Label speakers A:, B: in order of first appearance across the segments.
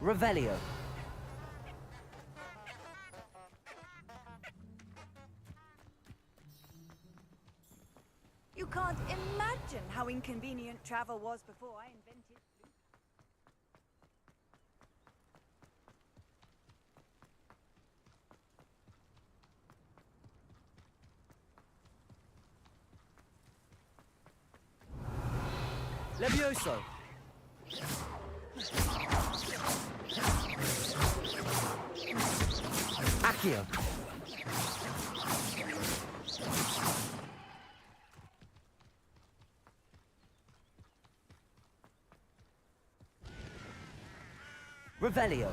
A: Revelio.
B: You can't imagine how inconvenient travel was before I invented...
A: Levioso. Accio. Revelio.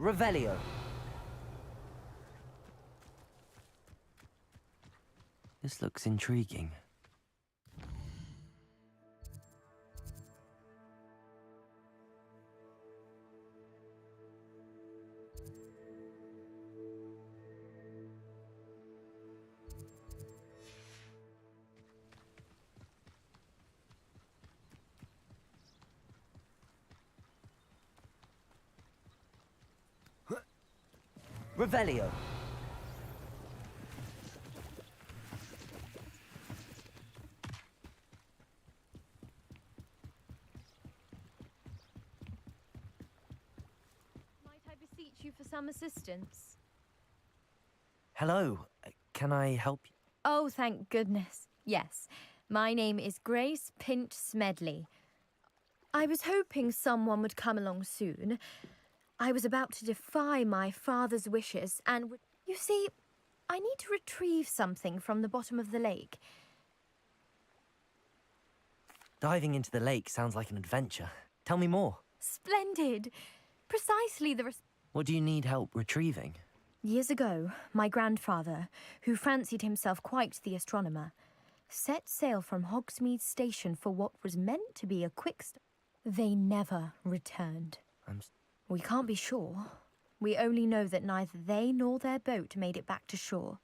A: Revelio. This looks intriguing. Revelio.
C: Might I beseech you for some assistance?
A: Hello. Can I help you?
C: Oh, thank goodness. Yes. My name is Grace Pint Smedley. I was hoping someone would come along soon. I was about to defy my father's wishes and would... You see, I need to retrieve something from the bottom of the lake.
A: Diving into the lake sounds like an adventure. Tell me more.
C: Splendid! Precisely the...
A: What do you need help retrieving?
C: Years ago, my grandfather, who fancied himself quite the astronomer, set sail from Hogsmeade Station for what was meant to be a quick stop. They never returned. We can't be sure. We only know that neither they nor their boat made it back to shore.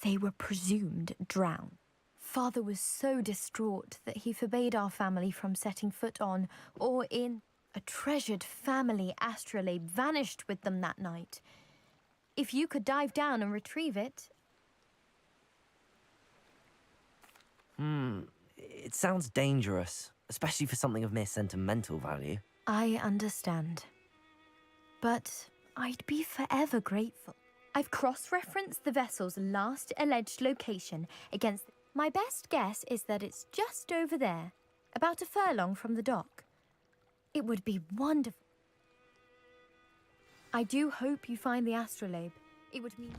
C: They were presumed drowned. Father was so distraught that he forbade our family from setting foot on or in. A treasured family astrolabe vanished with them that night. If you could dive down and retrieve it,
A: It sounds dangerous, especially for something of mere sentimental value.
C: I understand. But I'd be forever grateful. I've cross-referenced the vessel's last alleged location against... My best guess is that it's just over there, about a furlong from the dock. It would be wonderful. I do hope you find the astrolabe. It would mean...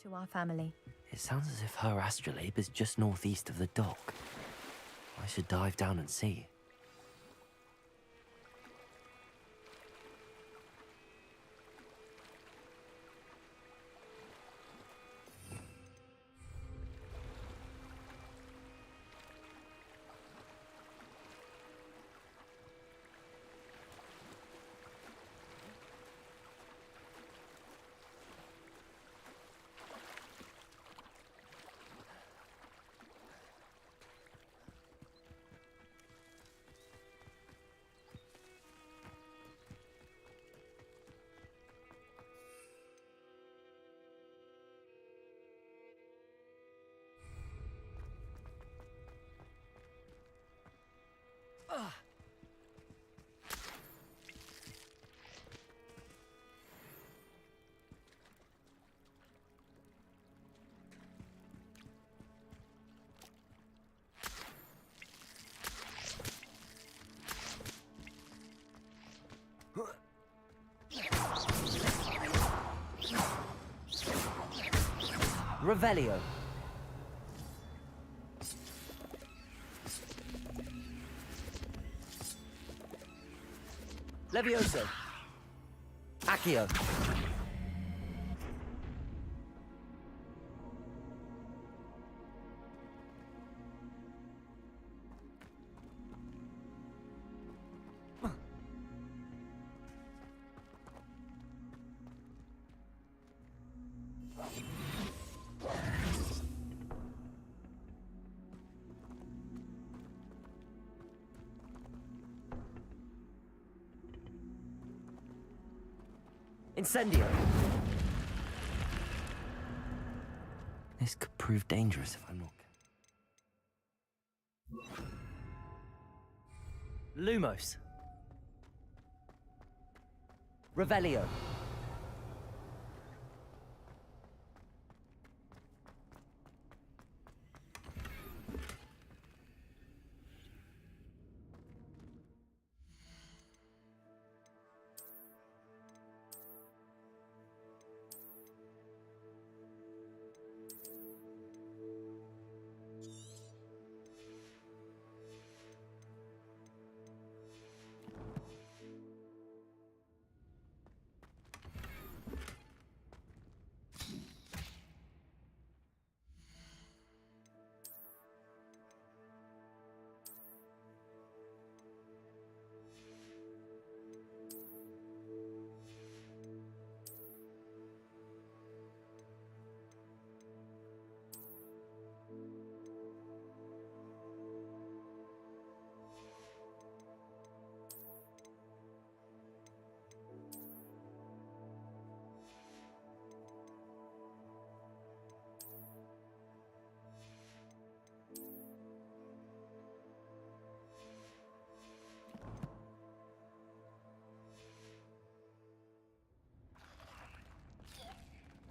C: much to our family.
A: It sounds as if her astrolabe is just northeast of the dock. I should dive down and see. Revelio. Levioso. Accio. Incendio. This could prove dangerous if I'm not... Lumos. Revelio.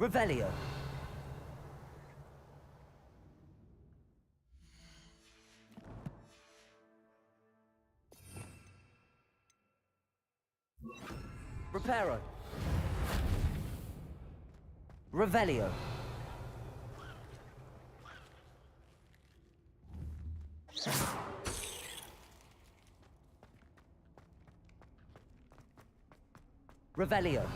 A: Revelio. Reparo. Revelio. Revelio.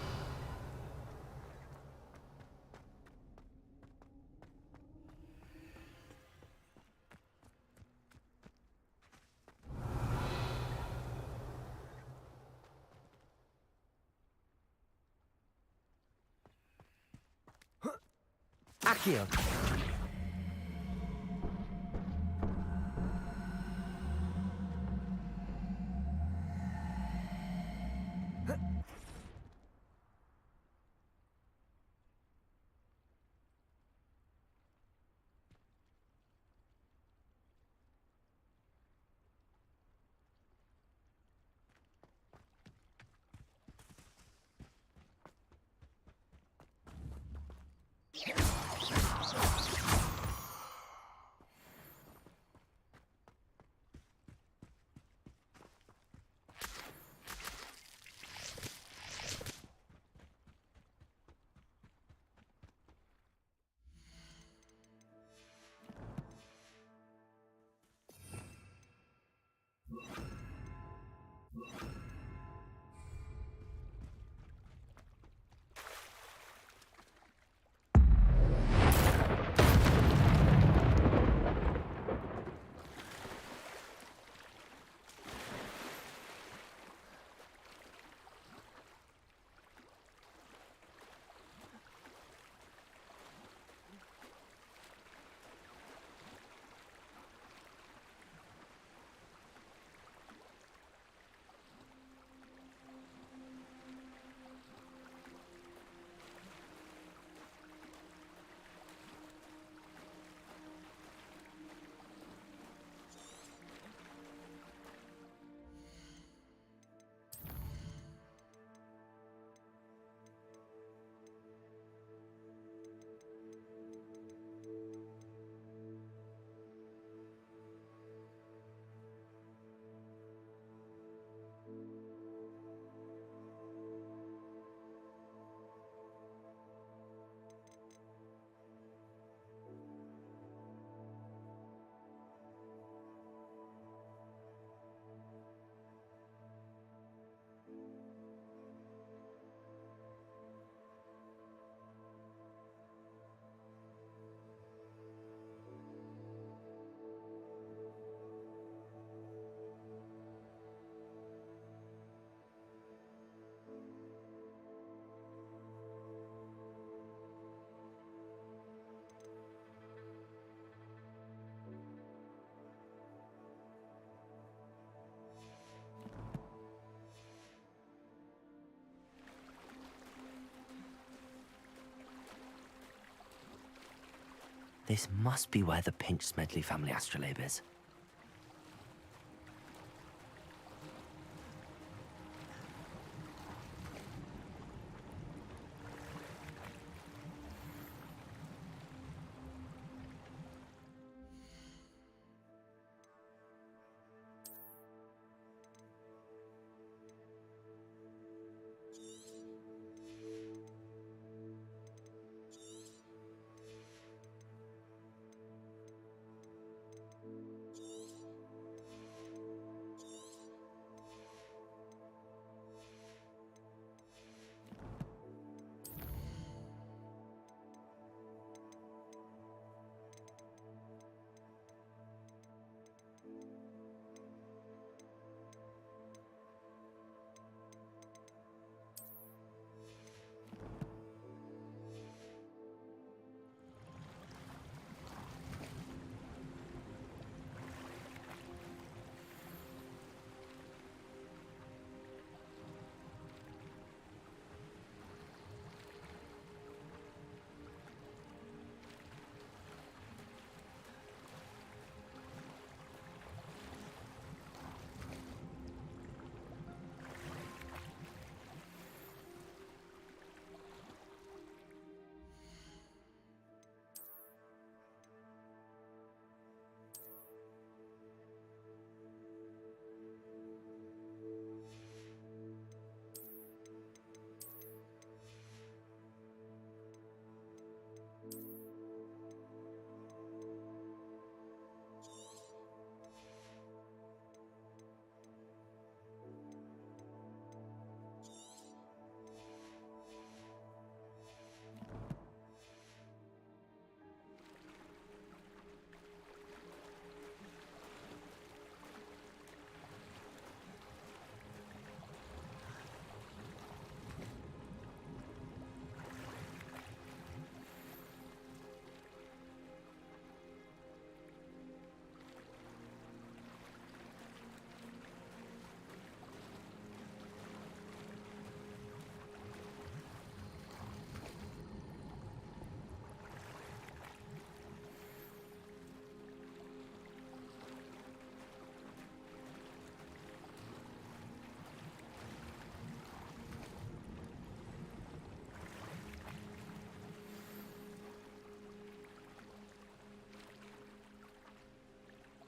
A: Accio. This must be where the Pinch Smedley family astrolabe is.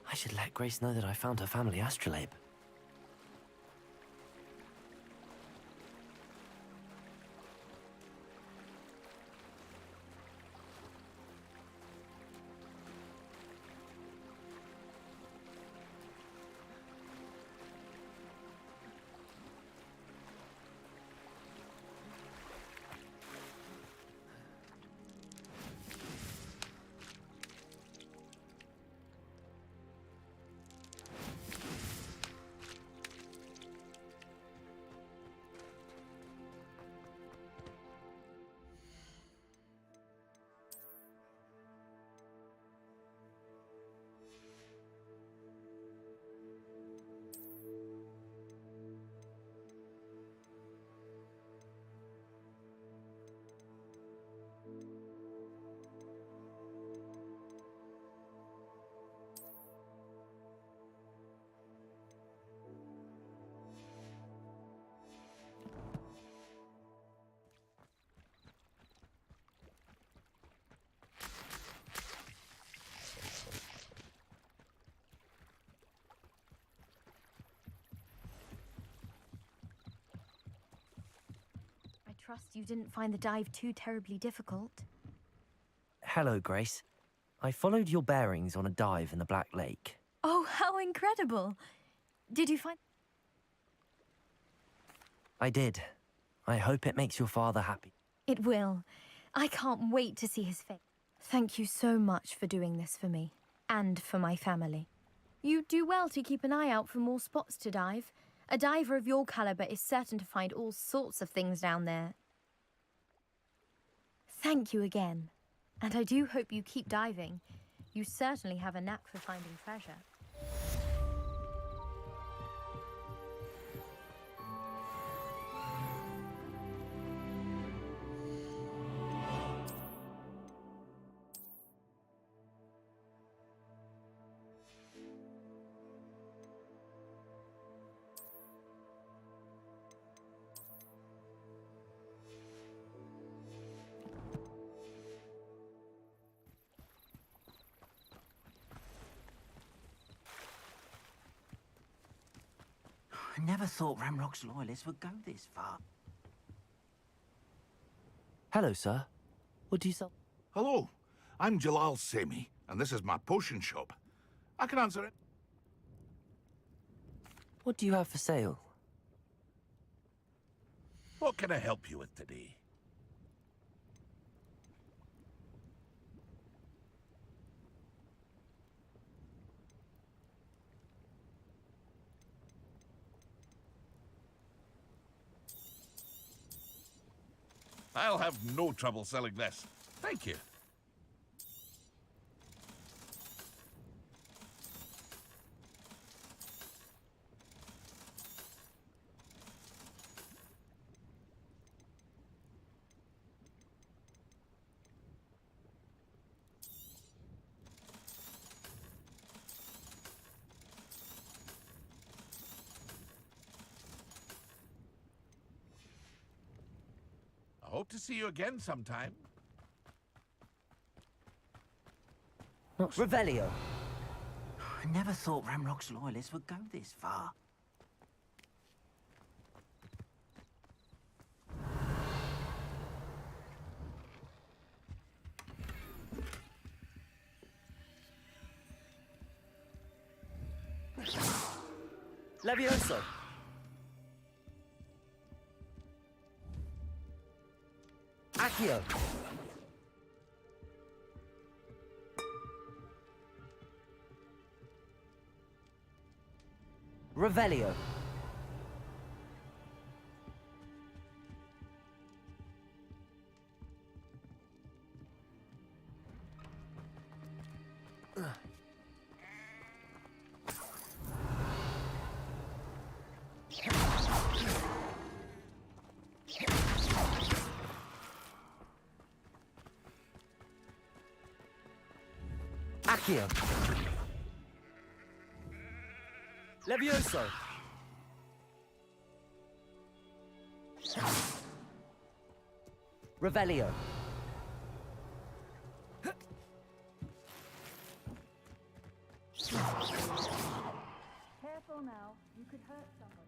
A: I should let Grace know that I found her family astrolabe.
C: Trust you didn't find the dive too terribly difficult.
A: Hello, Grace. I followed your bearings on a dive in the Black Lake.
C: Oh, how incredible! Did you find...
A: I did. I hope it makes your father happy.
C: It will. I can't wait to see his face. Thank you so much for doing this for me. And for my family. You do well to keep an eye out for more spots to dive. A diver of your caliber is certain to find all sorts of things down there. Thank you again. And I do hope you keep diving. You certainly have a knack for finding treasure.
A: I never thought Ramrock's loyalists would go this far. Hello, sir. What do you sell?
D: Hello, I'm Jalal Semi, and this is my potion shop. I can answer it.
A: What do you have for sale?
D: What can I help you with today? I'll have no trouble selling this. Thank you. I hope to see you again sometime.
A: Revelio. I never thought Ramrock's loyalists would go this far. Levioso. Accio. Revelio. Accio. Levioso. Revelio.
B: Careful now, you could hurt someone.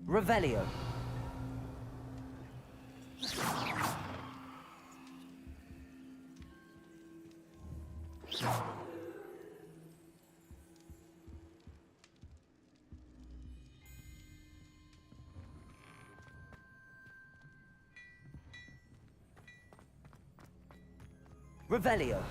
A: Revelio. Revelio.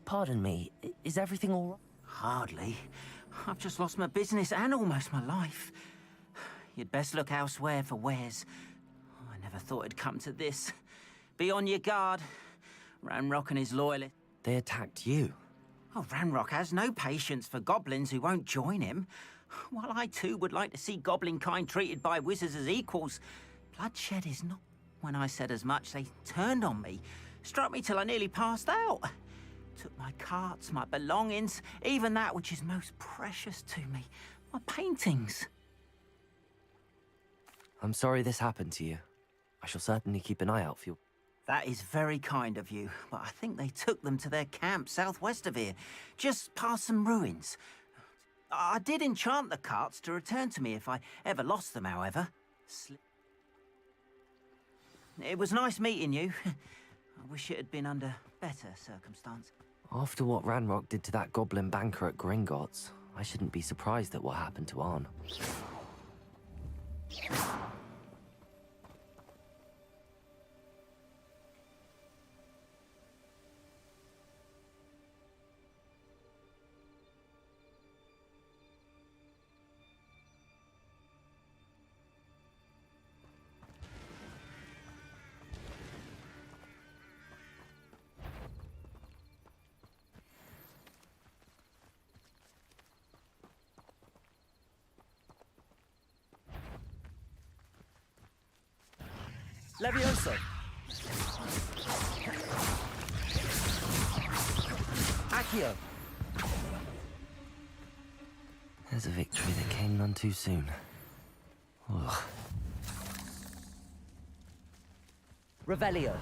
A: Pardon me, is everything all right? Hardly. I've just lost my business and almost my life. You'd best look elsewhere for wares. I never thought it'd come to this. Be on your guard. Ranrock and his loyalists. They attacked you? Oh, Ranrock has no patience for goblins who won't join him. While I too would like to see goblin kind treated by wizards as equals, bloodshed is not... When I said as much, they turned on me. Struck me till I nearly passed out. Took my carts, my belongings, even that which is most precious to me, my paintings. I'm sorry this happened to you. I shall certainly keep an eye out for you. That is very kind of you, but I think they took them to their camp southwest of here, just past some ruins. I did enchant the carts to return to me if I ever lost them, however. It was nice meeting you. I wish it had been under better circumstances. After what Ranrock did to that goblin banker at Gringotts, I shouldn't be surprised at what happened to Arn.
E: Levioso. Accio.
F: There's a victory that came none too soon. Ugh.
E: Revelio.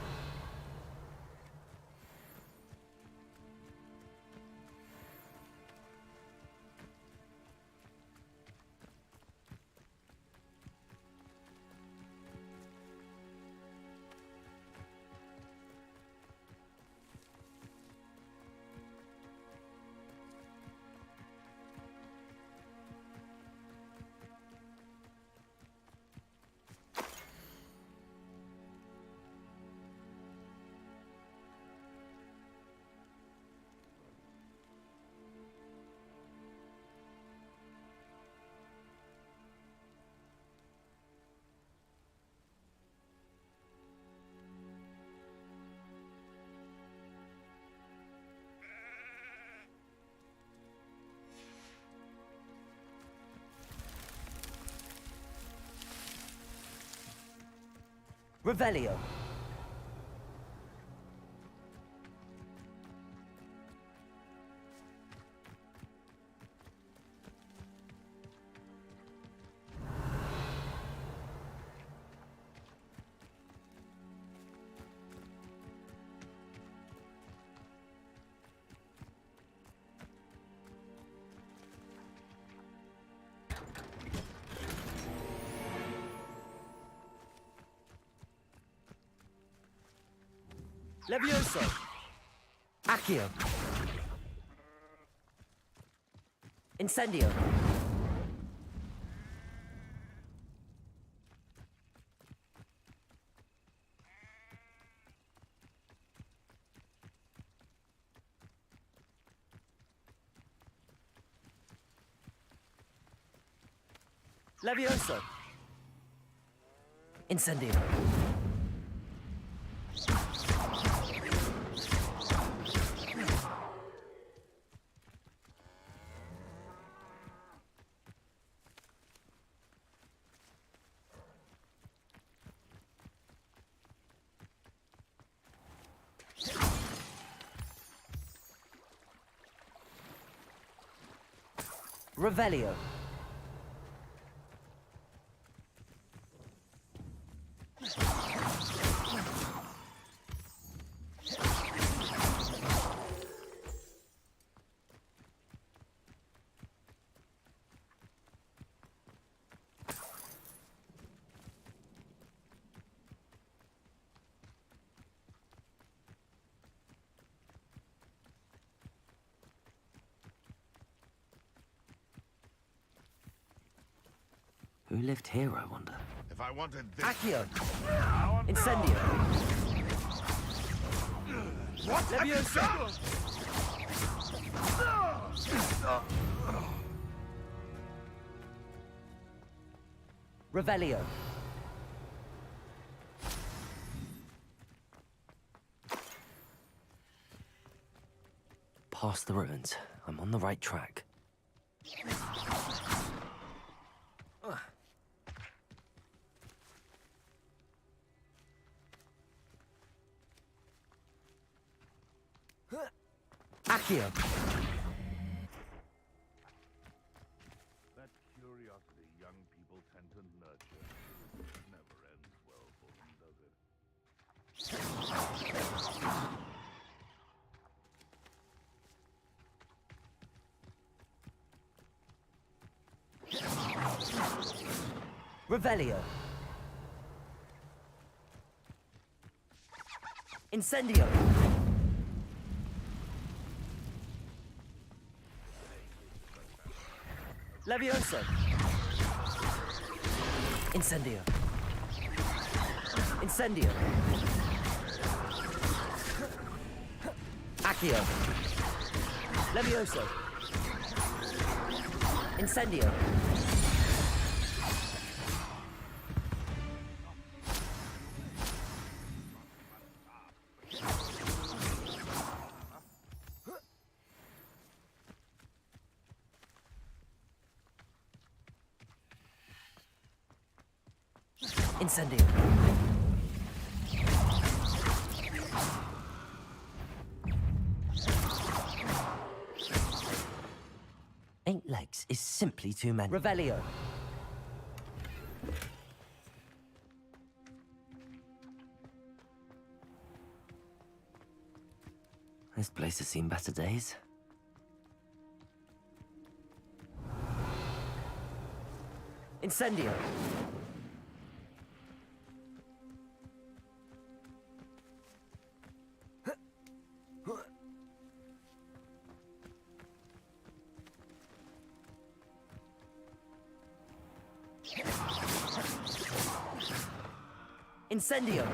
E: Revelio. Levioso. Accio. Incendio. Levioso. Incendio. Revelio.
F: Who lived here, I wonder?
D: If I wanted this...
E: Accio. Incendio.
D: What?
E: Levioso. Revelio.
F: Past the ruins. I'm on the right track.
E: Accio.
D: That curiosity young people tend to nurture never ends well for them, does it?
E: Revelio. Incendio. Levioso. Incendio. Incendio. Accio. Levioso. Incendio. Incendio.
F: 8 legs is simply too many.
E: Revelio.
F: This place has seen better days.
E: Incendio. Incendio.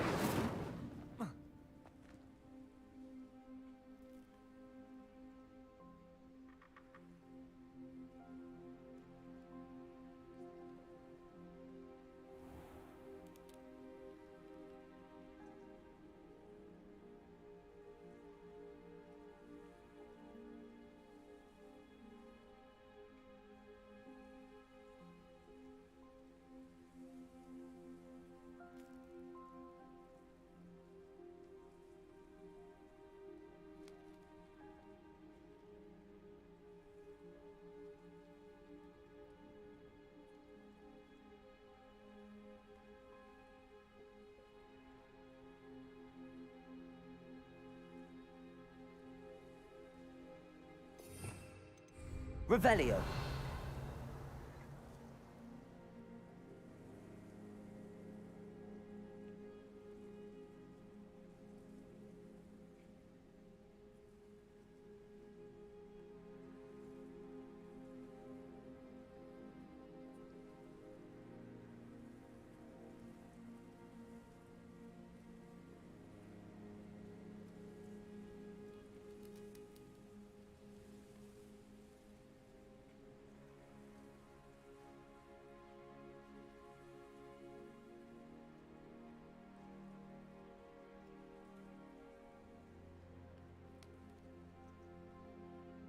E: Revelio.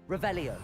E: Revelio.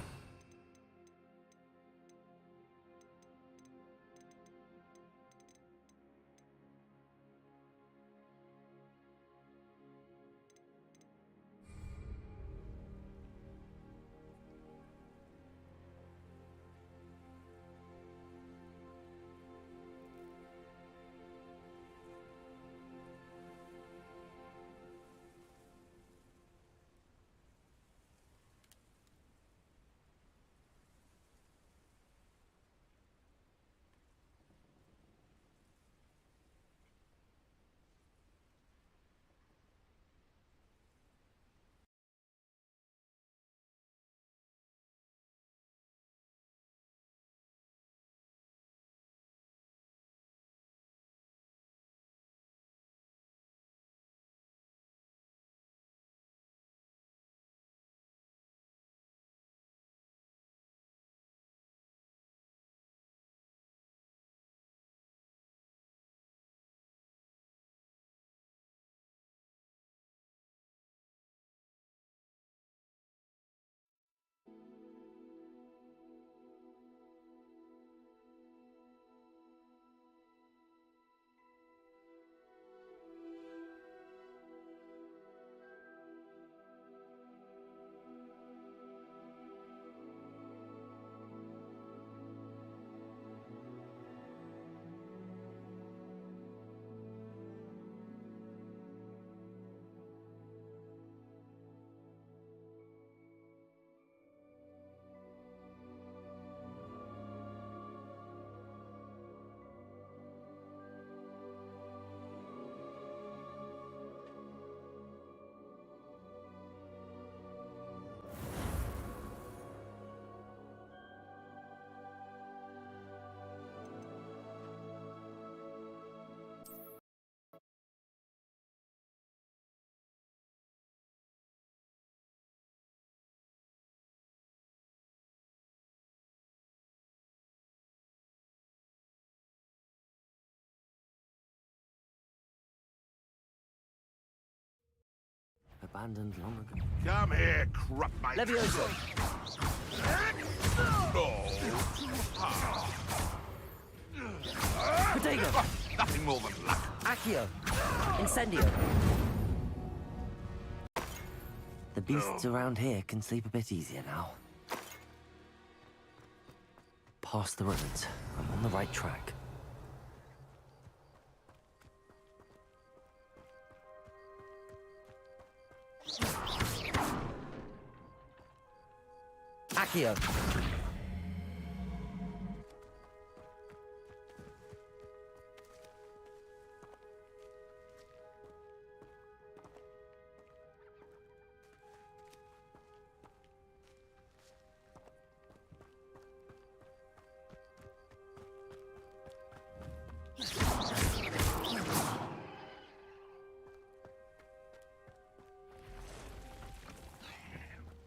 F: Abandoned long ago.
D: Come here, crop my
E: Levioso. Protego.
D: Nothing more than luck.
E: Accio. Incendio.
F: The beasts around here can sleep a bit easier now. past the ruins. I'm on the right track.
E: Accio.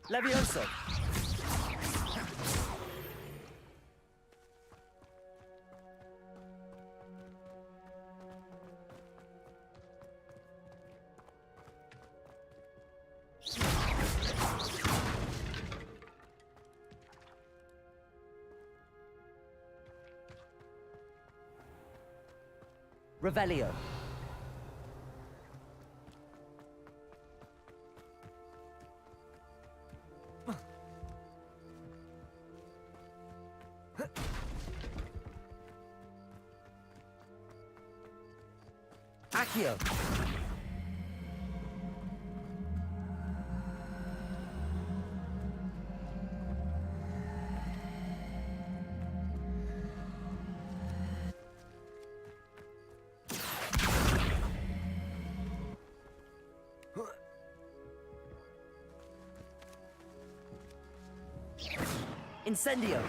E: Leviosa. Revelio. Accio. Incendio.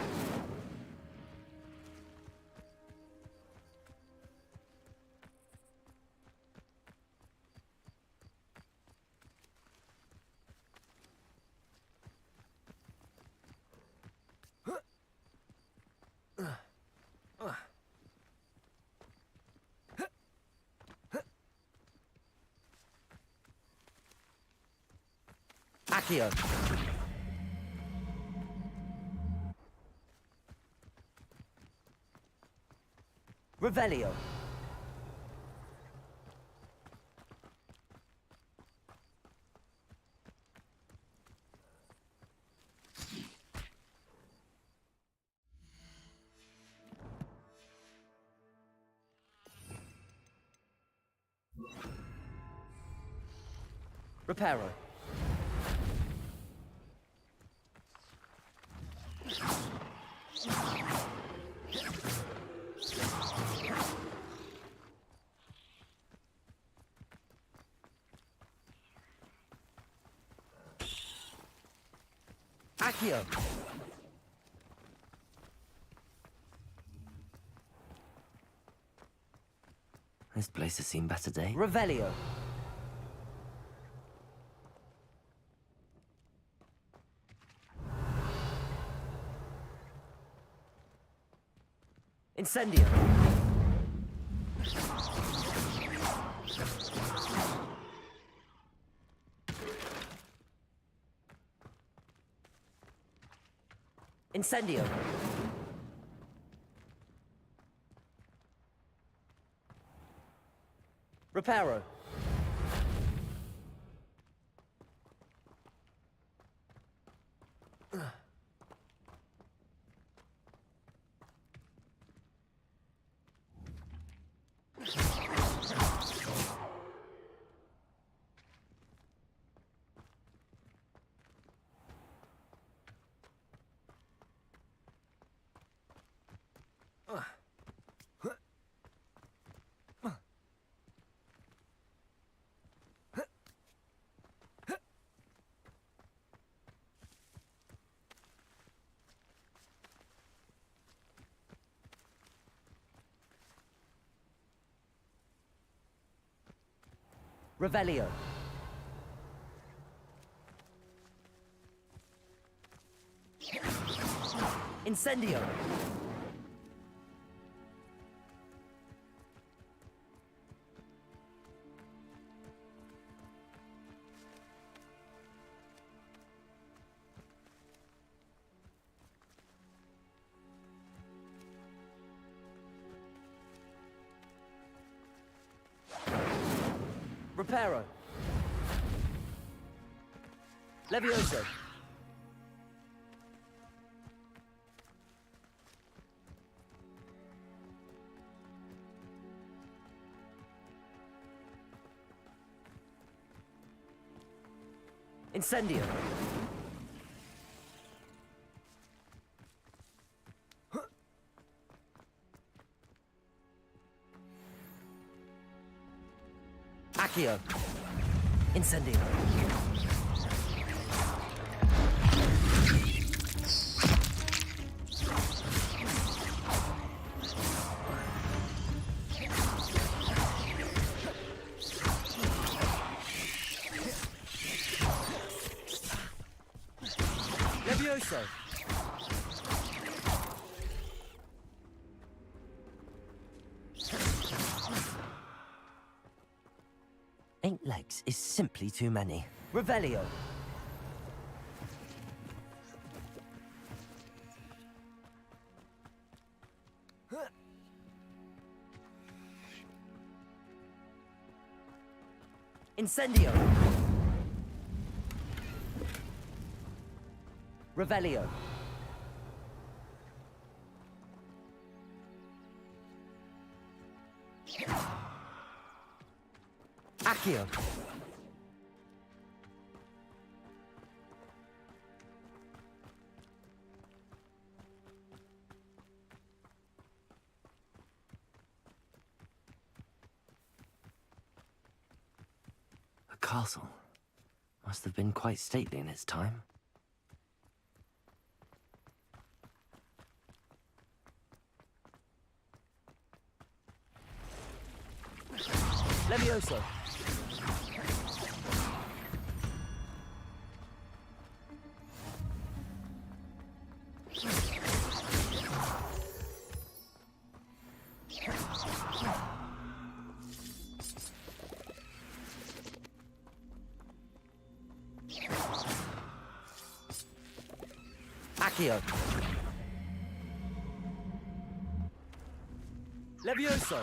E: Accio. Revelio. Reparo. Accio.
F: This place has seen better days.
E: Revelio. Incendio. Incendio. Reparo. Revelio. Incendio. Reparo. Leviosa. Incendio. Accio. Incendio. Levioso.
F: Eight legs is simply too many.
E: Revelio. Incendio. Revelio. Accio.
F: The castle must have been quite stately in its time.
E: Levioso. Accio. Levioso.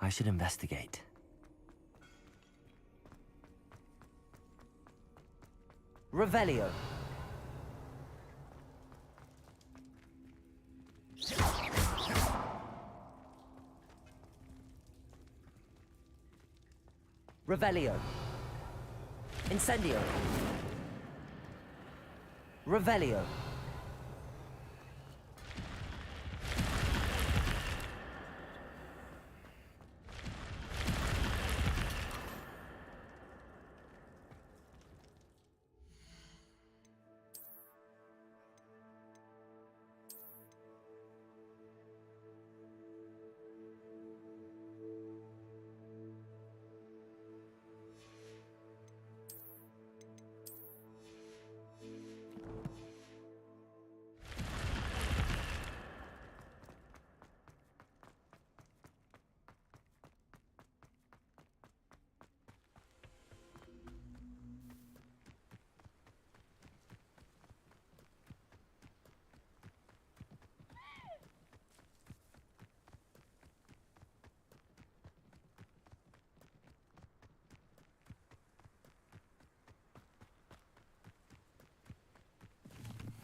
F: I should investigate.
E: Revelio. Revelio. Incendio. Revelio.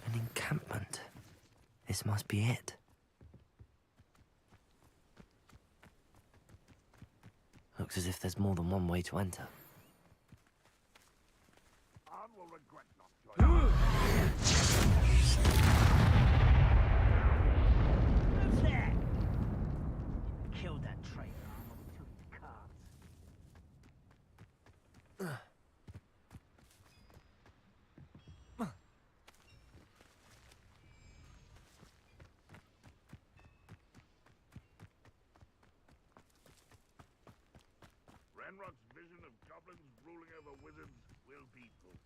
F: An encampment. This must be it. Looks as if there's more than one way to enter.
D: Anne will regret not joining.
A: Who's there? Killed that traitor. We took his cards.
D: Ranrock's vision of goblins ruling over wizards will be fulfilled.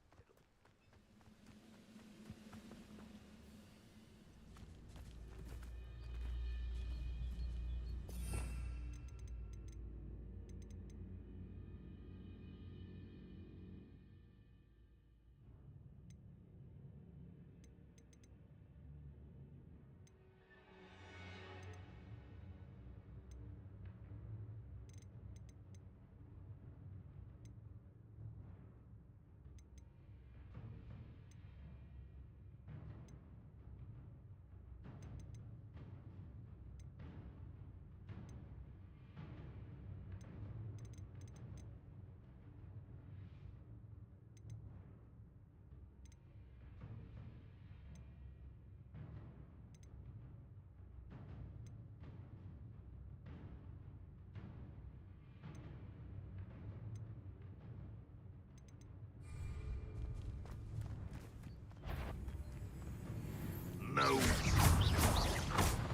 D: nose.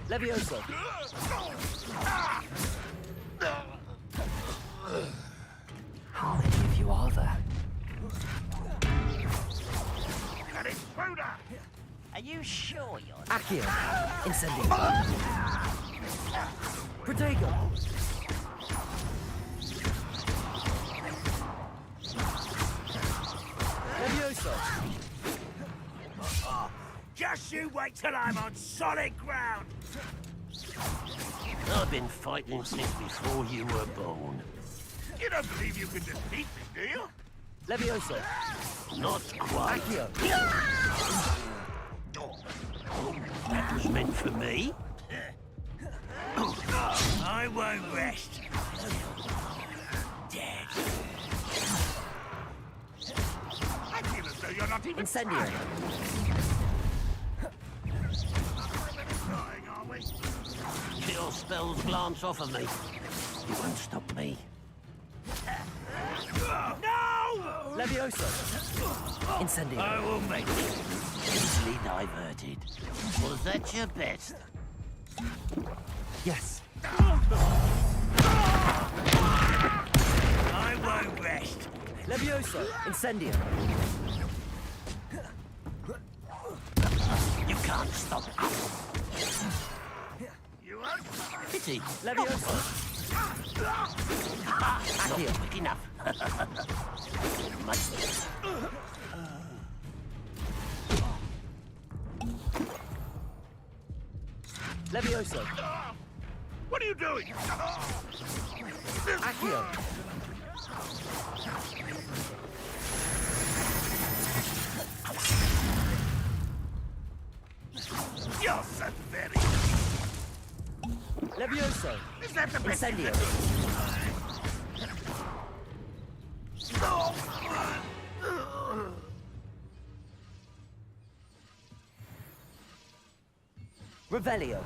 E: Levioso.
F: How many of you are there?
D: An intruder!
A: Are you sure you're...
E: Accio. Incendio. Protego. Levioso.
D: Just you wait till I'm on solid ground!
G: I've been fighting since before you were born.
D: You don't believe you can defeat me, do you?
E: Levioso.
G: Not quite.
E: Accio.
G: That was meant for me.
D: I won't rest. Dead. I feel as though you're not even
E: Incendio.
D: trying, are we?
G: Kill spells glance off of me. You won't stop me.
D: No!
E: Levioso. Incendio.
G: I will make it. Easily diverted. Was that your best?
E: Yes.
D: I won't rest.
E: Levioso. Incendio.
G: You can't stop us.
D: You won't?
G: Pity.
E: Levioso. Accio.
G: Not quick enough. Must
E: Levioso.
D: What are you doing?
E: Accio.
D: You're so very...
E: Levioso.
D: Is that the best you
E: Incendio.
D: can do?
E: Revelio.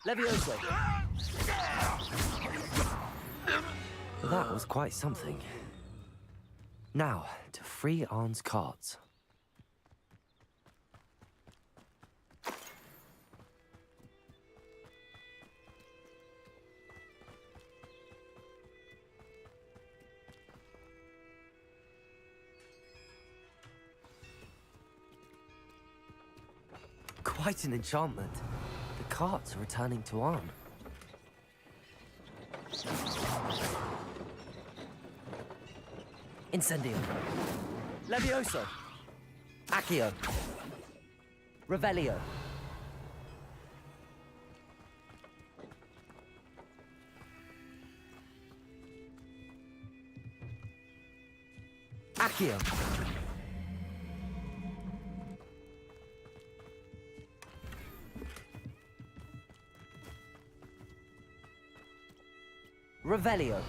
E: Levioso.
F: That was quite something. Now, to free Arn's cards. Quite an enchantment. The carts are returning to Arn.
E: Incendio. Levioso. Accio. Revelio. Accio. Revelio.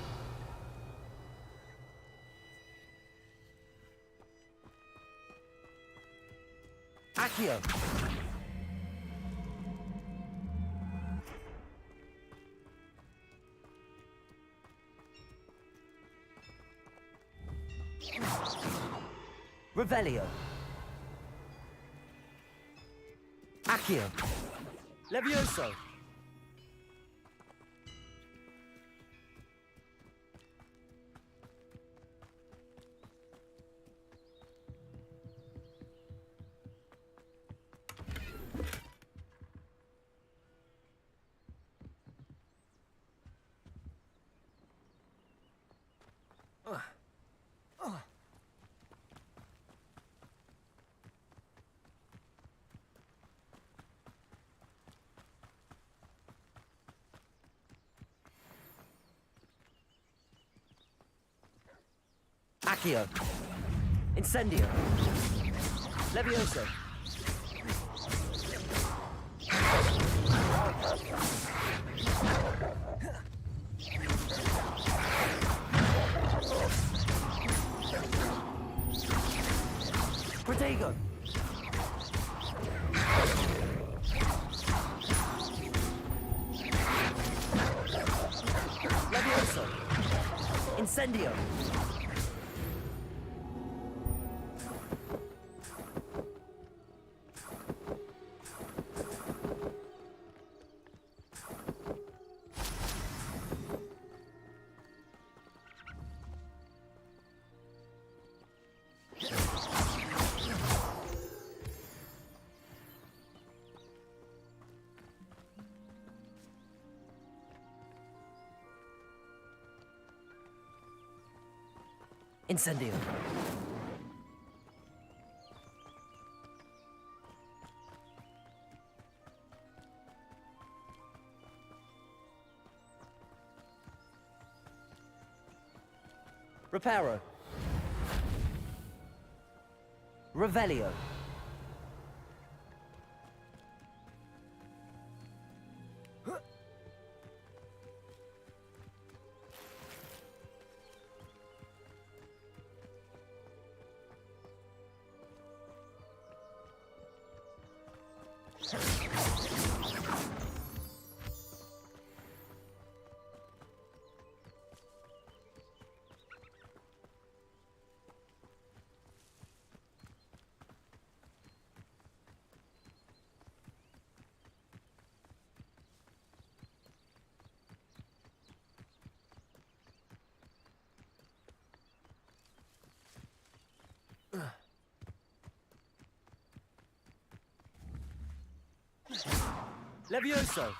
E: Accio. Revelio. Accio. Levioso. Accio. Incendio. Levioso. Protego. Levioso. Incendio. Incendio. Reparo. Revelio. Levioso.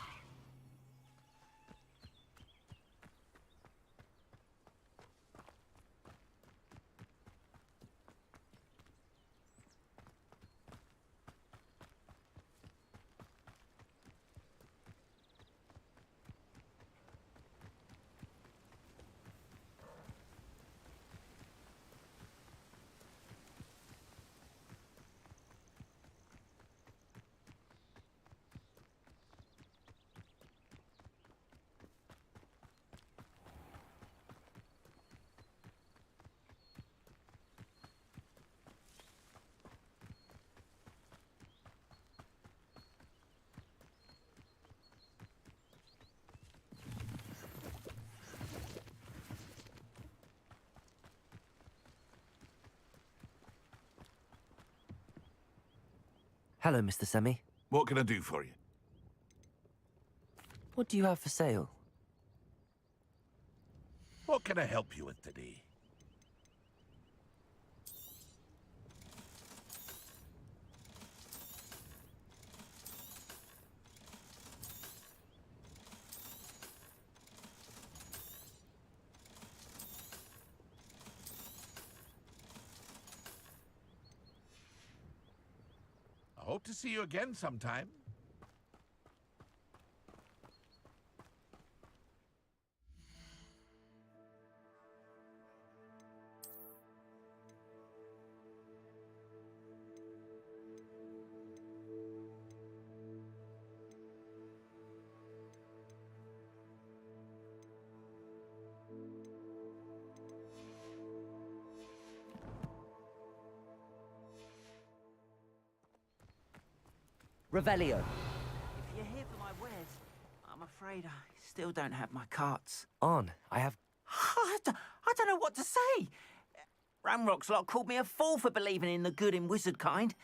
F: Hello, Mr. Semi.
D: What can I do for you?
F: What do you have for sale?
D: What can I help you with today? I hope to see you again sometime.
E: Revelio.
A: If you're here for my wares, I'm afraid I still don't have my carts.
F: On, I have...
A: I don't know what to say. Ramrock's lot called me a fool for believing in the good in wizard kind.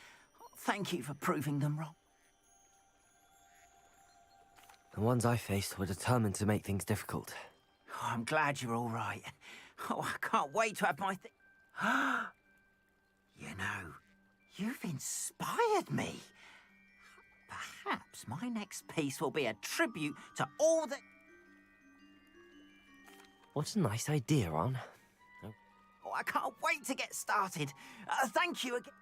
A: Thank you for proving them wrong.
F: The ones I faced were determined to make things difficult.
A: Oh, I'm glad you're all right. Oh, I can't wait to have my You know, you've inspired me. Perhaps my next piece will be a tribute to all the...
F: What a nice idea, On.
A: Oh, I can't wait to get started. Thank you again.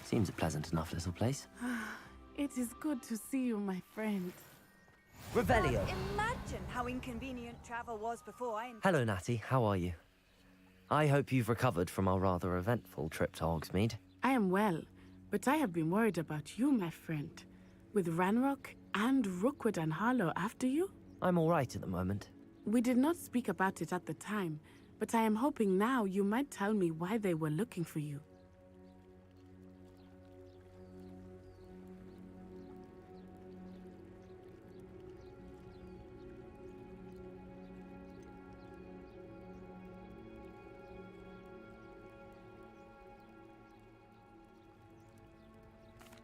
F: Seems a pleasant enough little place.
H: It is good to see you, my friend.
E: Revelio.
B: Imagine how inconvenient travel was before I...
F: Hello, Natty. How are you? I hope you've recovered from our rather eventful trip to Hogsmeade.
H: I am well, but I have been worried about you, my friend. With Ranrock and Rookwood and Harlow after you?
F: I'm all right at the moment.
H: We did not speak about it at the time, but I am hoping now you might tell me why they were looking for you.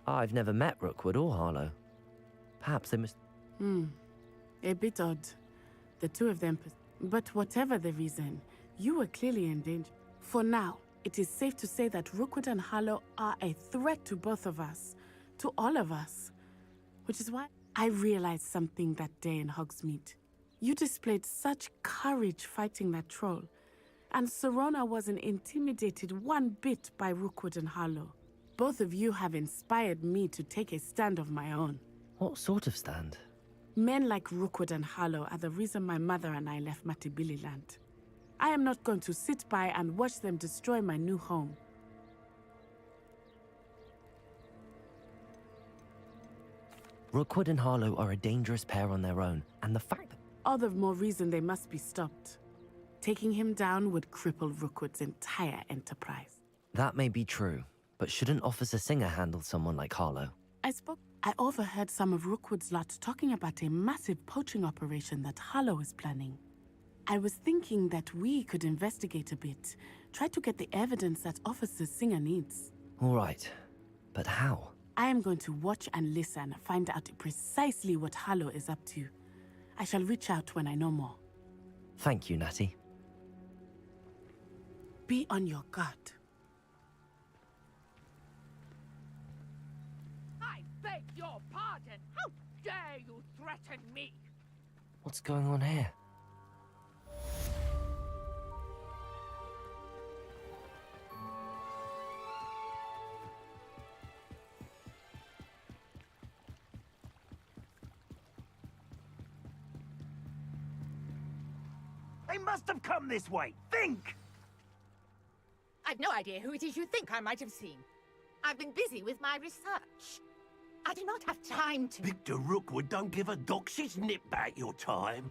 F: I've never met Rookwood or Harlow. Perhaps they must...
H: A bit odd. The two of them... But whatever the reason, you were clearly in danger. For now, it is safe to say that Rookwood and Harlow are a threat to both of us. To all of us. Which is why I realized something that day in Hogsmeade. You displayed such courage fighting that troll. And Serona wasn't intimidated one bit by Rookwood and Harlow. Both of you have inspired me to take a stand of my own.
F: What sort of stand?
H: Men like Rookwood and Harlow are the reason my mother and I left Matabeleland. I am not going to sit by and watch them destroy my new home.
F: Rookwood and Harlow are a dangerous pair on their own, and the fact that...
H: All the more reason they must be stopped. Taking him down would cripple Rookwood's entire enterprise.
F: That may be true, but shouldn't Officer Singer handle someone like Harlow?
H: I overheard some of Rookwood's lot talking about a massive poaching operation that Harlow is planning. I was thinking that we could investigate a bit, try to get the evidence that Officer Singer needs.
F: All right, but how?
H: I am going to watch and listen, find out precisely what Harlow is up to. I shall reach out when I know more.
F: Thank you, Natty.
H: Be on your guard.
I: I beg your pardon. How dare you threaten me?
F: What's going on here?
G: They must have come this way. Think!
I: I've no idea who it is you think I might have seen. I've been busy with my research. I do not have time to...
G: Victor Rookwood don't give a doxy's nip back your time.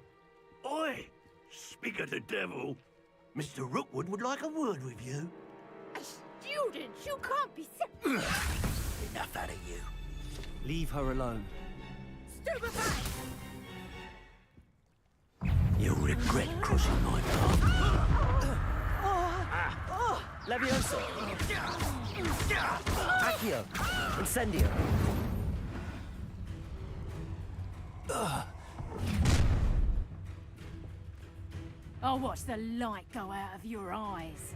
G: Oi! Speak of the devil. Mr. Rookwood would like a word with you.
I: A student? You can't be...
G: Enough out of you.
E: Leave her alone.
I: Stupefy!
G: You'll regret crossing my path.
E: Levioso. Accio. Incendio.
I: I'll watch the light go out of your eyes.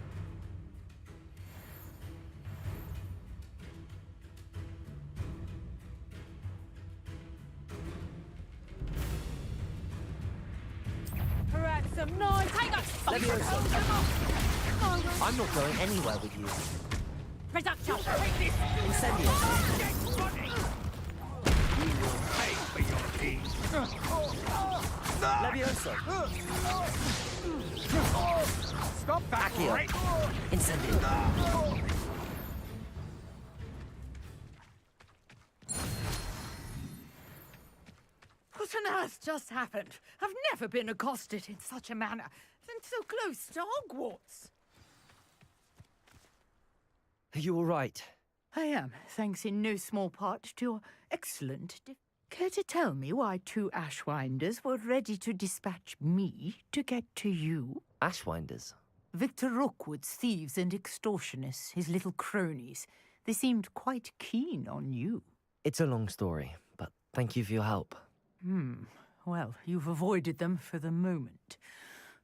I: Ransom, no, take us!
E: Levioso. I'm not going anywhere with you.
I: Production! Take this!
E: Incendio.
G: You will pay for your deeds.
E: Levioso.
G: Stop that,
E: Accio.
G: right?
E: Incendio.
I: What on earth just happened? I've never been accosted in such a manner, and so close to Hogwarts.
F: Are you all right?
I: I am, thanks in no small part to your excellent... Care to tell me why two Ashwinders were ready to dispatch me to get to you?
F: Ashwinders?
I: Victor Rookwood's thieves and extortionists, his little cronies. They seemed quite keen on you.
F: It's a long story, but thank you for your help.
I: Well, you've avoided them for the moment.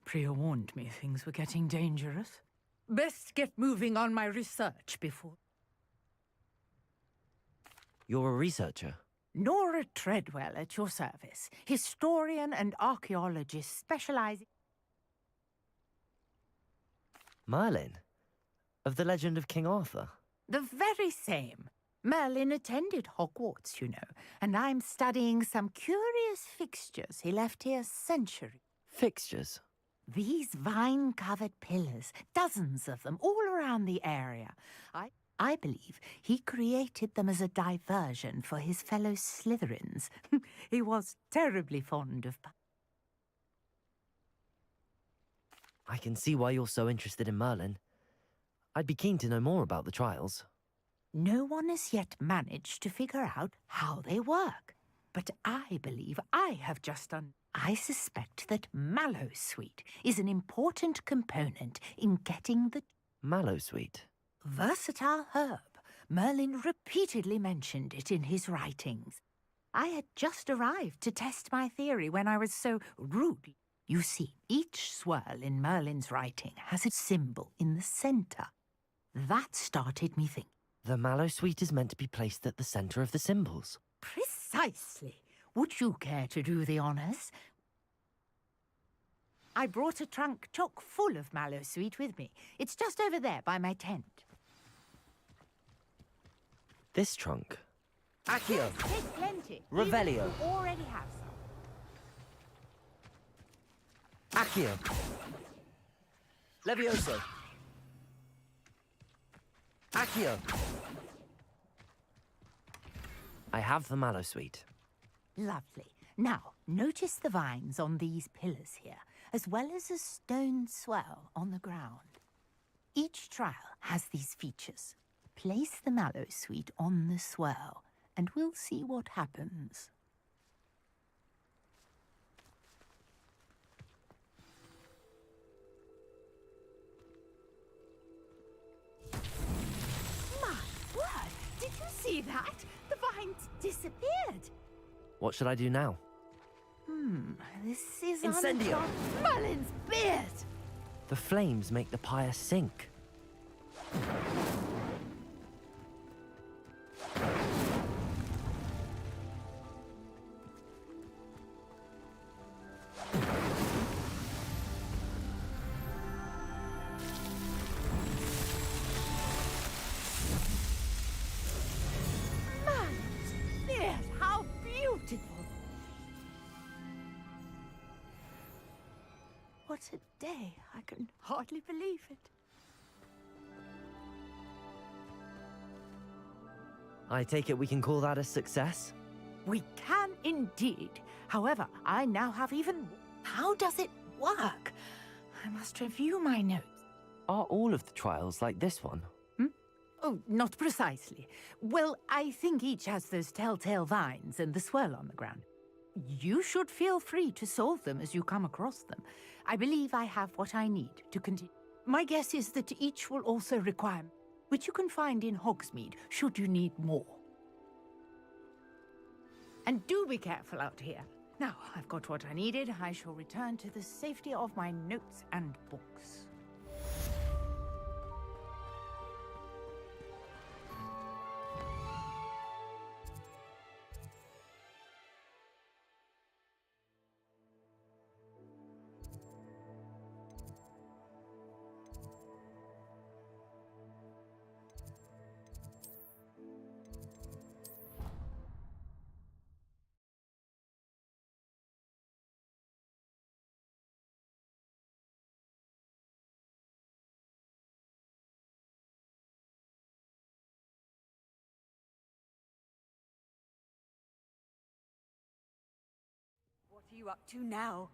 I: Priya warned me things were getting dangerous. Best get moving on my research before...
F: You're a researcher?
I: Nora Treadwell at your service. Historian and archaeologist specializing...
F: Merlin? Of the legend of King Arthur?
I: The very same. Merlin attended Hogwarts, you know, and I'm studying some curious fixtures he left here centuries.
F: Fixtures?
I: These vine-covered pillars, dozens of them, all around the area. I believe he created them as a diversion for his fellow Slytherins. He was terribly fond of...
F: I can see why you're so interested in Merlin. I'd be keen to know more about the trials.
I: No one has yet managed to figure out how they work. But I believe I have just done... I suspect that Mallowsweet is an important component in getting the...
F: Mallowsweet?
I: Versatile herb. Merlin repeatedly mentioned it in his writings. I had just arrived to test my theory when I was so rude. You see, each swirl in Merlin's writing has a symbol in the centre. That started me thinking.
F: The Mallowsweet is meant to be placed at the centre of the symbols.
I: Precisely. Would you care to do the honours? I brought a trunk chock full of Mallowsweet with me. It's just over there by my tent.
F: This trunk?
I: Accio. Yes, take plenty.
F: Revelio.
I: You already have some.
F: Accio. Levioso. Accio. I have the Mallowsweet.
I: Lovely. Now, notice the vines on these pillars here, as well as a stone swell on the ground. Each trial has these features. Place the Mallowsweet on the swell, and we'll see what happens. My word! Did you see that? The vines disappeared.
F: What should I do now?
I: This is
F: Incendio!
I: Merlin's beard!
F: The flames make the pyre sink.
I: Merlin's beard! How beautiful! What a day! I can hardly believe it.
F: I take it we can call that a success?
I: We can indeed. However, I now have even... How does it work? I must review my notes.
F: Are all of the trials like this one?
I: Oh, not precisely. Well, I think each has those telltale vines and the swirl on the ground. You should feel free to solve them as you come across them. I believe I have what I need to continue. My guess is that each will also require... which you can find in Hogsmeade, should you need more. And do be careful out here. Now, I've got what I needed. I shall return to the safety of my notes and books.
B: What are you up to now?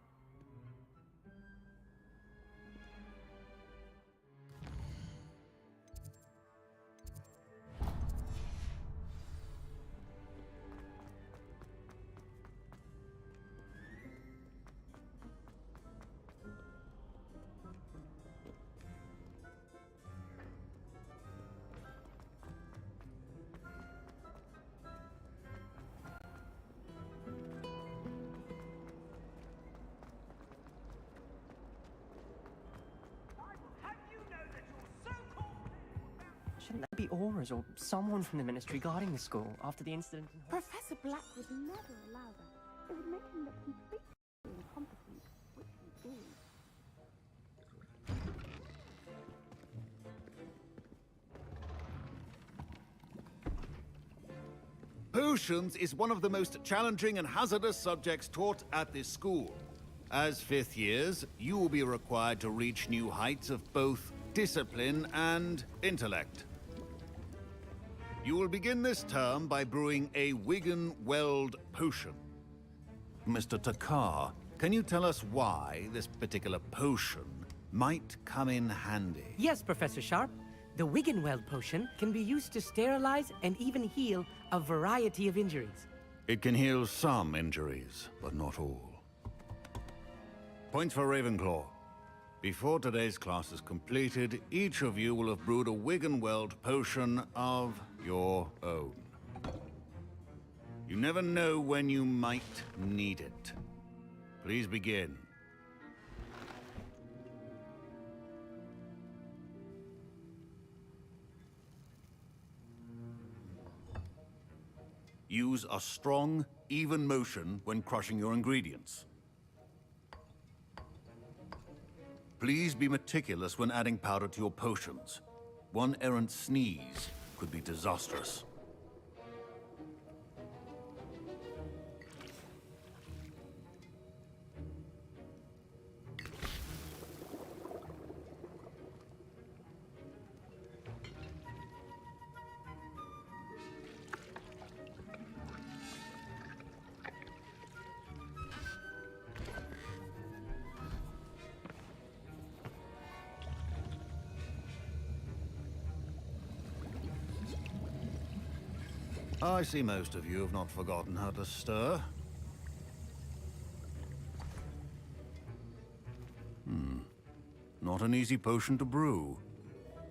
E: Shouldn't there be auras or someone from the Ministry guarding the school after the incident?
H: Professor Black would never allow that. It would make him look completely incompetent, which he is.
J: Potions is one of the most challenging and hazardous subjects taught at this school. As fifth years, you will be required to reach new heights of both discipline and intellect. You will begin this term by brewing a Wigan Weld potion. Mr. Takar, can you tell us why this particular potion might come in handy?
K: Yes, Professor Sharp. The Wiggenweld potion can be used to sterilize and even heal a variety of injuries.
J: It can heal some injuries, but not all. Points for Ravenclaw. Before today's class is completed, each of you will have brewed a Wiggenweld potion of your own. You never know when you might need it. Please begin. Use a strong, even motion when crushing your ingredients. Please be meticulous when adding powder to your potions. One errant sneeze could be disastrous. I see most of you have not forgotten how to stir. Not an easy potion to brew.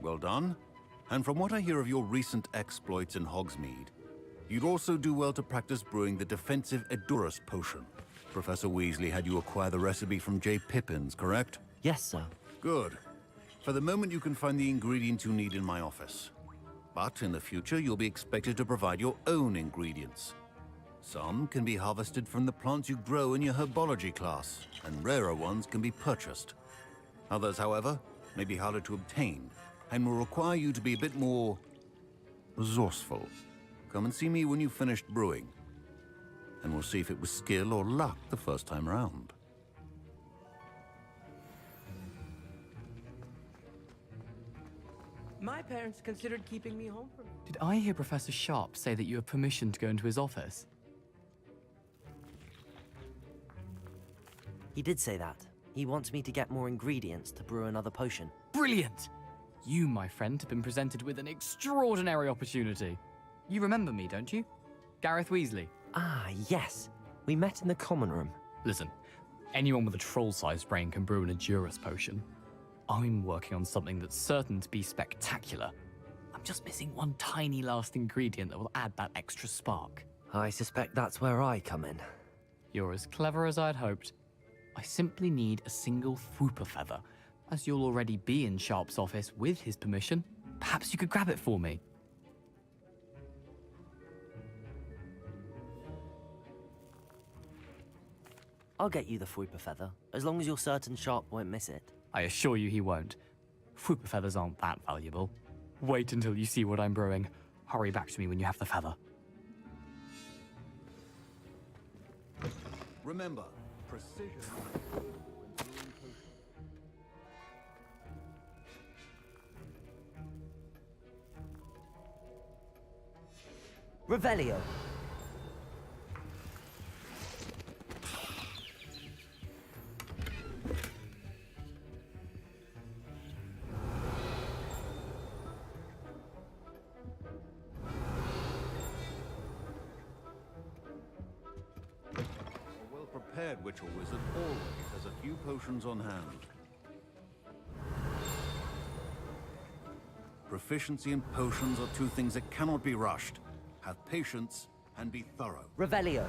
J: Well done. And from what I hear of your recent exploits in Hogsmeade, you'd also do well to practice brewing the defensive Edurus potion. Professor Weasley had you acquire the recipe from J. Pippins, correct?
F: Yes, sir.
J: Good. For the moment, you can find the ingredients you need in my office. But in the future, you'll be expected to provide your own ingredients. Some can be harvested from the plants you grow in your herbology class, and rarer ones can be purchased. Others, however, may be harder to obtain, and will require you to be a bit more resourceful. Come and see me when you've finished brewing, and we'll see if it was skill or luck the first time round.
K: My parents considered keeping me home from...
E: Did I hear Professor Sharp say that you have permission to go into his office?
F: He did say that. He wants me to get more ingredients to brew another potion.
E: Brilliant! You, my friend, have been presented with an extraordinary opportunity. You remember me, don't you? Gareth Weasley.
F: Ah, yes. We met in the common room.
E: Listen, anyone with a troll-sized brain can brew an Edurus potion. I'm working on something that's certain to be spectacular. I'm just missing one tiny last ingredient that will add that extra spark.
F: I suspect that's where I come in.
E: You're as clever as I'd hoped. I simply need a single Fwooper feather. As you'll already be in Sharp's office with his permission, perhaps you could grab it for me.
F: I'll get you the Fwooper feather, as long as you're certain Sharp won't miss it.
E: I assure you he won't. Fwooper feathers aren't that valuable. Wait until you see what I'm brewing. Hurry back to me when you have the feather.
J: Remember, precision.
F: Revelio.
J: Prepared witch or wizard always has a few potions on hand. Proficiency in potions are two things that cannot be rushed. Have patience and be thorough.
F: Revelio.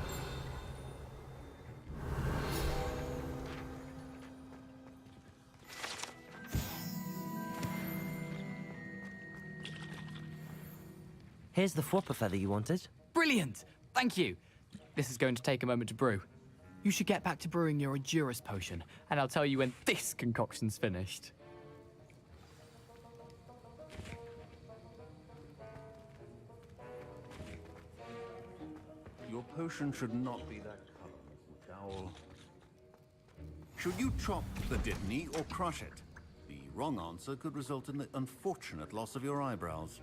F: Here's the Fwooper feather you wanted.
E: Brilliant! Thank you. This is going to take a moment to brew. You should get back to brewing your Edurus potion, and I'll tell you when this concoction's finished.
J: Your potion should not be that color, Dowell. Should you chop the Dittany or crush it? The wrong answer could result in the unfortunate loss of your eyebrows.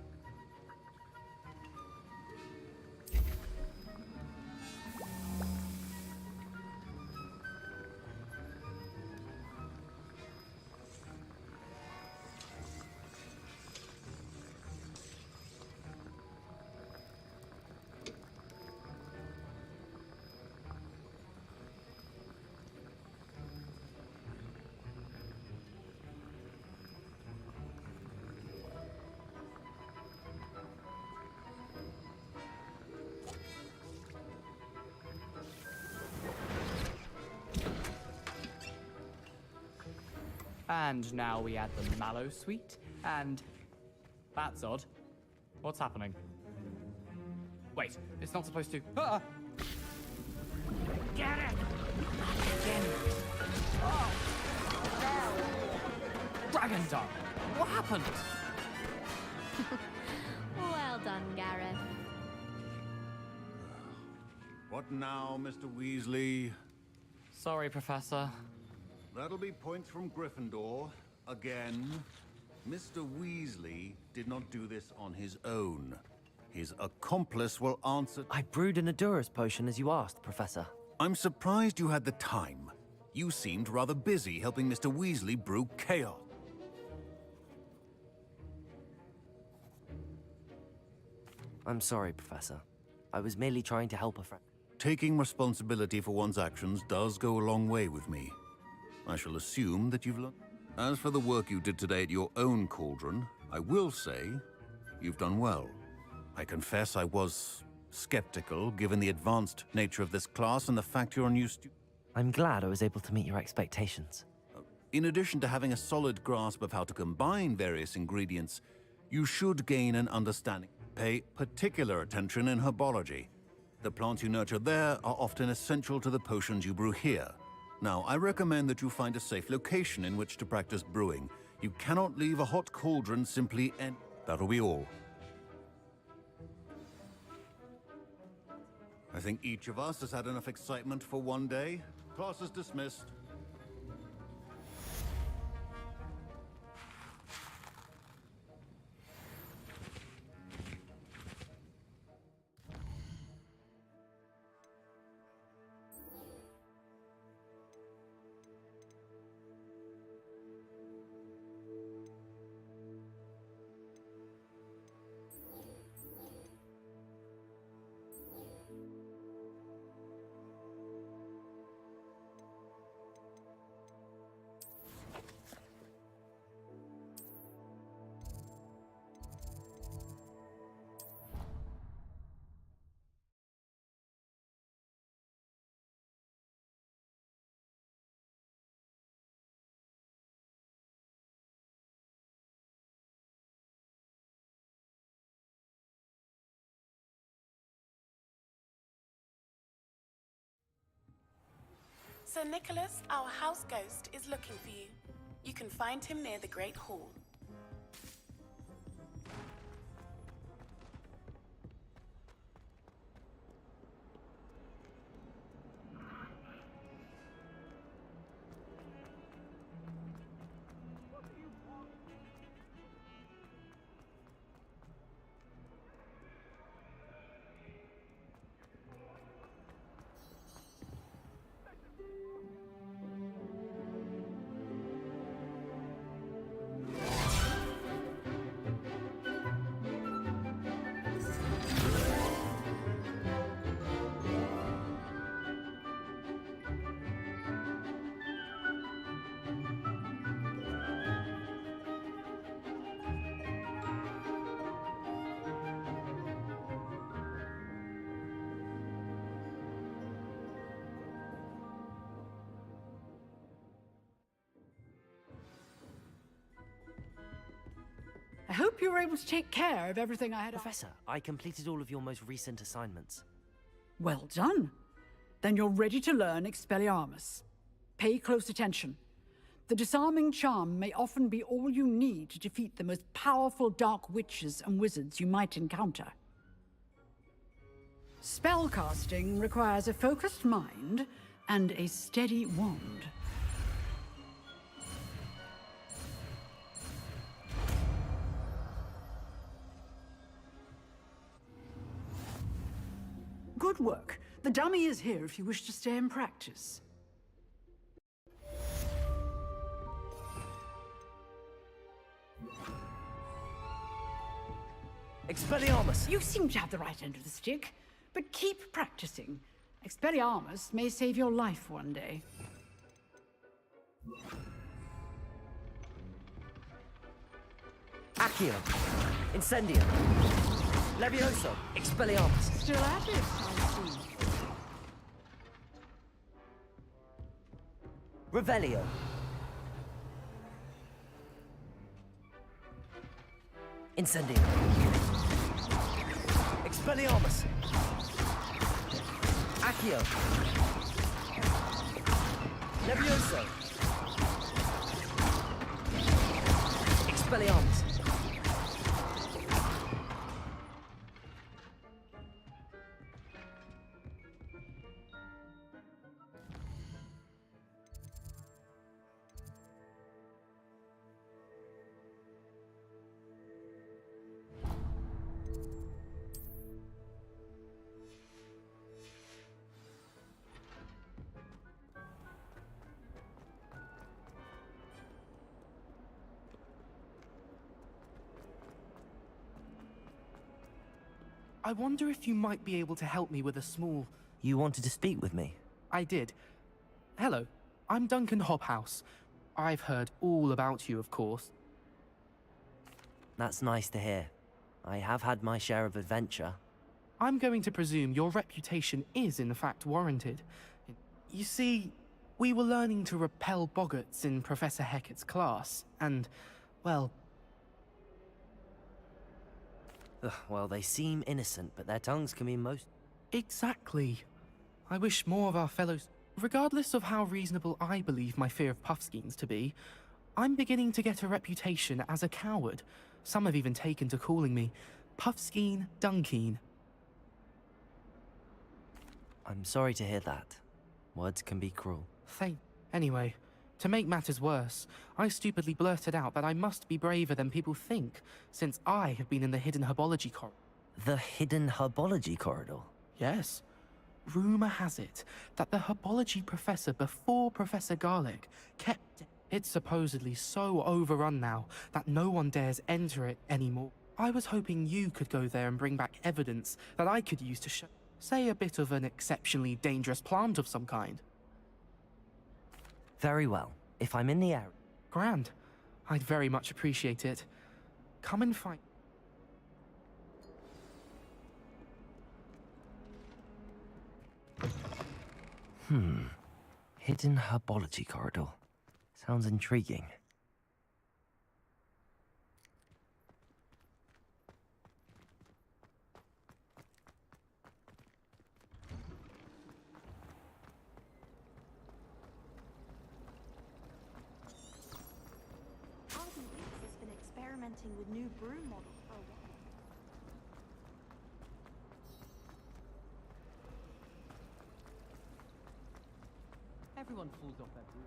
E: And now we add the mallow sweet, and that's odd. What's happening? Wait, it's not supposed to. Ah!
I: Get it! Again.
E: Oh! Dragon Dung! What happened?
C: Well done, Gareth.
J: What now, Mr. Weasley?
E: Sorry, Professor.
J: That'll be points from Gryffindor. Again. Mr. Weasley did not do this on his own. His accomplice will answer...
F: I brewed an Adurus potion as you asked, Professor.
J: I'm surprised you had the time. You seemed rather busy helping Mr. Weasley brew chaos.
F: I'm sorry, Professor. I was merely trying to help a friend.
J: Taking responsibility for one's actions does go a long way with me. I shall assume that you've learned. As for the work you did today at your own cauldron, I will say you've done well. I confess I was skeptical, given the advanced nature of this class and the fact you're a new student.
F: I'm glad I was able to meet your expectations.
J: In addition to having a solid grasp of how to combine various ingredients, you should gain an understanding. Pay particular attention in herbology. The plants you nurture there are often essential to the potions you brew here. Now, I recommend that you find a safe location in which to practice brewing. You cannot leave a hot cauldron simply and... That'll be all. I think each of us has had enough excitement for one day. Class is dismissed.
H: Sir Nicholas, our house ghost, is looking for you. You can find him near the Great Hall.
L: I hope you were able to take care of everything I had.
F: Professor, I completed all of your most recent assignments.
L: Well done. Then you're ready to learn Expelliarmus. Pay close attention. The disarming charm may often be all you need to defeat the most powerful dark witches and wizards you might encounter. Spellcasting requires a focused mind and a steady wand. Good work. The dummy is here if you wish to stay and practice.
F: Expelliarmus!
L: You seem to have the right end of the stick, but keep practicing. Expelliarmus may save your life one day.
F: Accio! Incendio! Levioso! Expelliarmus!
L: Still at it, I see.
F: Revelio! Incendio! Expelliarmus! Accio! Levioso! Expelliarmus!
M: I wonder if you might be able to help me with a small...
F: You wanted to speak with me?
M: I did. Hello, I'm Duncan Hobhouse. I've heard all about you, of course.
F: That's nice to hear. I have had my share of adventure.
M: I'm going to presume your reputation is in fact warranted. You see, we were learning to repel boggarts in Professor Hecat's class, and, well...
F: Well, they seem innocent, but their tongues can be most...
M: Exactly. I wish more of our fellows... Regardless of how reasonable I believe my fear of Puffskeins to be, I'm beginning to get a reputation as a coward. Some have even taken to calling me Puffskeen Dunkeen.
F: I'm sorry to hear that. Words can be cruel.
M: Anyway, to make matters worse, I stupidly blurted out that I must be braver than people think, since I have been in the hidden herbology corridor.
F: The hidden herbology corridor?
M: Yes. Rumor has it that the herbology professor before Professor Garlic kept... It's supposedly so overrun now that no one dares enter it anymore. I was hoping you could go there and bring back evidence that I could use to show... Say a bit of an exceptionally dangerous plant of some kind.
F: Very well. If I'm in the area...
M: Grand. I'd very much appreciate it. Come and find...
F: Hidden herbology corridor. Sounds intriguing.
B: With new brew models for a while.
N: Everyone falls off their broom.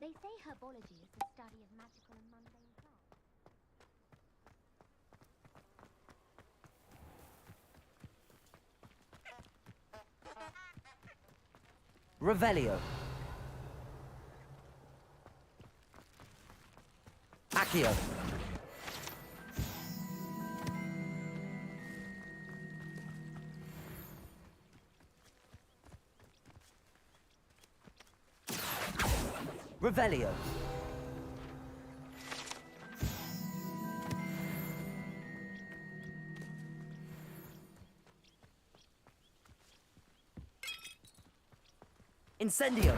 O: They say herbology is the study of magical and mundane plants.
F: Revelio. Accio. Revelio. Incendio!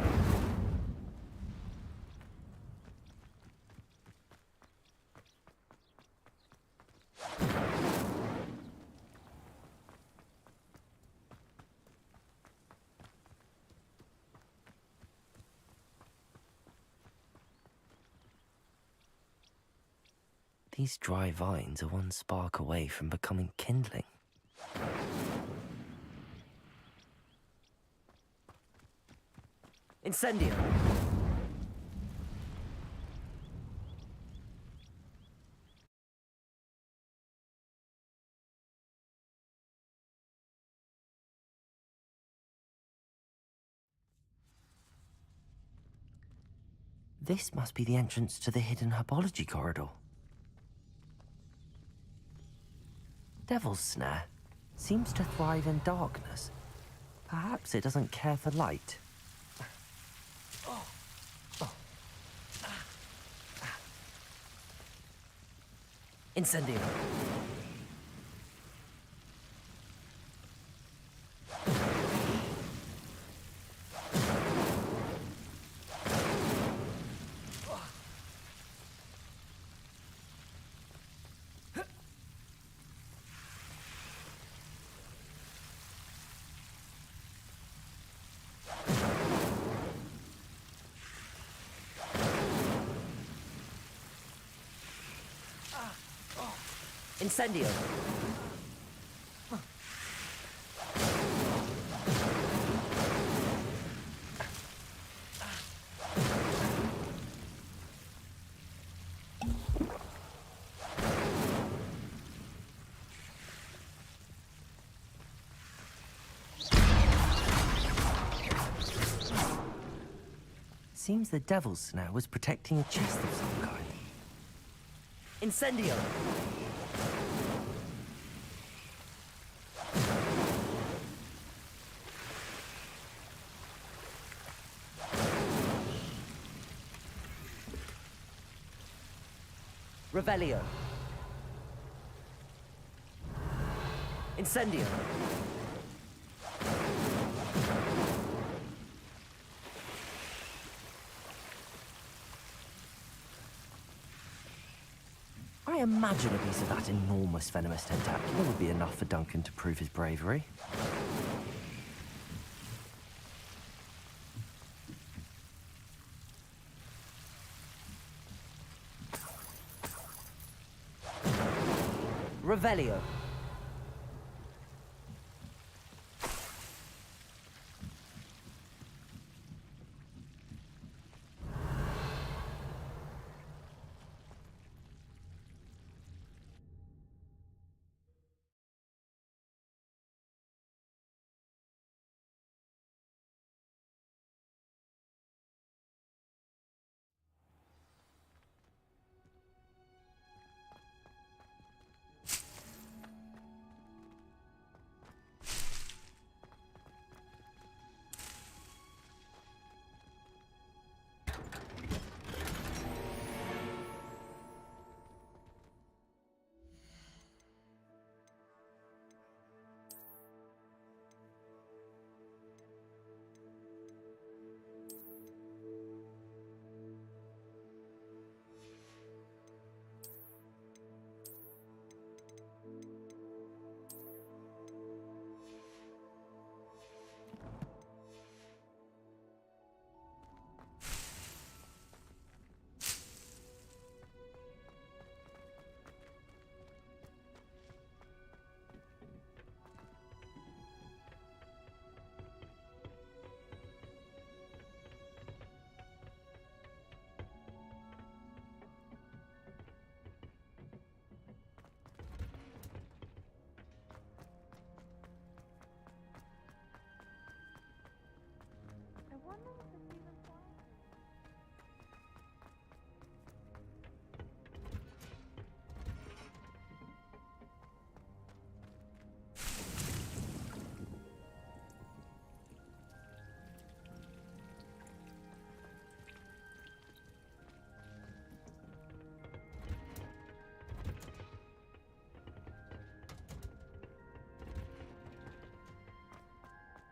F: These dry vines are one spark away from becoming kindling. Incendio! This must be the entrance to the hidden herbology corridor. Devil's Snare seems to thrive in darkness. Perhaps it doesn't care for light. Incendio. Incendio. Seems the Devil's Snare was protecting a chest of some kind. Incendio! Revelio. Incendio. I imagine a piece of that enormous venomous tentacular would be enough for Duncan to prove his bravery. Revelio.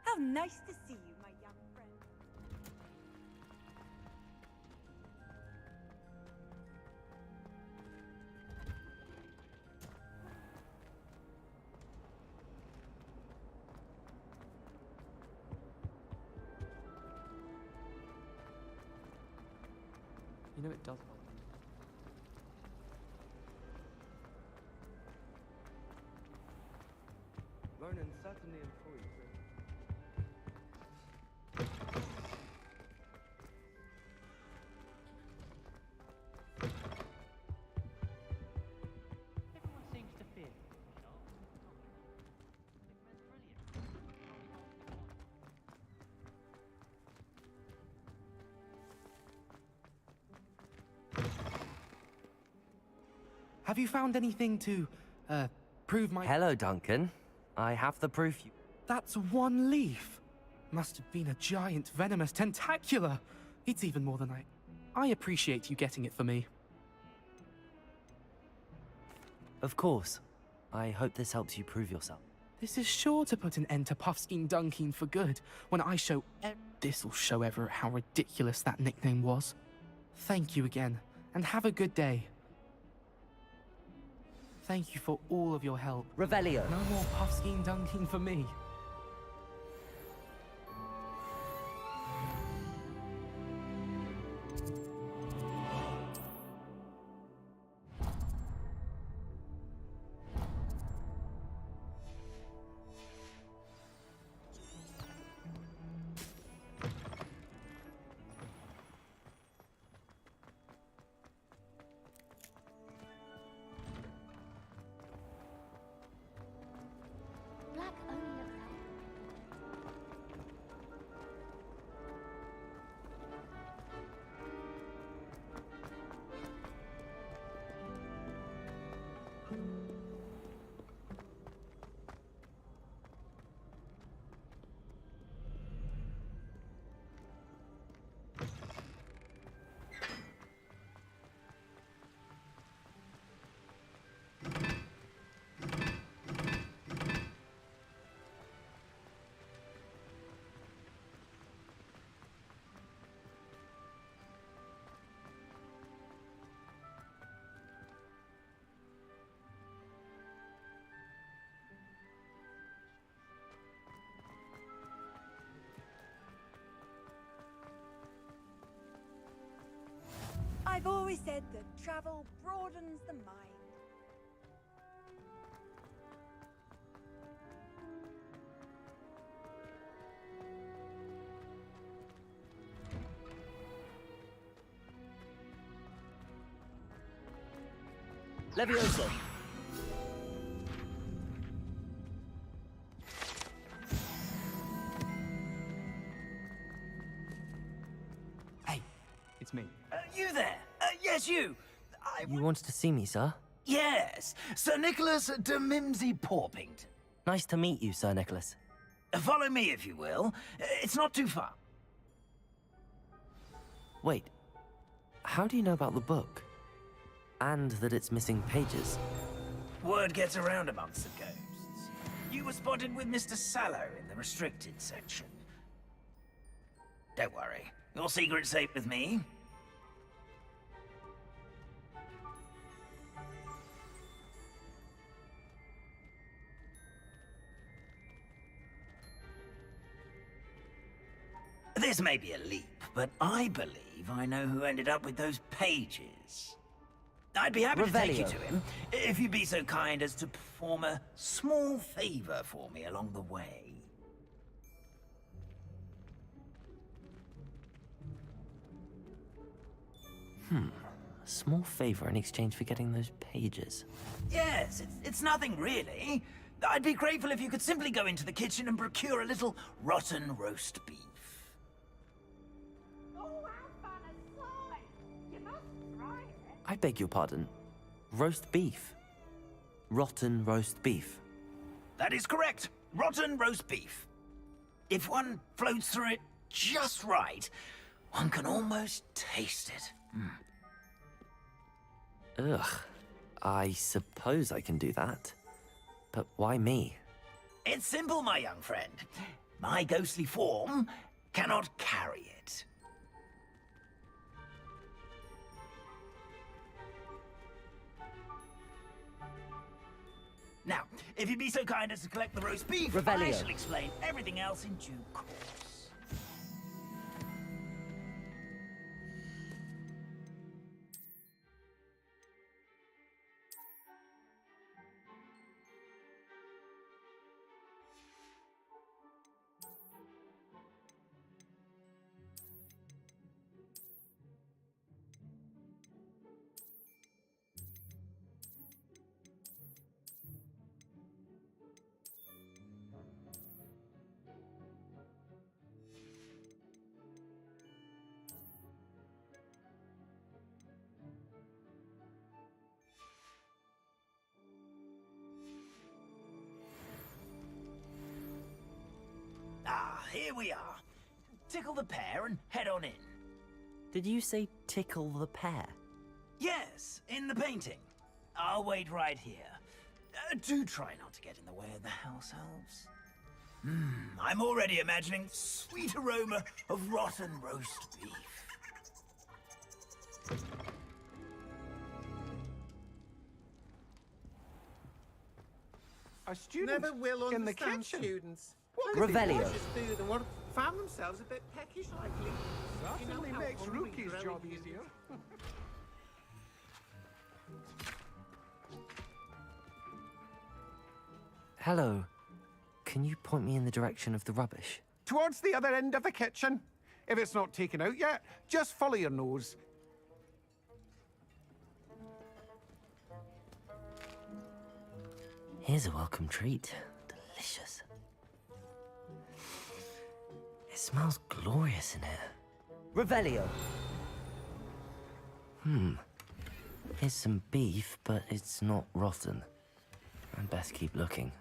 B: How nice to see you, my young friend.
M: You know it does help. Ronan certainly employs
N: Everyone seems to fear him, Charles.
M: Have you found anything to, prove my...
F: Hello, Duncan. I have the proof you...
M: That's one leaf. Must have been a giant venomous tentacula. It's even more than I appreciate you getting it for me.
F: Of course. I hope this helps you prove yourself.
M: This is sure to put an end to Puffskein Dunkeen for good. When I show... This'll show Everett how ridiculous that nickname was. Thank you again, and have a good day. Thank you for all of your help.
F: Revelio.
M: No more Puffskein Dunkeen for me.
O: Black only looks
B: I've always said that travel broadens the mind.
F: Leviosa.
N: Hey, it's me.
G: You there? Yes, you.
F: You wanted to see me, sir?
G: Yes, Sir Nicholas de Mimsy Porpington.
F: Nice to meet you, Sir Nicholas.
G: Follow me, if you will. It's not too far.
F: Wait. How do you know about the book? And that it's missing pages?
G: Word gets around amongst the ghosts. You were spotted with Mr. Sallow in the restricted section. Don't worry. Your secret's safe with me. This may be a leap, but I believe I know who ended up with those pages. I'd be happy to take you to him, if you'd be so kind as to perform a small favor for me along the way.
F: A small favor in exchange for getting those pages.
G: Yes, it's nothing really. I'd be grateful if you could simply go into the kitchen and procure a little rotten roast beef.
F: I beg your pardon. Roast beef. Rotten roast beef.
G: That is correct. Rotten roast beef. If one floats through it just right, one can almost taste it.
F: Ugh. I suppose I can do that. But why me?
G: It's simple, my young friend. My ghostly form cannot carry it. Now, if you'd be so kind as to collect the roast beef, I
F: Revelio.
G: shall explain everything else in due course. here we are. Tickle the pear and head on in.
F: Did you say tickle the pear?
G: Yes, in the painting. I'll wait right here. Do try not to get in the way of the house elves. I'm already imagining sweet aroma of rotten roast beef.
P: Our students
Q: Never will
P: in the
Q: understand
P: kitchen.
Q: students.
F: Revelio.
Q: Food and what found themselves a bit peckish lately.
P: Certainly makes Rookie's job easier.
F: Hello. Can you point me in the direction of the rubbish?
P: Towards the other end of the kitchen. If it's not taken out yet, just follow your nose.
F: Here's a welcome treat. Delicious. It smells glorious in here. Revelio. Here's some beef, but it's not rotten. I'd best keep looking.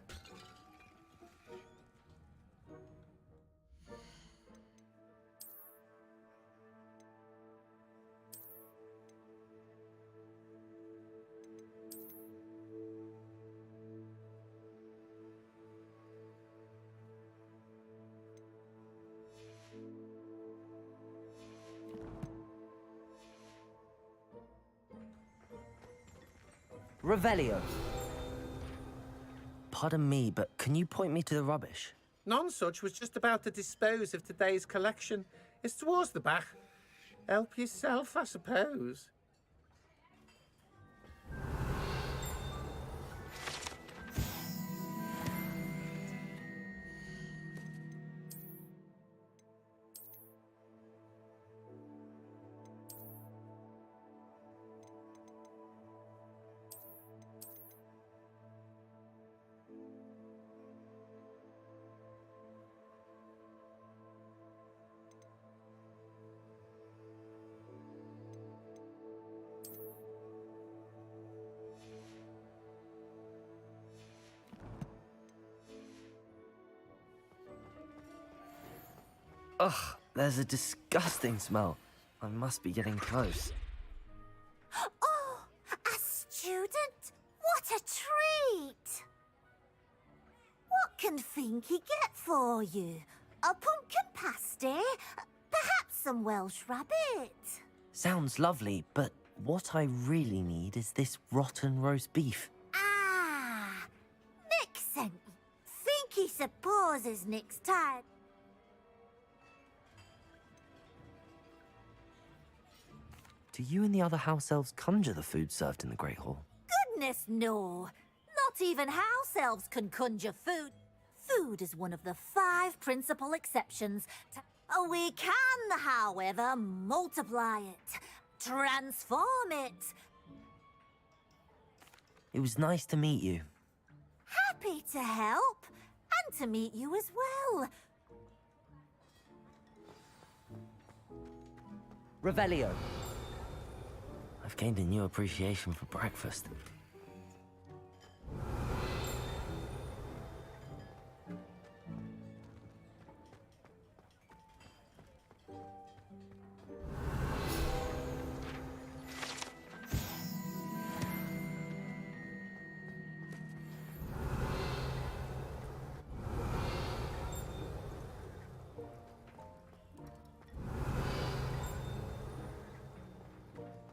F: Revelio. Pardon me, but can you point me to the rubbish?
Q: Nonsuch was just about to dispose of today's collection. It's towards the back. Help yourself, I suppose.
F: Ugh, there's a disgusting smell. I must be getting close.
O: Oh, a student? What a treat! What can Finky get for you? A pumpkin pasty? Perhaps some Welsh rabbit?
F: Sounds lovely, but what I really need is this rotten roast beef.
O: Ah, Nick sent me. Finky supposes Nick's tired.
F: Do you and the other house elves conjure the food served in the Great Hall?
O: Goodness, no. Not even house elves can conjure food. Food is one of the 5 principal exceptions. We can, however, multiply it, transform it.
F: It was nice to meet you.
O: Happy to help, and to meet you as well.
F: Revelio. I've gained a new appreciation for breakfast.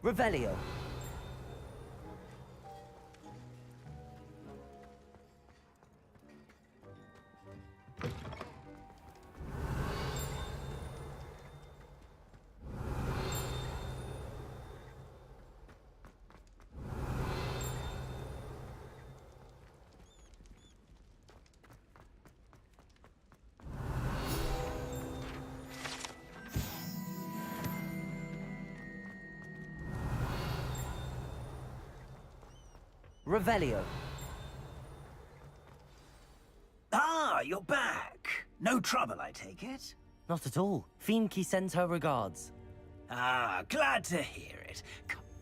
F: Revelio. Revelio.
G: Ah, you're back. No trouble, I take it?
F: Not at all. Fienke sends her regards.
G: Ah, glad to hear it.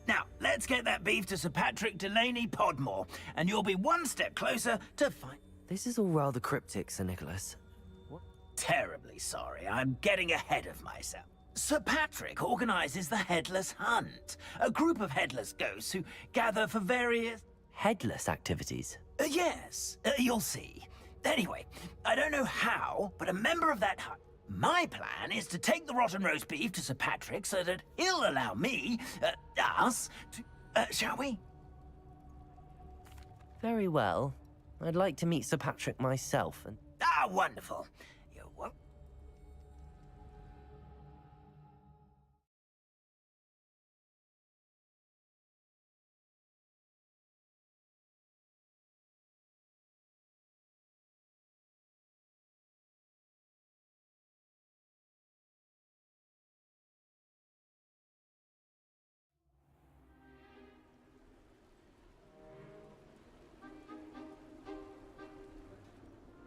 G: Now, let's get that beef to Sir Patrick Delaney Podmore, and you'll be one step closer to find...
F: This is all rather cryptic, Sir Nicholas.
G: terribly sorry. I'm getting ahead of myself. Sir Patrick organises the Headless Hunt, a group of headless ghosts who gather for various...
F: Headless activities?
G: Yes, you'll see. Anyway, I don't know how, but a member of that hunt... My plan is to take the rotten roast beef to Sir Patrick so that he'll allow me, us, to... shall we?
F: Very well. I'd like to meet Sir Patrick myself and...
G: Ah, wonderful. You're welcome.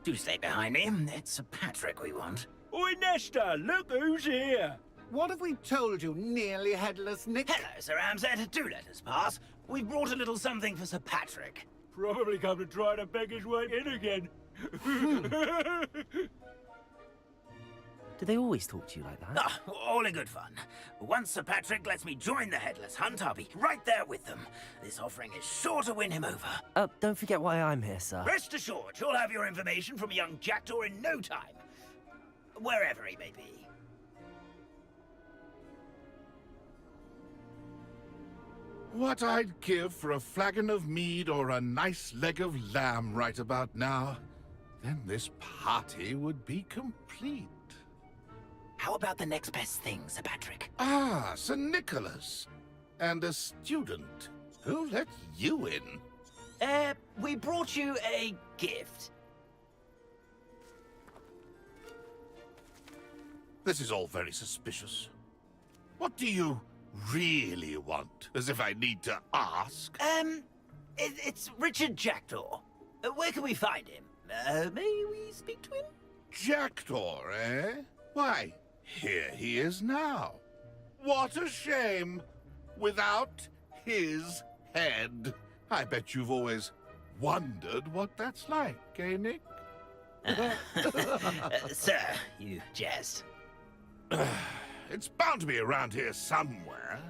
G: Do stay behind me. It's Sir Patrick we want.
R: Oi, Nesta, look who's here.
P: What have we told you, nearly headless Nick?
G: Hello, Sir Ramsay. Do let us pass. We've brought a little something for Sir Patrick.
R: Probably come to try to beg his way in again.
F: Do they always talk to you like that?
G: Ah, all in good fun. Once Sir Patrick lets me join the Headless Hunt, I'll be right there with them. This offering is sure to win him over.
F: Don't forget why I'm here, sir.
G: Rest assured, you'll have your information from young Jackdaw in no time. Wherever he may be.
D: What I'd give for a flagon of mead or a nice leg of lamb right about now. Then this party would be complete.
G: How about the next best thing, Sir Patrick?
D: Ah, Sir Nicholas. And a student. Who let you in?
G: We brought you a gift.
D: This is all very suspicious. What do you really want? As if I need to ask.
G: It's Richard Jackdaw. Where can we find him? May we speak to him?
D: Jackdaw, eh? Why, here he is now. What a shame. Without his head. I bet you've always wondered what that's like, eh, Nick?
G: Sir, you jest.
D: It's bound to be around here somewhere.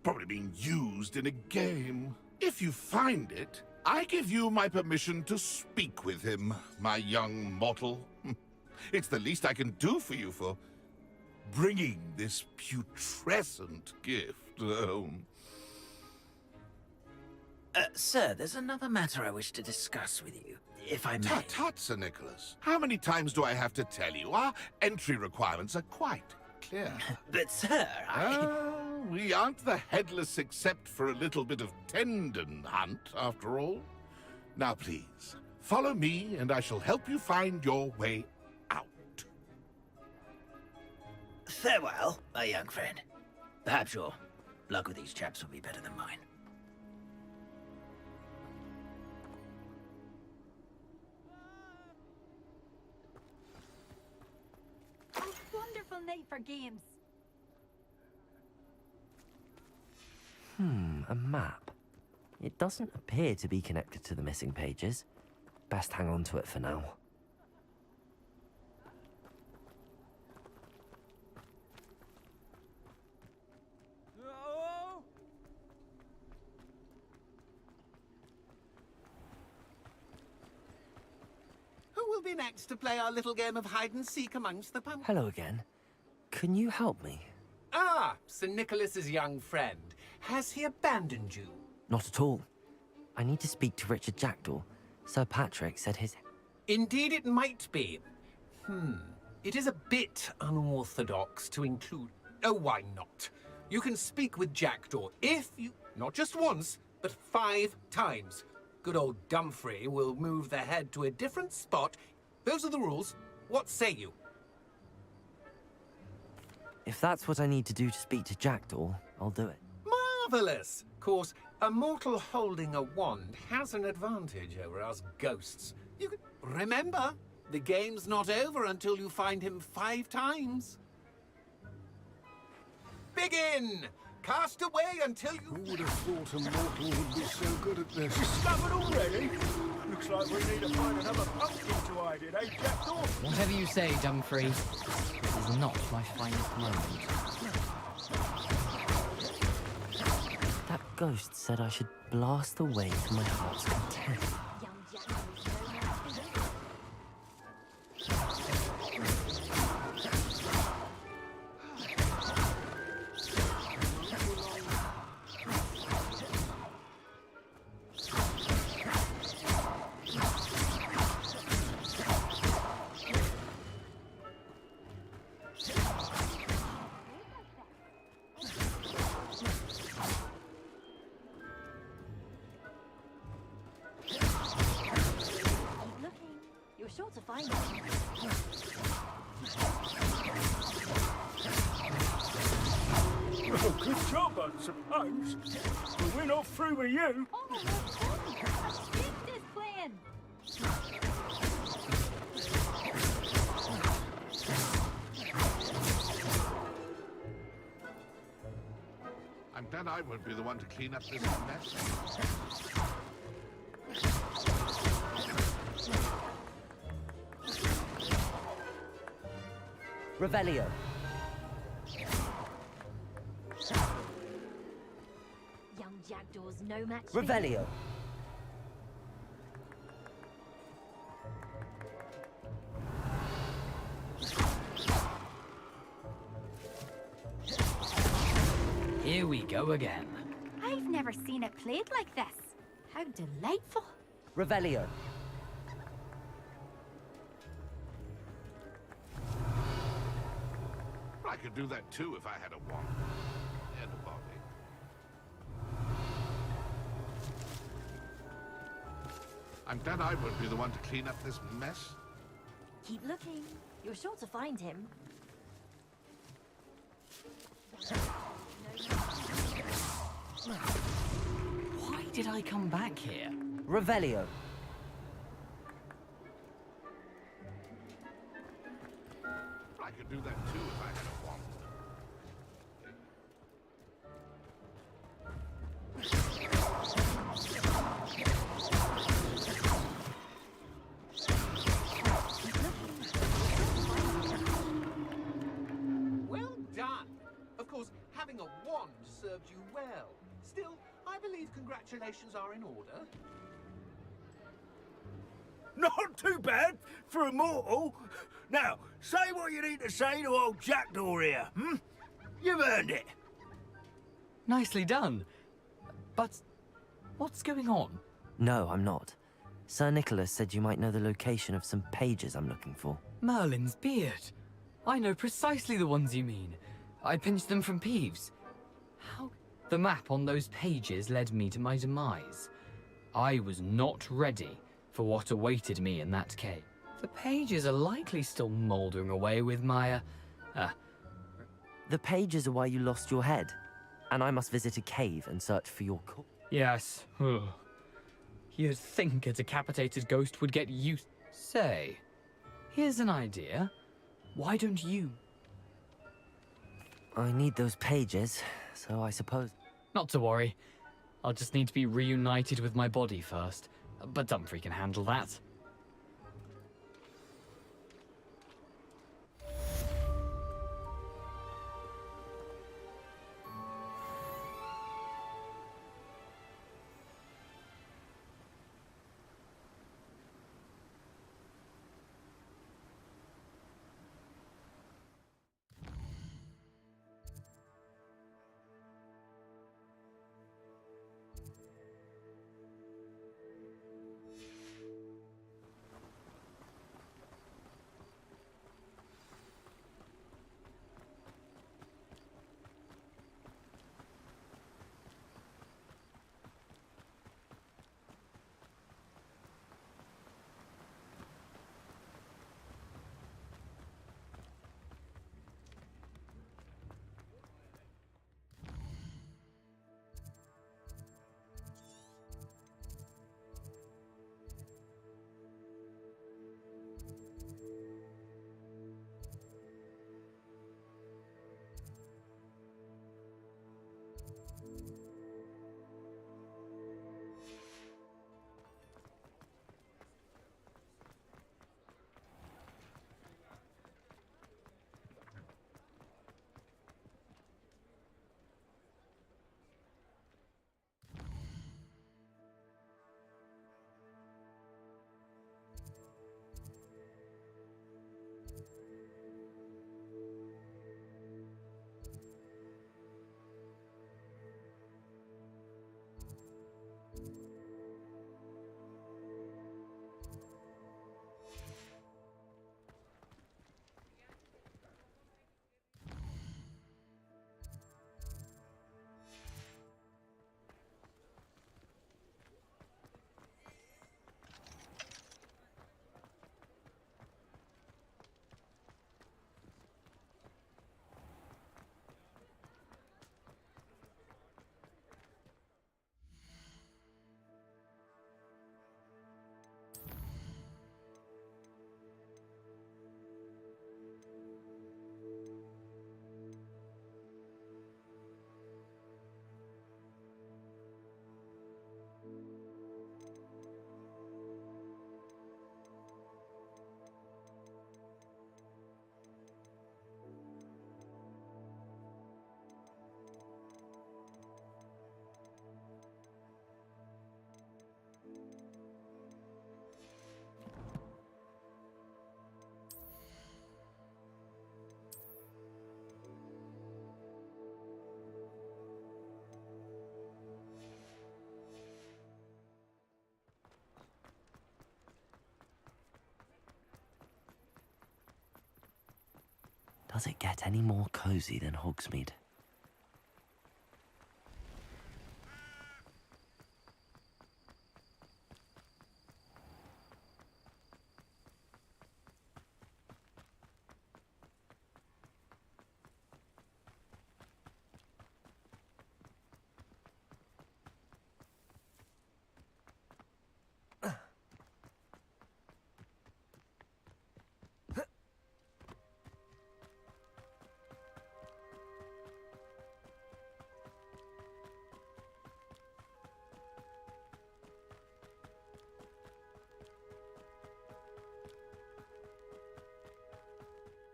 D: Probably being used in a game. If you find it, I give you my permission to speak with him, my young mortal. It's the least I can do for you for bringing this putrescent gift home.
G: Sir, there's another matter I wish to discuss with you, if I may.
D: Tut, tut, Sir Nicholas. How many times do I have to tell you? Our entry requirements are quite clear.
G: But, sir,
D: we aren't the headless except for a little bit of tendon hunt, after all. Now, please, follow me, and I shall help you find your way out.
G: Farewell, my young friend. Perhaps your luck with these chaps will be better than mine.
B: A wonderful night for games.
F: A map. It doesn't appear to be connected to the missing pages. Best hang on to it for now.
P: Who will be next to play our little game of hide-and-seek amongst the pumpkins?
F: Hello again. Can you help me?
S: Ah, Sir Nicholas's young friend. Has he abandoned you?
F: Not at all. I need to speak to Richard Jackdaw. Sir Patrick said his...
S: Indeed it might be. It is a bit unorthodox to include... Oh, why not? You can speak with Jackdaw if you... Not just once, but 5 times. Good old Dumfrey will move the head to a different spot. Those are the rules. What say you?
F: If that's what I need to do to speak to Jackdaw, I'll do it.
S: Marvellous! Of course, a mortal holding a wand has an advantage over us ghosts.
P: You can... Remember, the game's not over until you find him 5 times. Begin! Cast away until you...
D: Who would have thought a mortal would be so good at this?
R: Discovered already? Looks like we need to find another pumpkin to hide in, eh, Jackdaw?
E: Whatever you say, Dumfries. This is not my finest moment.
F: That ghost said I should blast away to my heart's content.
B: You're sure to find it.
R: Oh, good job, I suppose. But we're not through with you.
B: Oh, well done. Keep this plan.
D: I'm glad I won't be the one to clean up this mess.
F: Revelio.
B: Young Jackdaw's no match for you.
F: Revelio.
E: Here we go again.
B: I've never seen it played like this. How delightful.
F: Revelio.
D: I could do that too if I had a wand and a body. I'm glad I won't be the one to clean up this mess.
B: Keep looking. You're sure to find him.
E: Why did I come back here?
F: Revelio.
D: I could do that too if I had a wand.
S: Well done. Of course, having a wand served you well. Still, I believe congratulations are in order.
R: Not too bad for a mortal. Now, say what you need to say to old Jackdaw here, hmm? You've earned it.
E: Nicely done. But what's going on?
F: No, I'm not. Sir Nicholas said you might know the location of some pages I'm looking for.
E: Merlin's beard. I know precisely the ones you mean. I pinched them from Peeves. How? The map on those pages led me to my demise. I was not ready for what awaited me in that cave. The pages are likely still mouldering away with my,
F: The pages are why you lost your head, and I must visit a cave and search for your corpse.
E: Yes. You'd think a decapitated ghost would get used. Say, here's an idea. Why don't you?
F: I need those pages, so I suppose...
E: Not to worry. I'll just need to be reunited with my body first. But Dumfries can handle that.
F: Does it get any more cozy than Hogsmeade?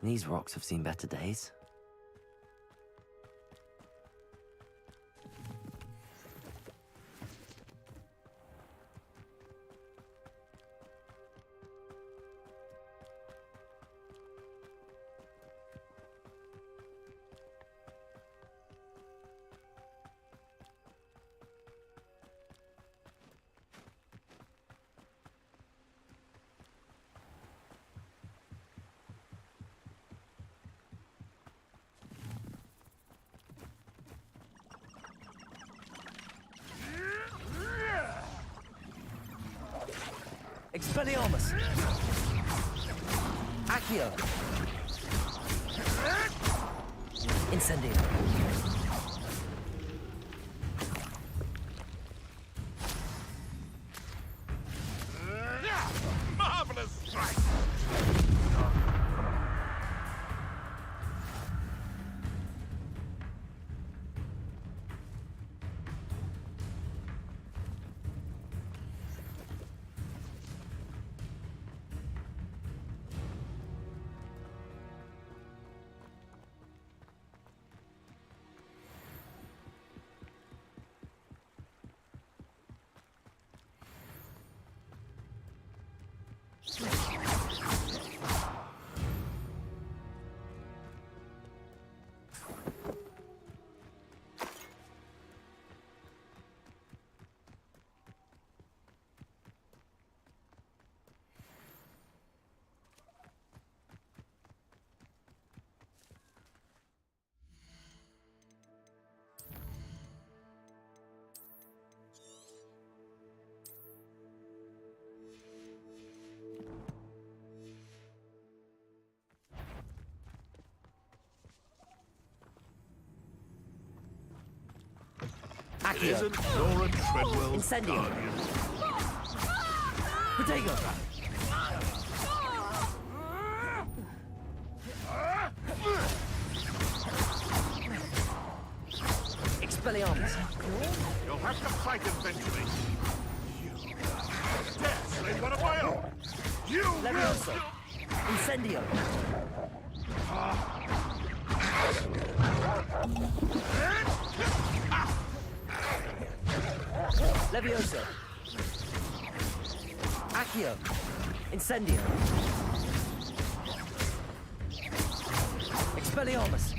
F: These rocks have seen better days. Expelliarmus! Accio! Incendio!
D: Marvelous strike!
F: Accio!
D: Isn't Nora Treadwell's
F: Incendio!
D: guardian?
F: Protego! Expelliarmus!
D: You'll have to fight eventually. You dare slay one of my own! You
F: Leviosa! Incendio! Leviosa! Accio! Incendio! Expelliarmus!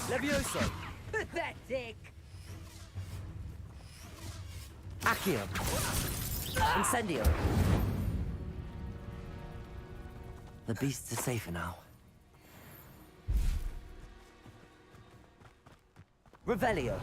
F: Leviosa!
I: Pathetic!
F: Accio! Incendio! The beasts are safer now. Revelio!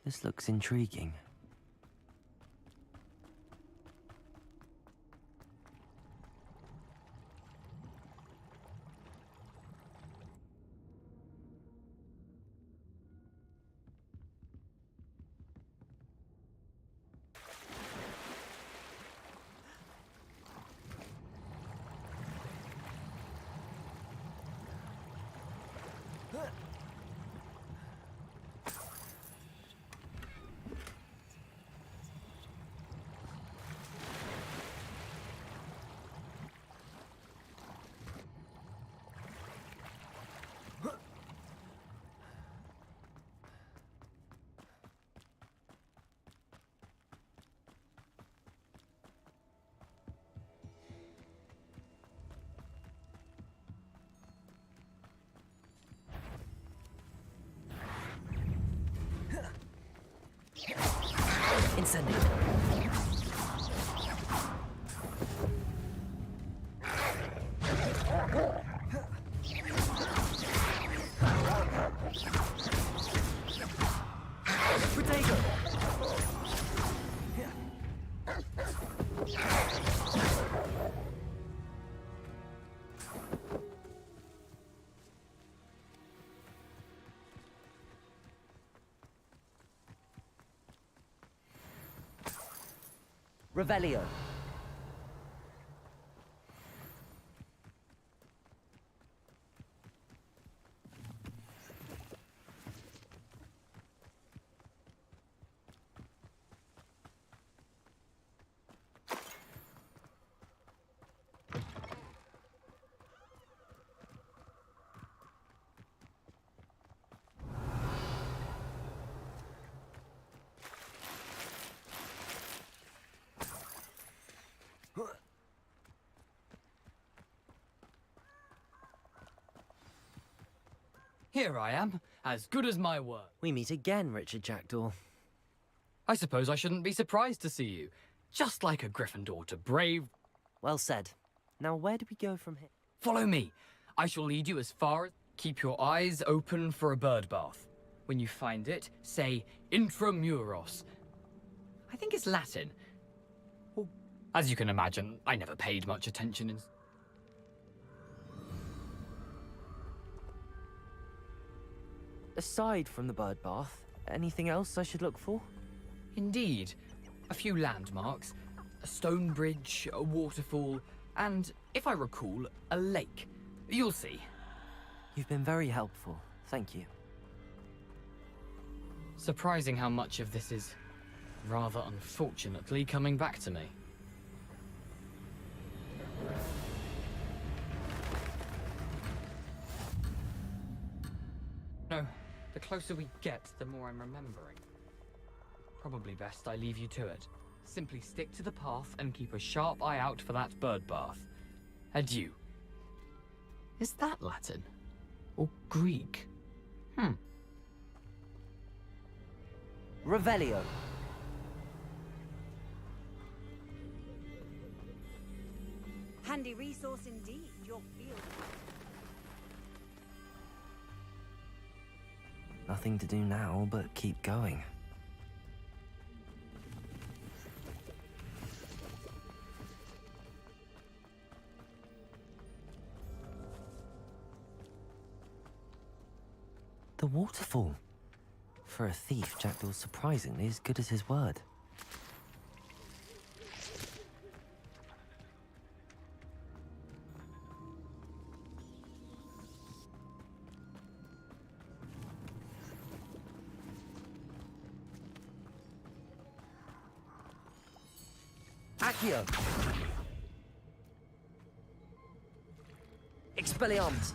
F: This looks intriguing. Incendio. Protego. Revelio.
E: Here I am, as good as my word.
F: We meet again, Richard Jackdaw.
E: I suppose I shouldn't be surprised to see you. Just like a Gryffindor to brave...
F: Well said. Now where do we go from here?
E: Follow me. I shall lead you as far as... Keep your eyes open for a bird bath. When you find it, say Intramuros. I think it's Latin. Well, as you can imagine, I never paid much attention in...
F: Aside from the bird bath, anything else I should look for?
E: Indeed. A few landmarks, a stone bridge, a waterfall, and, if I recall, a lake. You'll see.
F: You've been very helpful. Thank you.
E: Surprising how much of this is, rather unfortunately, coming back to me. No, the closer we get, the more I'm remembering. Probably best I leave you to it. Simply stick to the path and keep a sharp eye out for that bird bath. Adieu. Is that Latin? Or Greek?
F: Revelio.
B: Handy resource indeed, your field.
F: Nothing to do now but keep going. The waterfall. For a thief, Jackdaw's surprisingly as good as his word. Accio! Expelliarmus!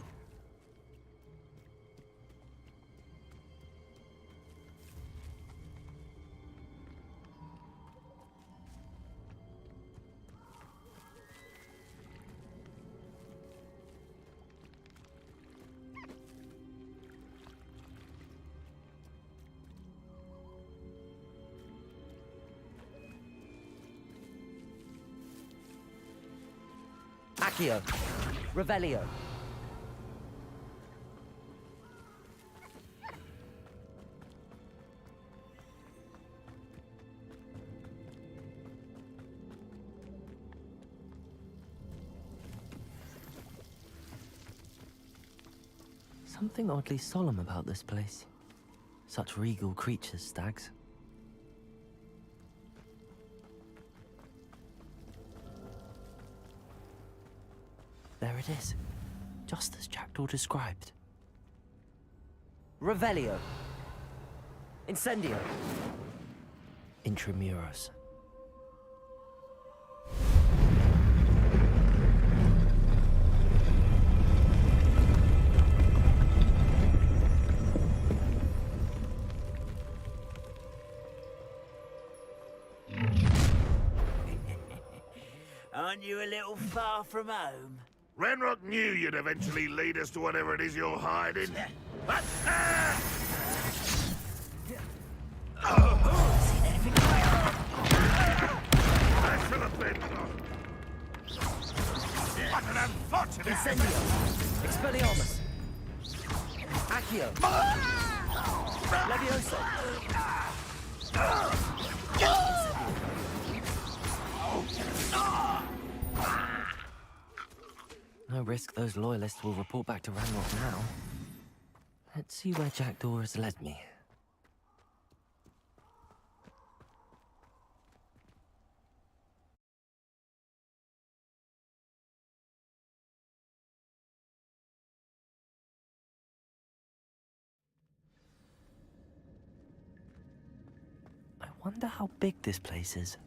F: Accio. Revelio. Something oddly solemn about this place. Such regal creatures, stags. There it is, just as Jackdaw described. Revelio. Incendio. Intramuros.
G: Aren't you a little far from home?
D: Renrock knew you'd eventually lead us to whatever it is you're hiding. But,
G: Seen anything like that?
F: Incendio! Expelliarmus! Accio! Levioso! No risk those loyalists will report back to Ranrock now. Let's see where Jackdaw has led me. I wonder how big this place is.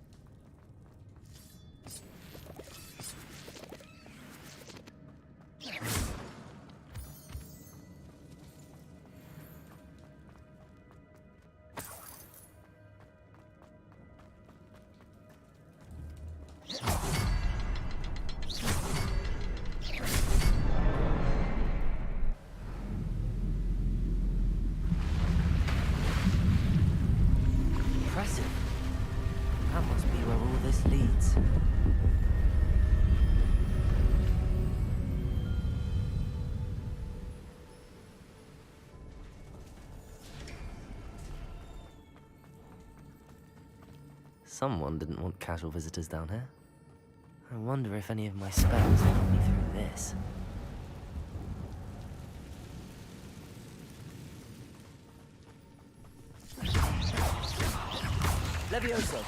F: Impressive. That must be where all this leads. Someone didn't want casual visitors down here. I wonder if any of my spells help me through this. Levioso!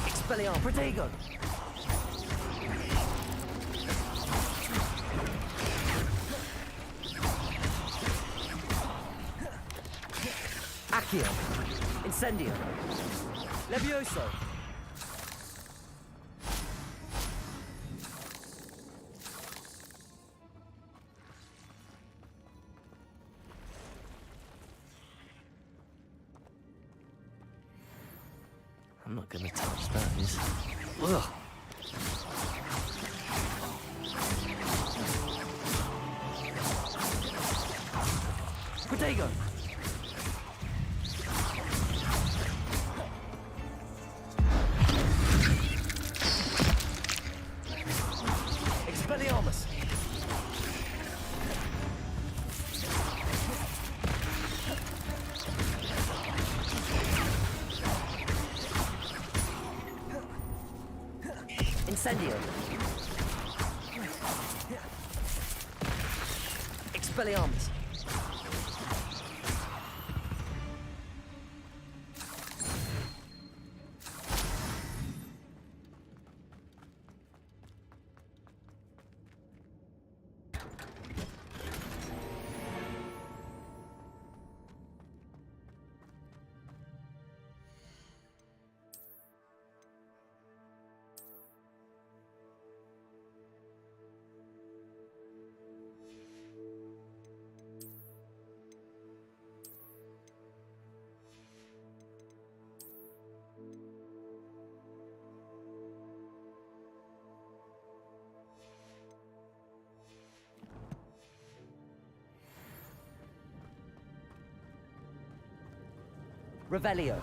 F: Expelliarmus! Protego! Accio! Incendio! Levioso! I'm not gonna touch those. Ugh. Protego! Expelliarmus! Incendio! Expelliarmus! Revelio.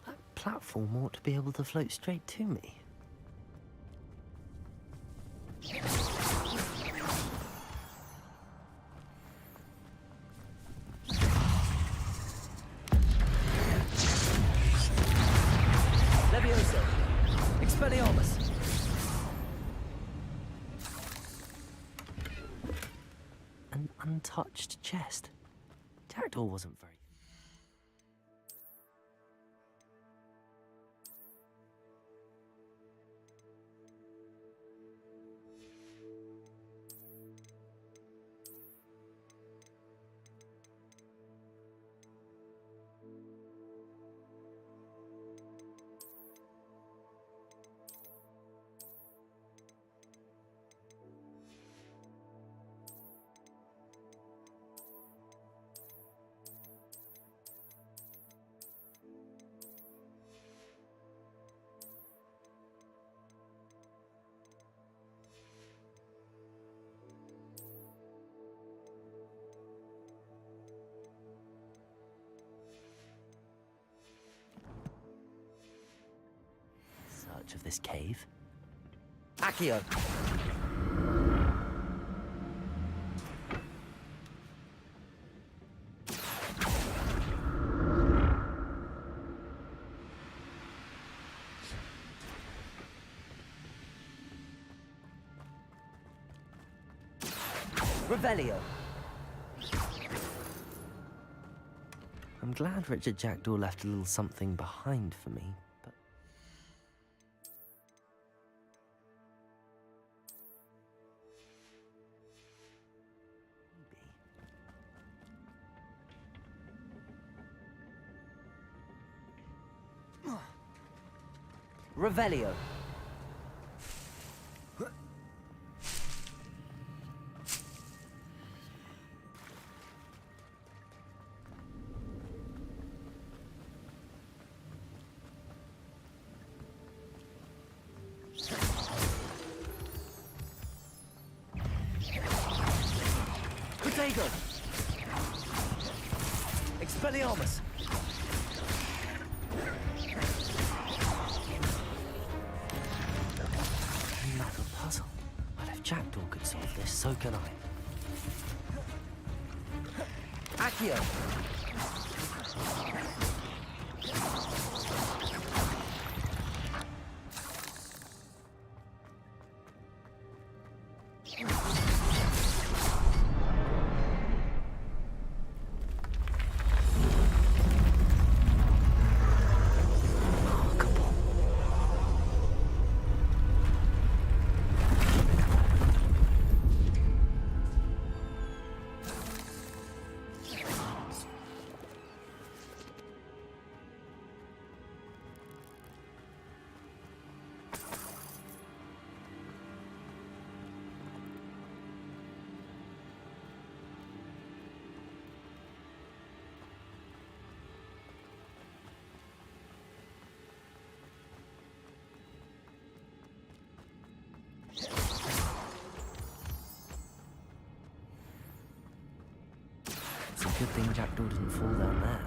F: That platform ought to be able to float straight to me. Levioso! Expelliarmus! An untouched chest. Jackdaw wasn't very... search of this cave. Accio! Revelio! I'm glad Richard Jackdaw left a little something behind for me, but... Revelio! Potato! Expelliarmus! Another puzzle. But if Jackdaw could solve this, so can I. Accio! It's a good thing Jackdaw didn't fall down there.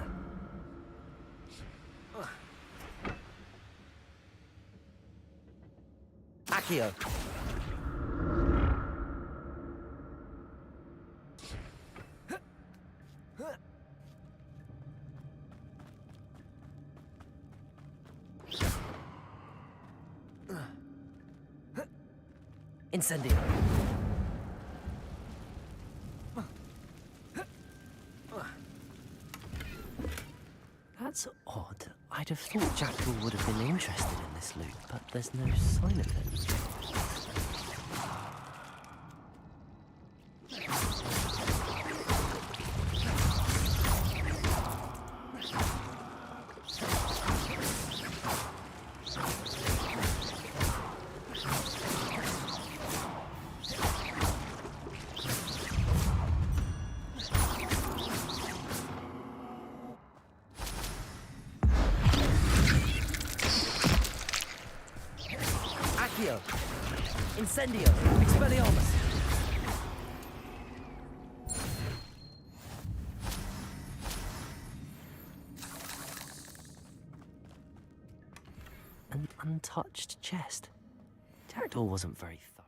F: Accio! Incendio! That's odd. I'd have thought Jackdaw would have been interested in this loot, but there's no sign of it. Accio! Incendio! Expelliarmus! An untouched chest. Jackdaw wasn't very thorough.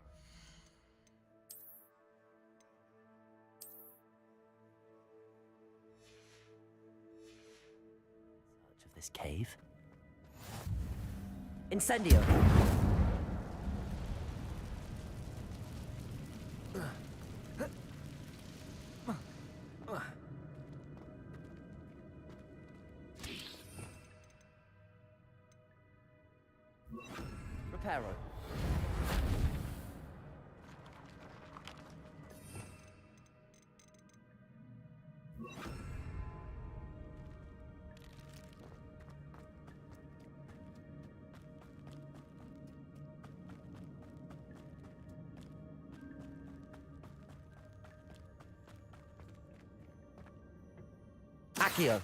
F: Search of this cave. Incendio! Reparo. Accio.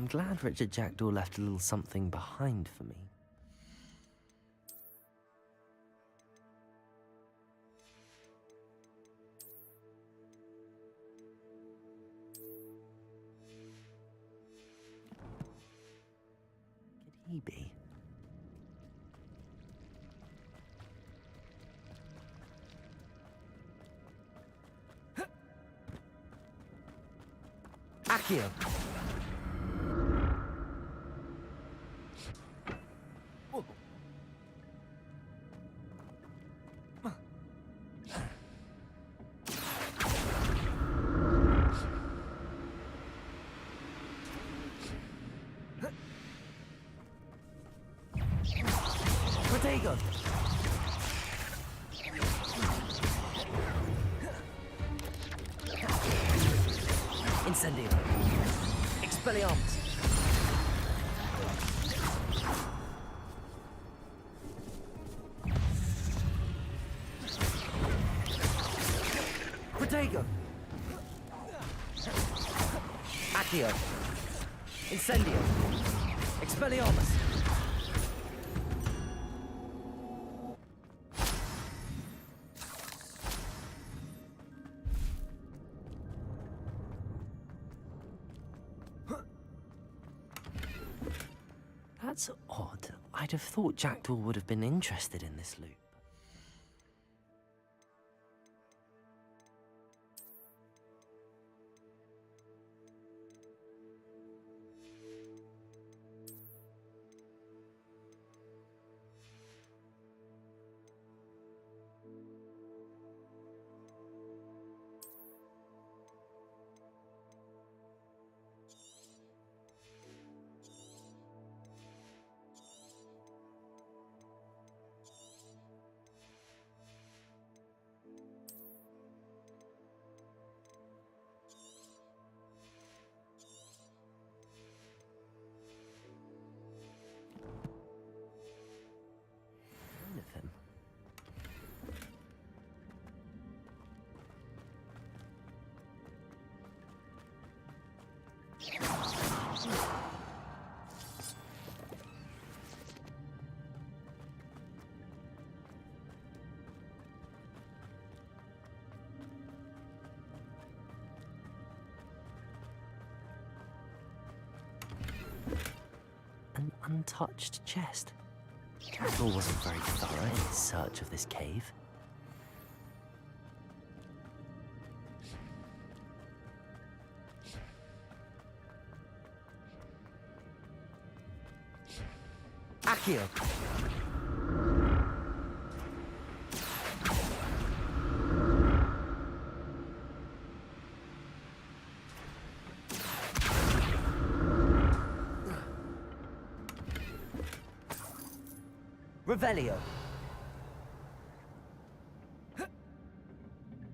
F: I'm glad Richard Jackdaw left a little something behind for me. Could he be? Accio! Protego! Incendio! Expelliarmus! Protego! Accio! Incendio! Expelliarmus! That's odd. I'd have thought Jackdaw would have been interested in this loop. Of him. An untouched chest. Jackdaw wasn't very thorough in his search of this cave. Accio! Revelio.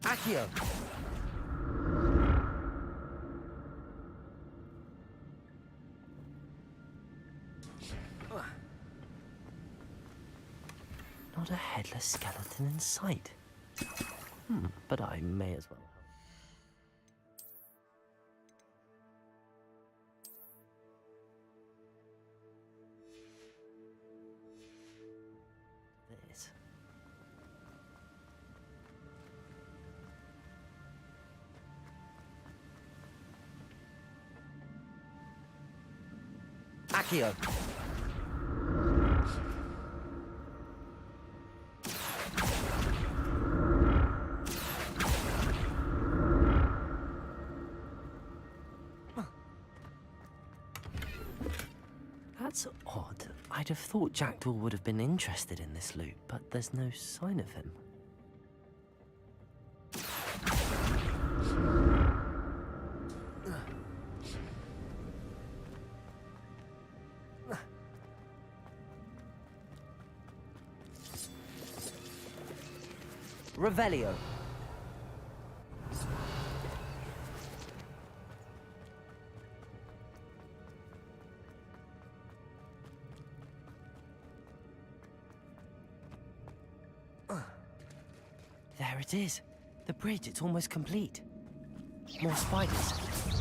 F: Accio. Not a headless skeleton in sight. But I may as well. This. Accio. That's odd. I'd have thought Jackdaw would have been interested in this loot, but there's no sign of him. Revelio. There it is. The bridge, it's almost complete. More spiders.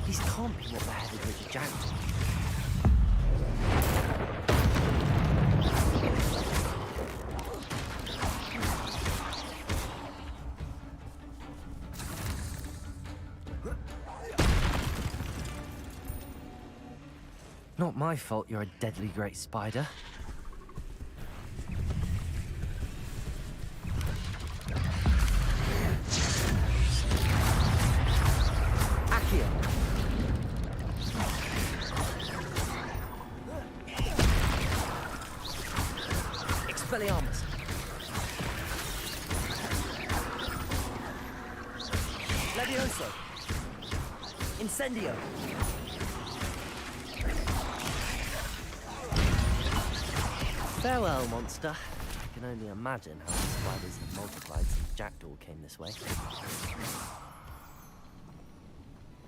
F: These can't be what beheaded Richard Jackdaw. not my fault you're a deadly great spider. Accio! Expelliarmus! Levioso! Incendio! Farewell, monster. I can only imagine how the spiders have multiplied since Jackdaw came this way.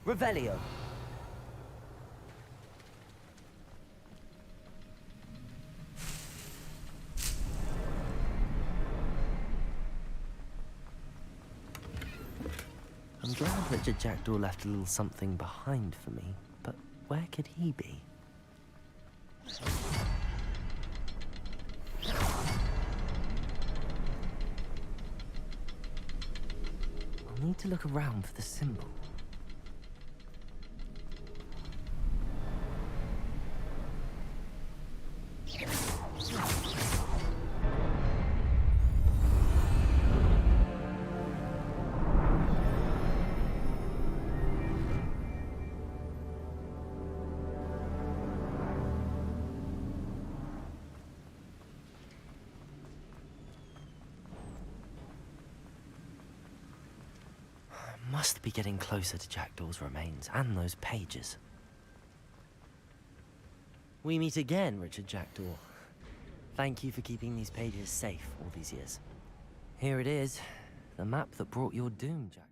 F: Revelio! I'm glad Richard Jackdaw left a little something behind for me, but where could he be? I'll need to look around for the symbol. Must be getting closer to Jackdaw's remains and those pages. We meet again, Richard Jackdaw. Thank you for keeping these pages safe all these years. Here it is, the map that brought your doom, Jack.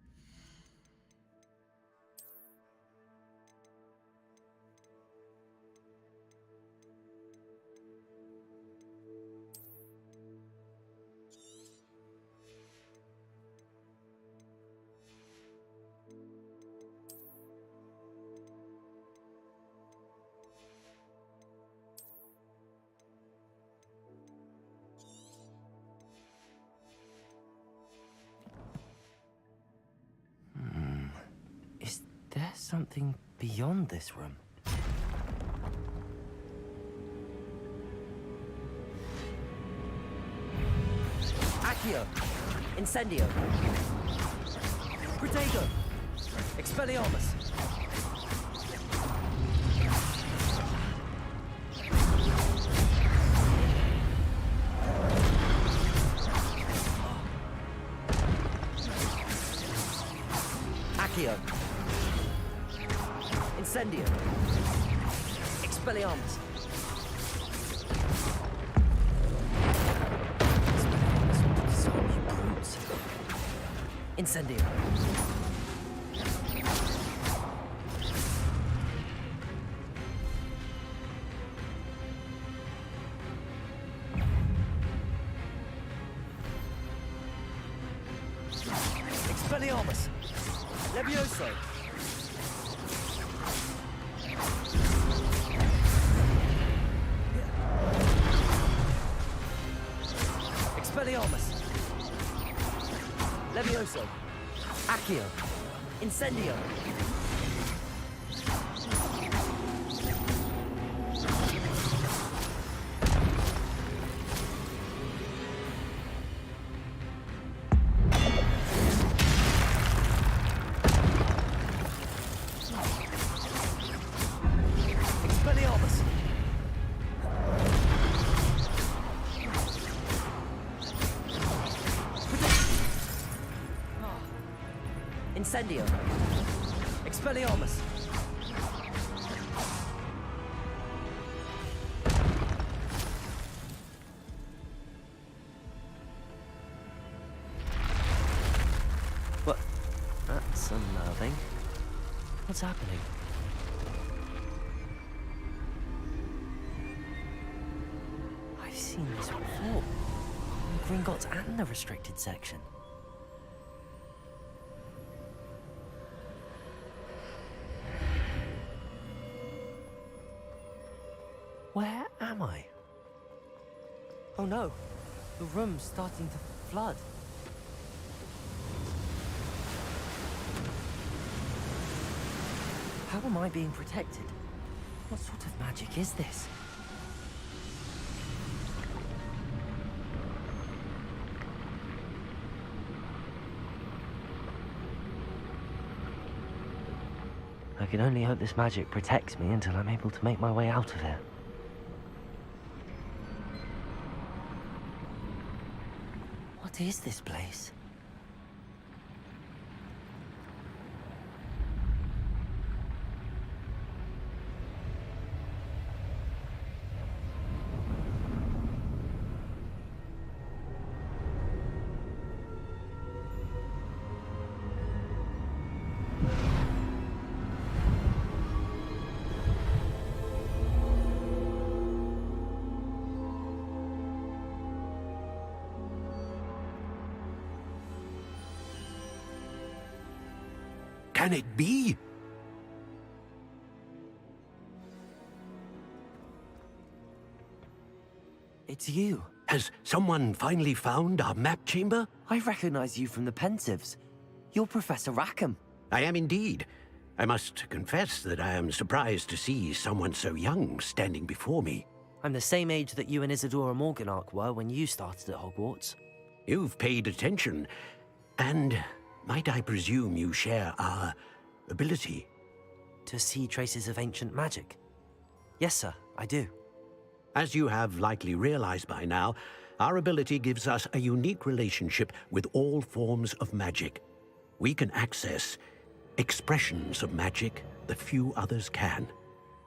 F: There's something beyond this room. Accio! Incendio! Protego! Expelliarmus! Accio! Incendio! Expelliarmus! So many brutes. Incendio! Expelliarmus! Levioso! Expelliarmus! Levioso! Accio! Incendio! Expelliarmus! Incendio! Expelliarmus! What? That's unnerving. What's happening? I've seen this before. In Gringotts and the restricted section. Where am I? Oh no, the room's starting to flood. How am I being protected? What sort of magic is this? I can only hope this magic protects me until I'm able to make my way out of here. What is this place?
R: Can it be?
F: It's you.
R: Has someone finally found our map chamber?
F: I recognize you from the Pensives. You're Professor Rackham.
R: I am indeed. I must confess that I am surprised to see someone so young standing before me.
F: I'm the same age that you and Isadora Morganach were when you started at Hogwarts.
R: You've paid attention, and might I presume you share our ability?
F: To see traces of ancient magic? Yes, sir, I do.
R: As you have likely realized by now, our ability gives us a unique relationship with all forms of magic. We can access expressions of magic that few others can.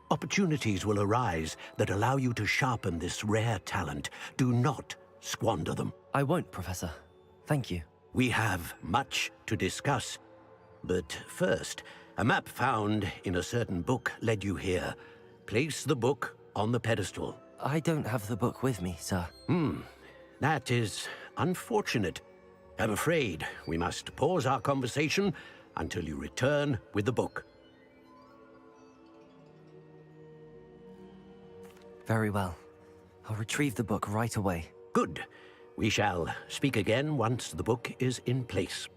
R: Opportunities will arise that allow you to sharpen this rare talent. Do not squander them.
F: I won't, Professor. Thank you.
R: We have much to discuss. But first, a map found in a certain book led you here. Place the book on the pedestal.
F: I don't have the book with me, sir.
R: That is unfortunate. I'm afraid we must pause our conversation until you return with the book.
F: Very well. I'll retrieve the book right away.
R: Good. We shall speak again once the book is in place.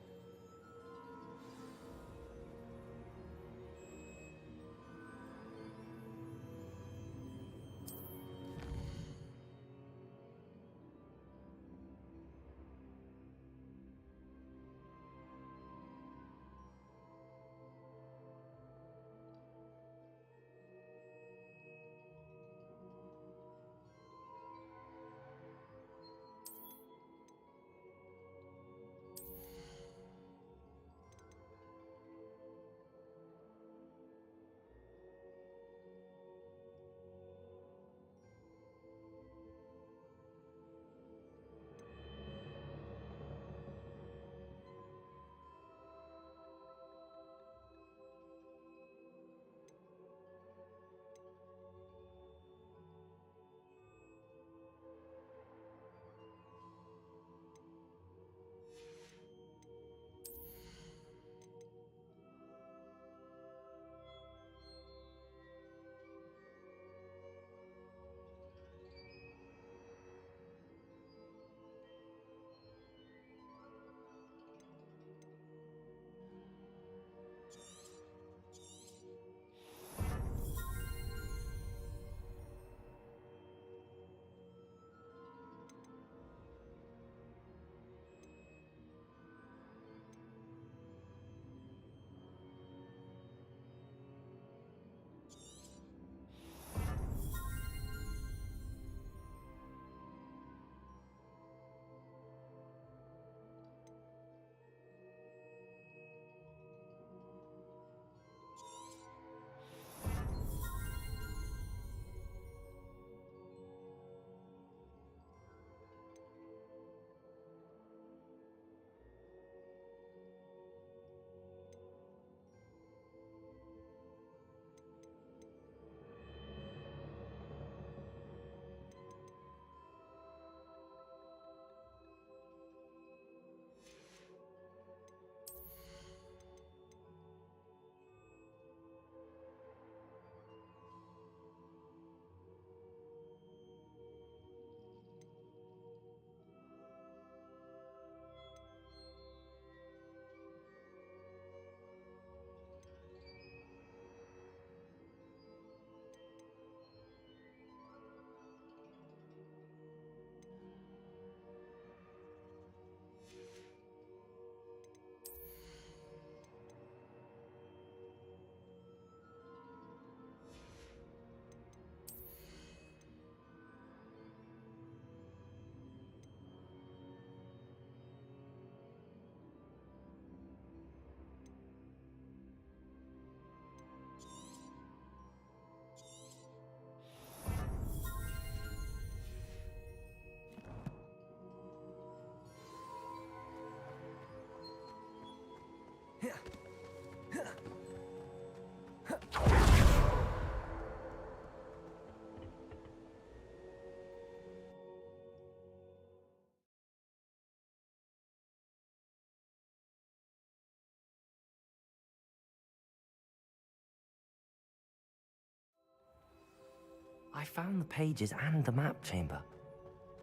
F: I found the pages and the map chamber.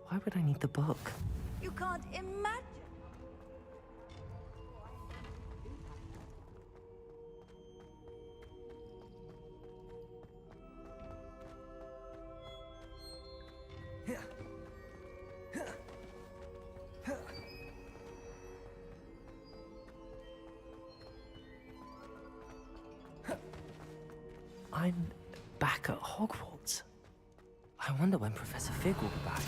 F: Why would I need the book?
B: You can't imagine.
F: I'm back at Hogwarts. I wonder when Professor Fig will be back.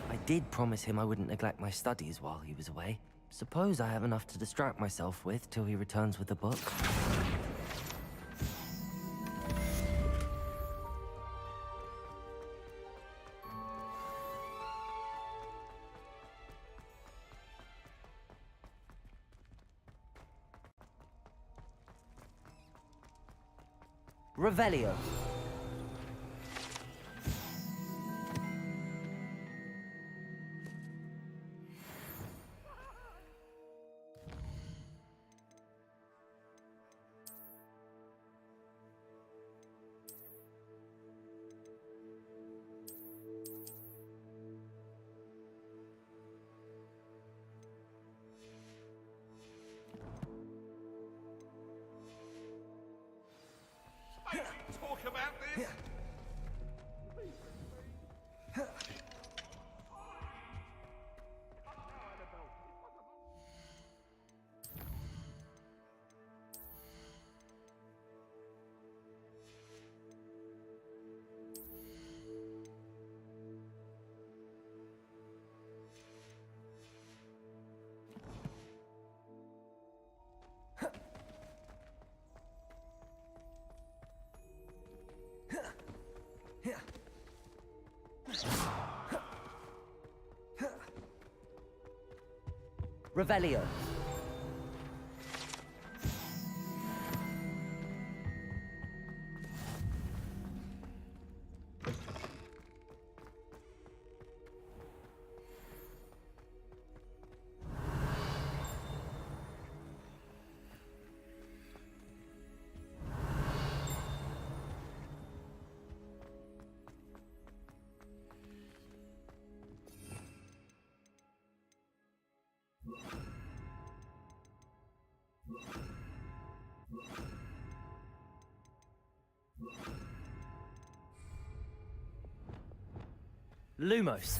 F: I did promise him I wouldn't neglect my studies while he was away. Suppose I have enough to distract myself with till he returns with the book. Revelio.
D: Talk about this.
F: Revelio. Lumos.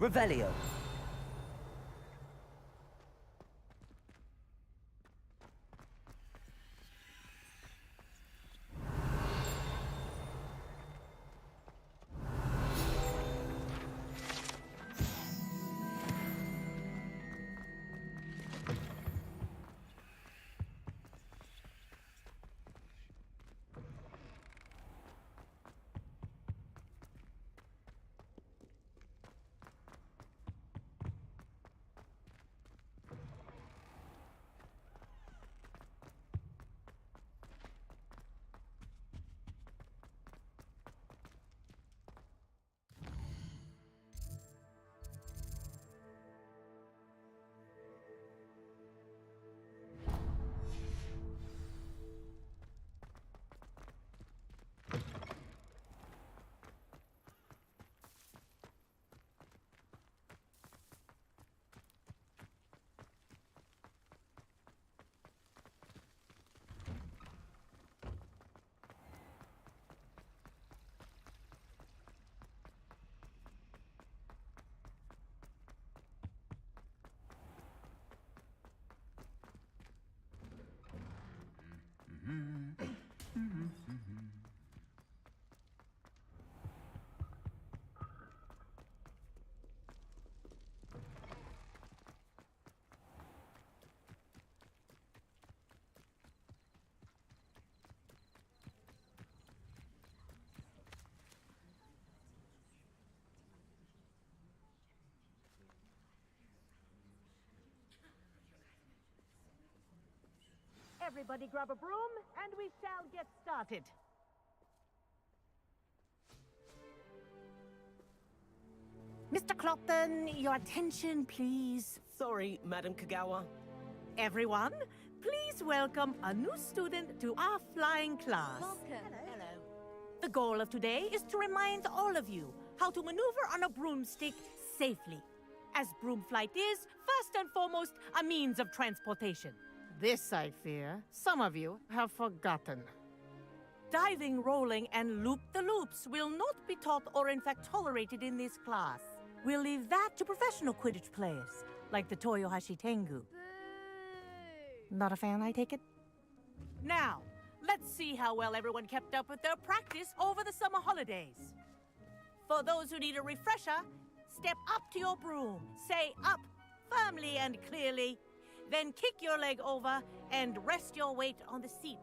F: Revelio.
I: Everybody grab a broom, and we shall get started. Mr. Clopton, your attention, please.
K: Sorry, Madam Kagawa.
I: Everyone, please welcome a new student to our flying class.
O: Welcome.
I: Hello. The goal of today is to remind all of you how to maneuver on a broomstick safely, as broom flight is, first and foremost, a means of transportation. This, I fear, some of you have forgotten. Diving, rolling, and loop-the-loops will not be taught or in fact tolerated in this class. We'll leave that to professional Quidditch players, like the Toyohashi Tengu. Not a fan, I take it? Now, let's see how well everyone kept up with their practice over the summer holidays. For those who need a refresher, step up to your broom, say up firmly and clearly, then kick your leg over and rest your weight on the seat.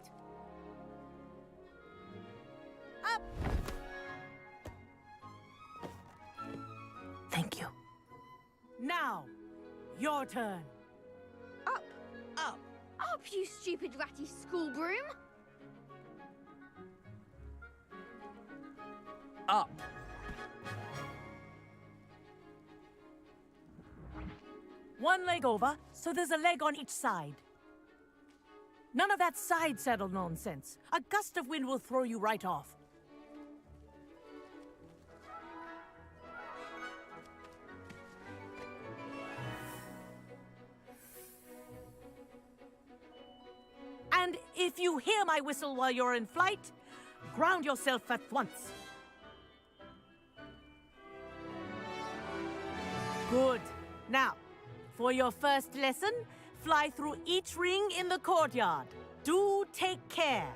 I: Up! Thank you. Now, your turn.
B: Up.
I: Up.
B: Up, you stupid ratty school broom.
F: Up.
I: One leg over, so there's a leg on each side. None of that side saddle nonsense. A gust of wind will throw you right off. And if you hear my whistle while you're in flight, ground yourself at once. Good. Now, for your first lesson, fly through each ring in the courtyard. Do take care.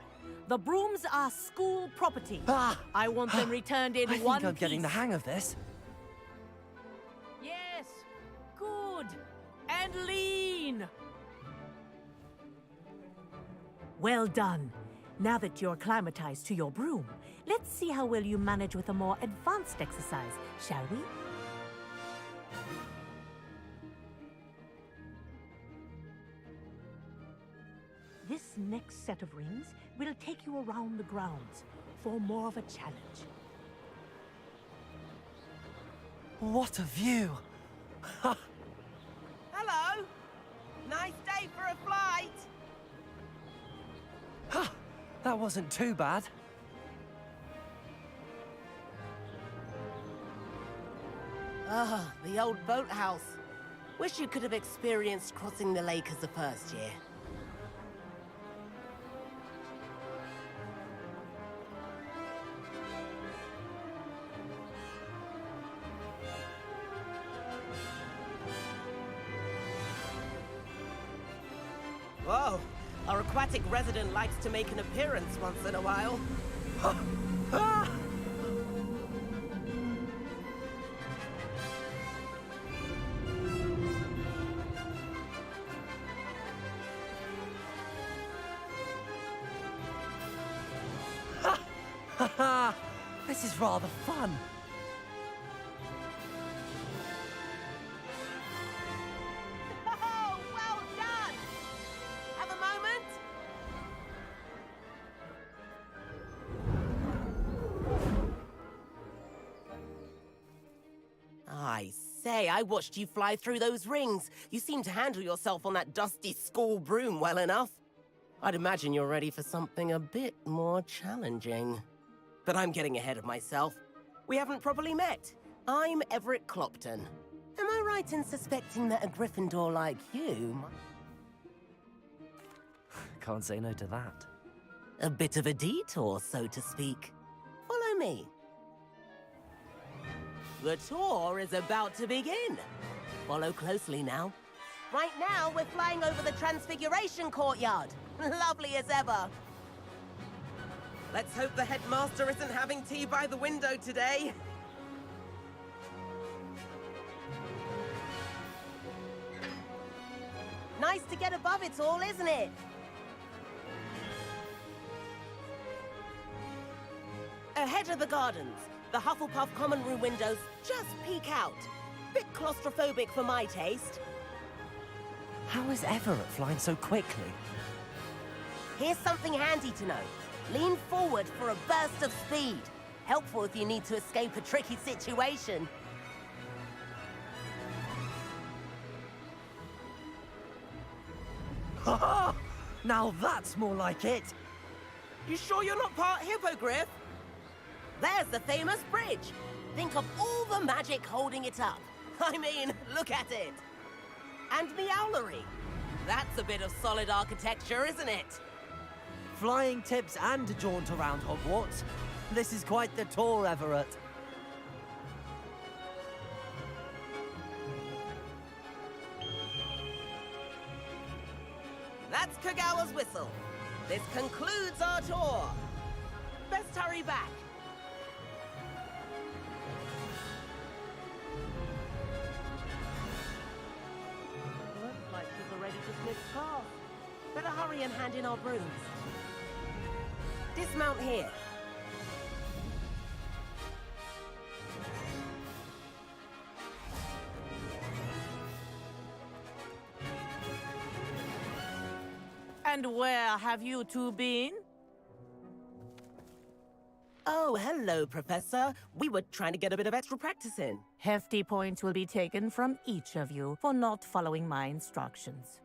I: The brooms are school property. I want them returned in one piece.
F: I think I'm getting the hang of this.
I: Yes. Good. And lean. Well done. Now that you're acclimatized to your broom, let's see how well you manage with a more advanced exercise, shall we? This next set of rings will take you around the grounds for more of a challenge.
F: What a view!
K: Hello! Nice day for a flight!
F: That wasn't too bad.
K: Ah, the old boathouse. Wish you could have experienced crossing the lake as the first year. Whoa, our aquatic resident likes to make an appearance once in a while.
F: This is rather fun.
K: Oh, well done! Have a moment? I say, I watched you fly through those rings. You seem to handle yourself on that dusty school broom well enough. I'd imagine you're ready for something a bit more challenging. But I'm getting ahead of myself. We haven't properly met. I'm Everett Clopton. Am I right in suspecting that a Gryffindor like you...
F: Can't say no to that.
K: A bit of a detour, so to speak. Follow me. The tour is about to begin. Follow closely now. Right now, we're flying over the Transfiguration Courtyard. Lovely as ever. Let's hope the headmaster isn't having tea by the window today. Nice to get above it all, isn't it? Ahead of the gardens, the Hufflepuff common room windows just peek out. Bit claustrophobic for my taste.
F: How is Everett flying so quickly?
K: Here's something handy to know. Lean forward for a burst of speed. Helpful if you need to escape a tricky situation.
F: Ha! Now that's more like it.
K: You sure you're not part hippogriff? There's the famous bridge. Think of all the magic holding it up. I mean, look at it. And the owlery. That's a bit of solid architecture, isn't it?
F: Flying tips and a jaunt around Hogwarts. This is quite the tour, Everett.
K: That's Kagawa's whistle. This concludes our tour. Best hurry back. Looks like she's already dismissed class. Better hurry and hand in our brooms. Dismount here. And where have you two been? Oh, hello, Professor. We were trying to get a bit of extra practice in.
I: Hefty points will be taken from each of you for not following my instructions.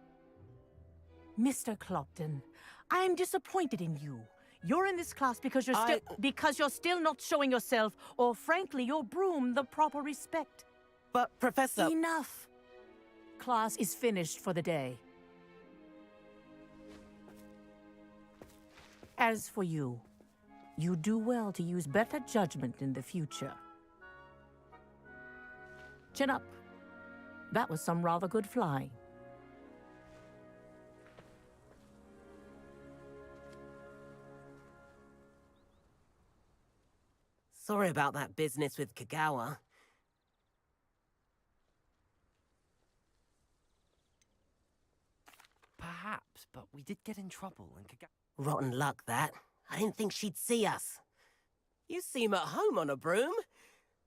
I: Mr. Clopton, I'm disappointed in you. You're in this class because you're still not showing yourself, or frankly, your broom, the proper respect.
K: But, Professor...
I: Enough! Class is finished for the day. As for you, you do well to use better judgment in the future. Chin up. That was some rather good flying.
K: Sorry about that business with Kagawa.
F: Perhaps, but we did get in trouble and
K: Rotten luck, that. I didn't think she'd see us. You seem at home on a broom.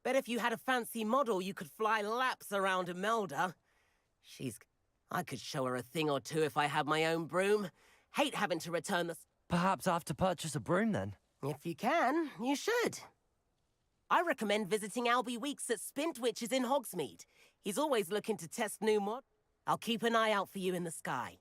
K: Bet if you had a fancy model, you could fly laps around Imelda. I could show her a thing or two if I had my own broom. Hate having to return the...
F: Perhaps I have to purchase a broom, then?
K: If you can, you should. I recommend visiting Albie Weeks at Spintwitches in Hogsmeade. He's always looking to test new mod. I'll keep an eye out for you in the sky.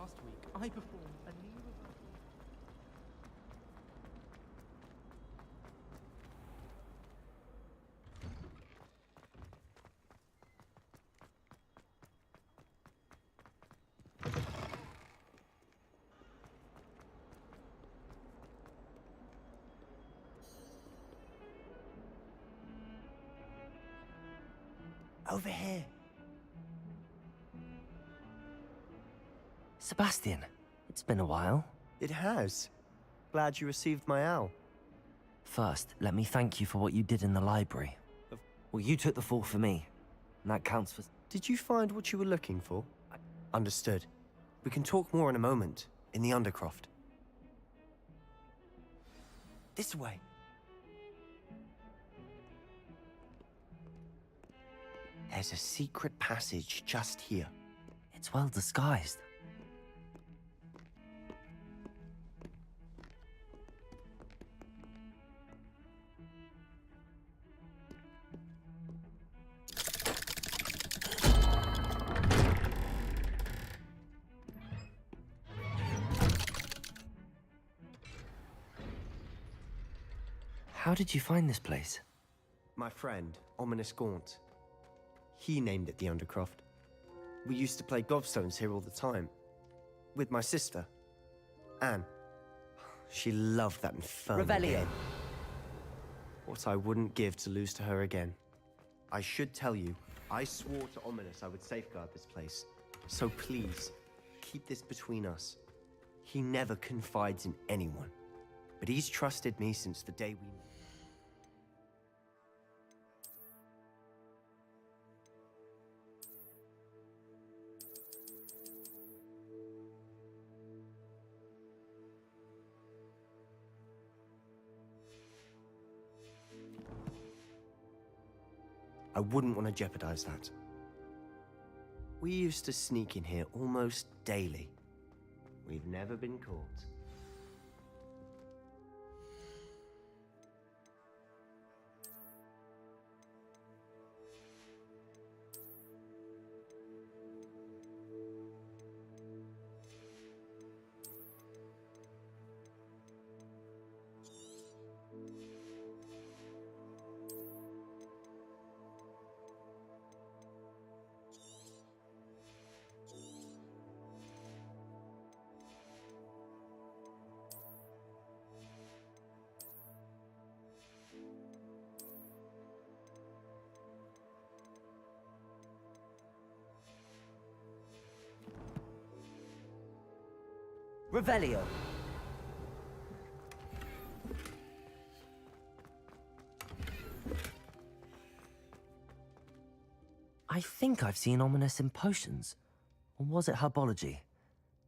M: last week, I performed a knee reversal.
F: Over here. Sebastian, it's been a while.
T: It has. Glad you received my owl.
F: First, let me thank you for what you did in the library. Well, you took the fall for me, and that counts for...
T: Did you find what you were looking for? Understood. We can talk more in a moment, in the Undercroft. This way. There's a secret passage just here.
F: It's well disguised. How did you find this place?
T: My friend, Ominous Gaunt. He named it the Undercroft. We used to play gobstones here all the time. With my sister, Anne. She loved that infernal
F: Revelio.
T: game. What I wouldn't give to lose to her again. I should tell you, I swore to Ominous I would safeguard this place. So please, keep this between us. He never confides in anyone. But he's trusted me since the day we met. I wouldn't want to jeopardize that. We used to sneak in here almost daily. We've never been caught.
F: Revelio. I think I've seen Ominous in potions. Or was it herbology?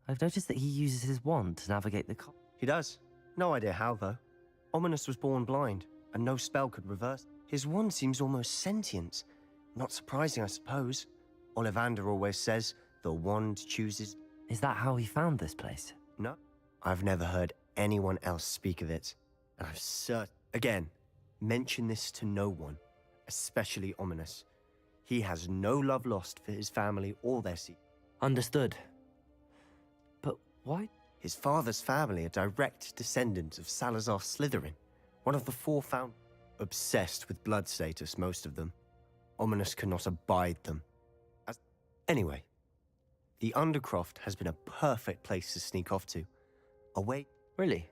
F: I've noticed that he uses his wand to navigate the...
T: He does. No idea how, though. Ominous was born blind, and no spell could reverse. His wand seems almost sentient. Not surprising, I suppose. Ollivander always says, the wand chooses...
F: Is that how he found this place?
T: No. I've never heard anyone else speak of it. And I've Again, mention this to no one, especially Ominous. He has no love lost for his family or their seat.
F: Understood. But why?
T: His father's family are direct descendants of Salazar Slytherin, one of the four found... Obsessed with blood status, most of them. Ominous cannot abide them. Anyway, the Undercroft has been a perfect place to sneak off to. Away...
F: Really?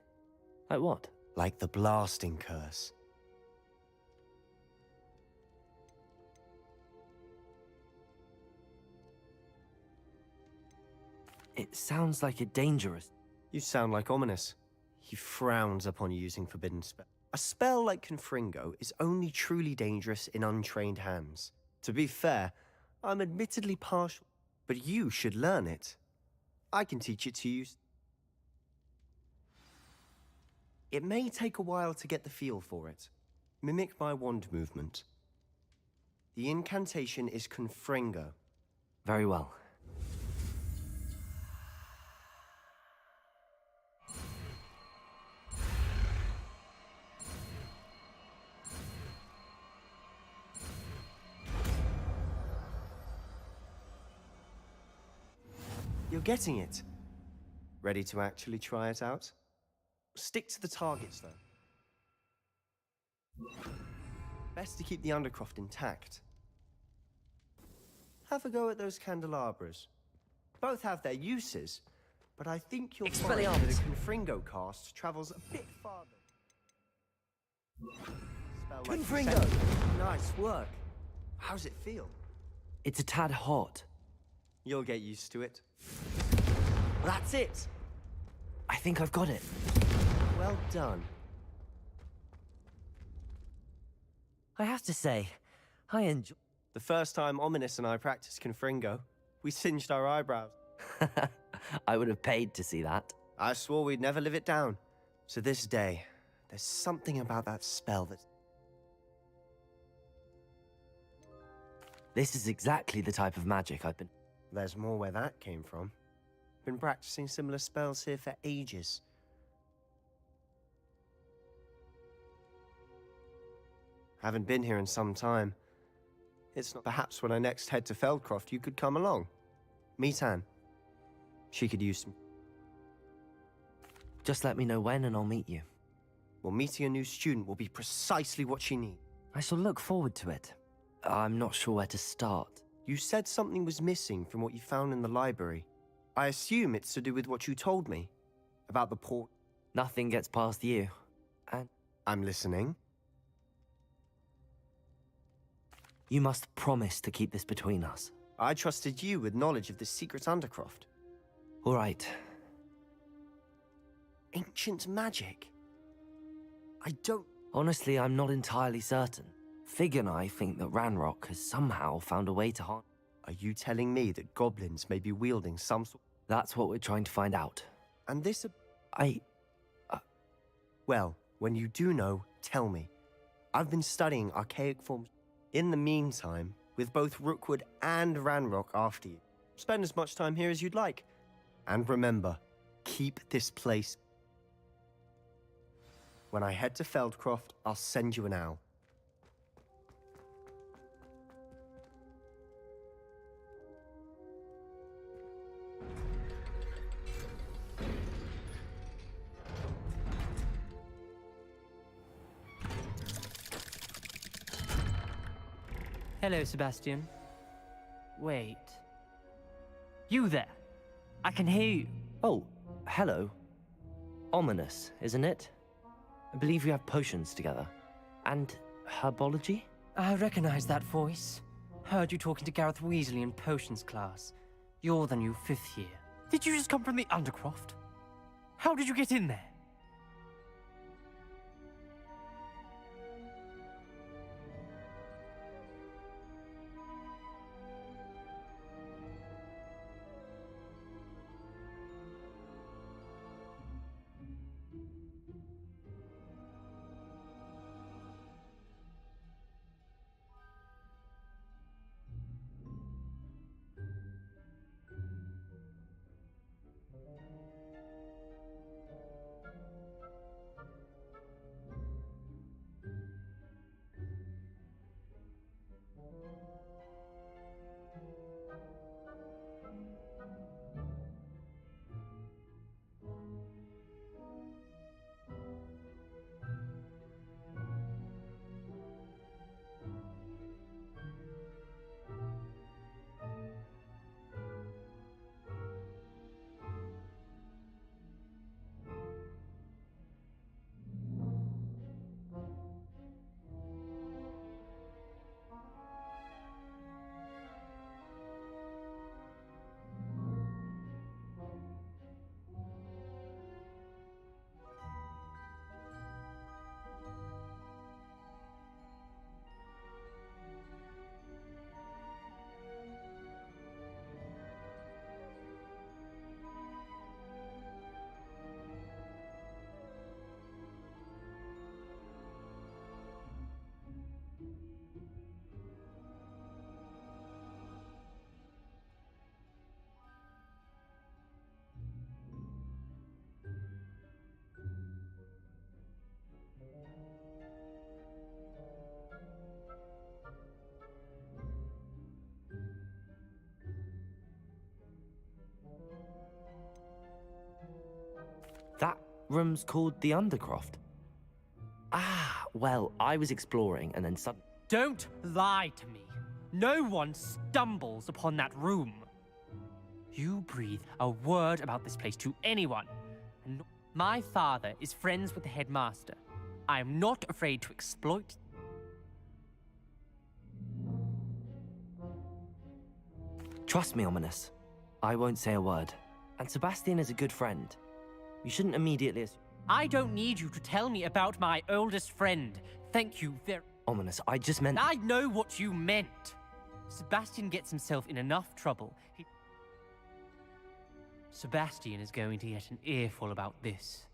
F: Like what?
T: Like the blasting curse.
F: It sounds like a dangerous...
T: You sound like Ominous. He frowns upon using forbidden spell. A spell like Confringo is only truly dangerous in untrained hands. To be fair, I'm admittedly partial, but you should learn it. I can teach it to you. It may take a while to get the feel for it. Mimic my wand movement. The incantation is Confringo.
F: Very well.
T: You're getting it. Ready to actually try it out? Stick to the targets, though. Best to keep the Undercroft intact. Have a go at those candelabras. Both have their uses, but I think you'll find that a Confringo cast travels a bit farther.
F: Confringo!
T: Nice work. How's it feel?
F: It's a tad hot.
T: You'll get used to it.
F: That's it! I think I've got it.
T: Well done.
F: I have to say, I enjoy...
T: The first time Ominous and I practiced Confringo, we singed our eyebrows.
F: I would have paid to see that.
T: I swore we'd never live it down. To this day, there's something about that spell that...
F: This is exactly the type of magic I've been...
T: There's more where that came from. Been practicing similar spells here for ages. Haven't been here in some time. It's not perhaps when I next head to Feldcroft you could come along. Meet Anne. She could use some...
F: Just let me know when and I'll meet you.
T: Well, meeting a new student will be precisely what she needs.
F: I shall look forward to it. I'm not sure where to start.
T: You said something was missing from what you found in the library. I assume it's to do with what you told me. About the port...
F: Nothing gets past you. And...
T: I'm listening.
F: You must promise to keep this between us.
T: I trusted you with knowledge of the secret Undercroft.
F: All right.
T: Ancient magic? I don't...
F: Honestly, I'm not entirely certain. Fig and I think that Ranrock has somehow found a way to harm...
T: Are you telling me that goblins may be wielding some sort...
F: That's what we're trying to find out.
T: And this...
F: I...
T: Well, when you do know, tell me. I've been studying archaic forms... In the meantime, with both Rookwood and Ranrock after you, spend as much time here as you'd like. And remember, keep this place. When I head to Feldcroft, I'll send you an owl.
U: Hello, Sebastian. Wait. You there? I can hear you.
F: Oh, hello. Ominous, isn't it? I believe we have potions together. And herbology?
U: I recognize that voice. Heard you talking to Gareth Weasley in potions class. You're the new 5th year. Did you just come from the Undercroft? How did you get in there?
F: Rooms called the Undercroft? Ah, well, I was exploring and then suddenly...
U: Don't lie to me. No one stumbles upon that room. You breathe a word about this place to anyone. And my father is friends with the headmaster. I am not afraid to exploit...
F: Trust me, Ominous. I won't say a word. And Sebastian is a good friend. You shouldn't immediately...
U: I don't need you to tell me about my oldest friend. Thank you very...
F: Ominous, I just meant...
U: I know what you meant. Sebastian gets himself in enough trouble. Sebastian is going to get an earful about this.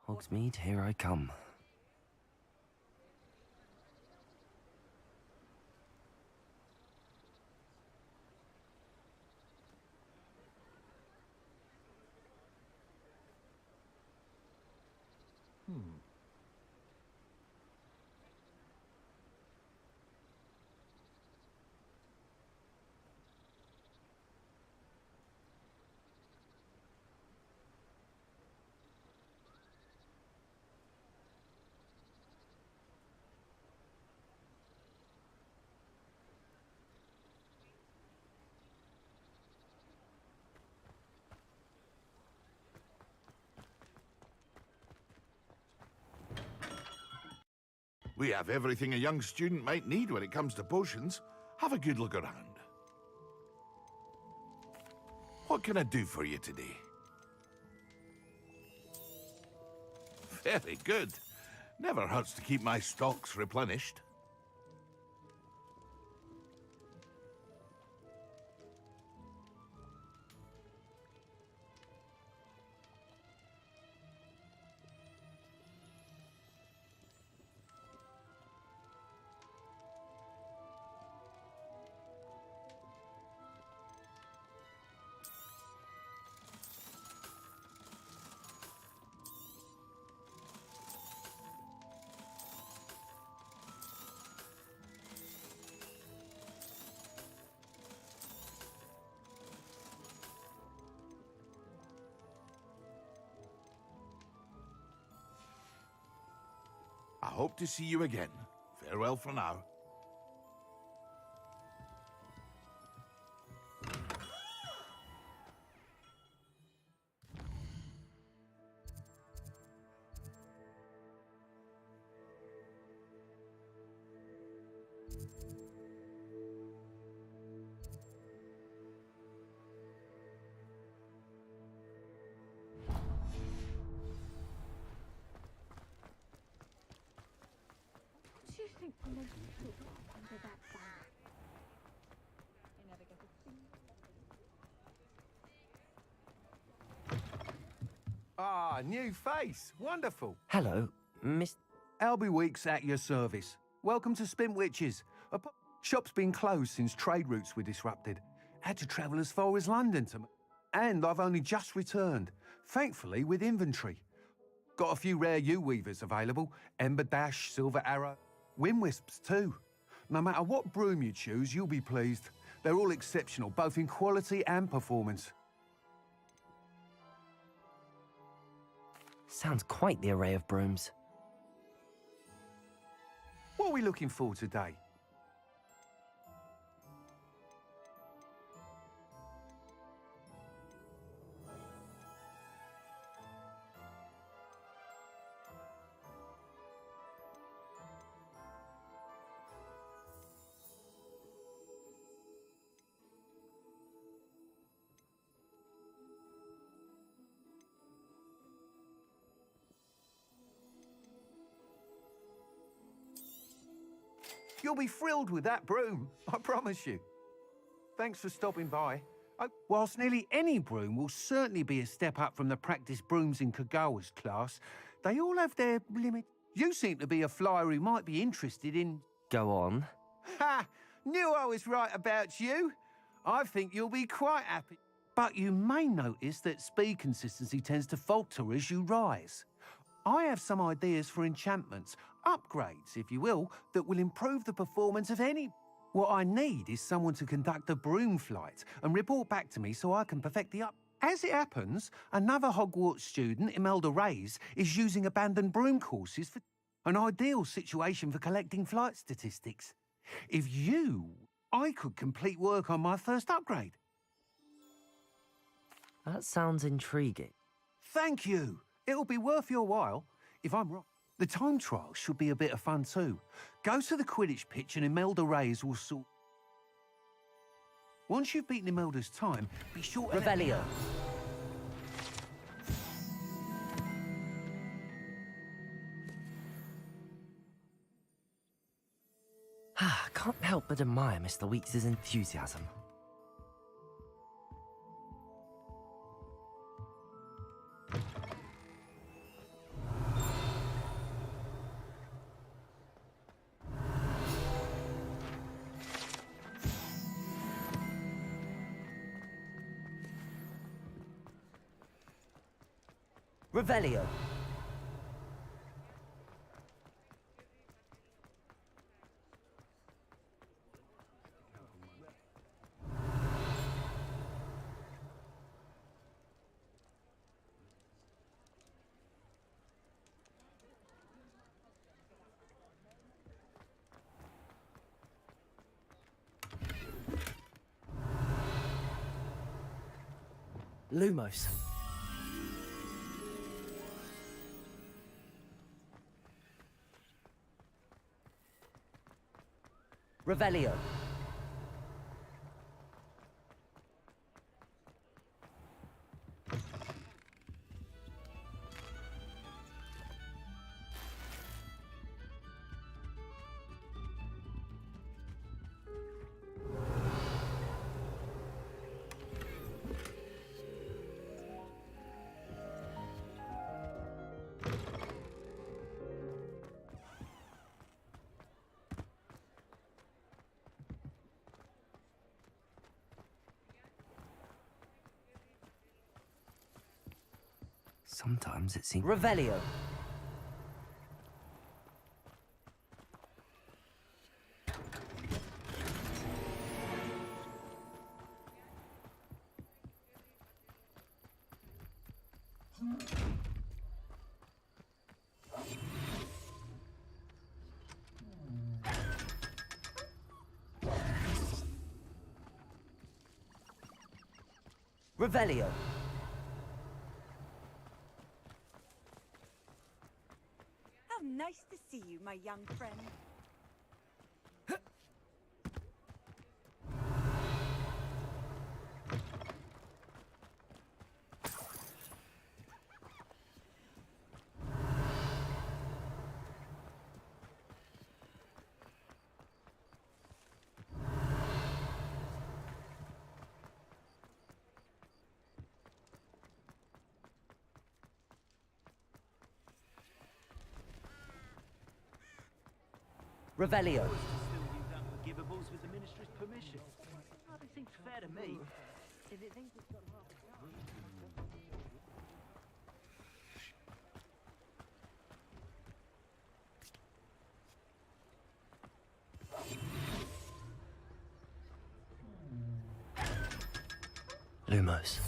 F: Hogsmeade, here I come.
D: We have everything a young student might need when it comes to potions. Have a good look around. What can I do for you today? Very good. Never hurts to keep my stocks replenished. I hope to see you again. Farewell for now.
C: What do you think the most people up under that bar?
A: Ah, new face. Wonderful.
F: Hello, Miss...
A: Albie Weeks at your service. Welcome to Spintwitches. Shop's been closed since trade routes were disrupted. Had to travel as far as London to... And I've only just returned, thankfully with inventory. Got a few rare U-weavers available. Ember Dash, Silver Arrow, Windwisps too. No matter what broom you choose, you'll be pleased. They're all exceptional, both in quality and performance.
F: Sounds quite the array of brooms.
A: What are we looking for today? You'll be thrilled with that broom, I promise you. Thanks for stopping by. Whilst nearly any broom will certainly be a step up from the practice brooms in Kagawa's class, they all have their limit. You seem to be a flyer who might be interested in...
F: Go on.
A: Ha! Knew I was right about you. I think you'll be quite happy. But you may notice that speed consistency tends to falter as you rise. I have some ideas for enchantments, upgrades, if you will, that will improve the performance of any... What I need is someone to conduct a broom flight and report back to me so I can perfect the up... As it happens, another Hogwarts student, Imelda Reyes, is using abandoned broom courses for... An ideal situation for collecting flight statistics. If you... I could complete work on my first upgrade.
F: That sounds intriguing.
A: Thank you. It'll be worth your while, if I'm wrong. The time trial should be a bit of fun too. Go to the Quidditch pitch and Imelda Reyes will sort... Once you've beaten Imelda's time, be sure to...
F: Revelio. Can't help but admire Mr. Weeks' enthusiasm. Revelio. Lumos. Revelio. Sometimes it seems... Revelio. Revelio.
B: How nice to see you, my young friend.
F: Revelio.
G: Givables with the Ministry's permission. Hardly seems fair to me. If it thinks it's got
F: Lumos.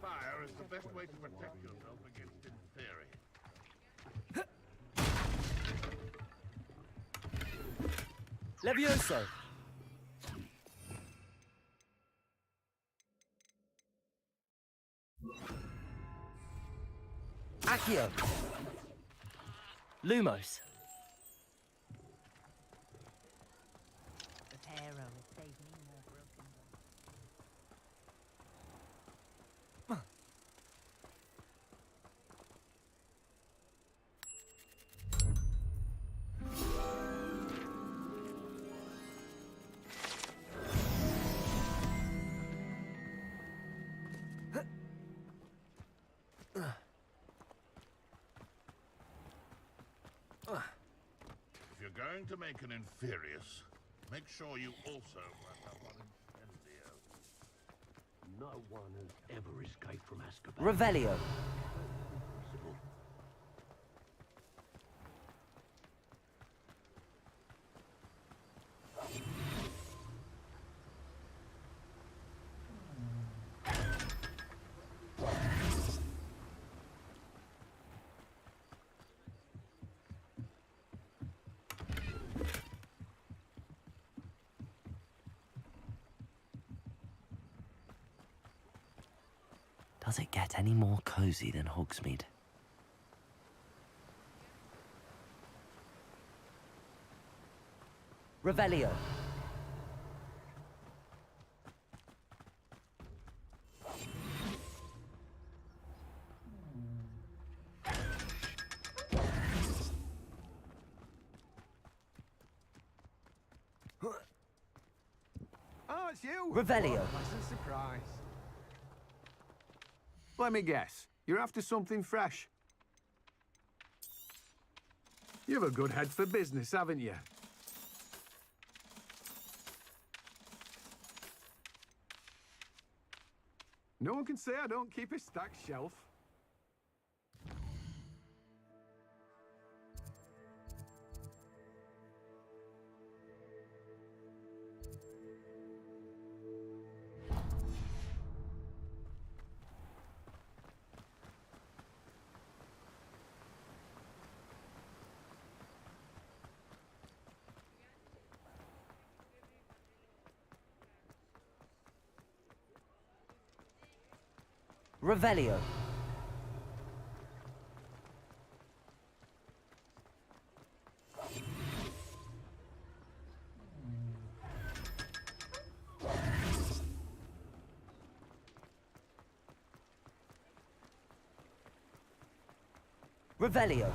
D: Fire is the best way to protect yourself against diphtheria.
F: Levioso. Accio. Lumos.
I: The arrow has saved me more broken
D: If you're going to make an Inferius, make sure you also work out one Incendio.
R: No one has ever escaped from Azkaban.
F: Revelio.
R: Impossible.
F: Does it get any more cozy than Hogsmeade? Revelio.
A: Oh, it's you!
F: Revelio.
A: What a pleasant surprise. Let me guess. You're after something fresh. You've a good head for business, haven't you? No one can say I don't keep a stacked shelf.
F: Revelio. Revelio.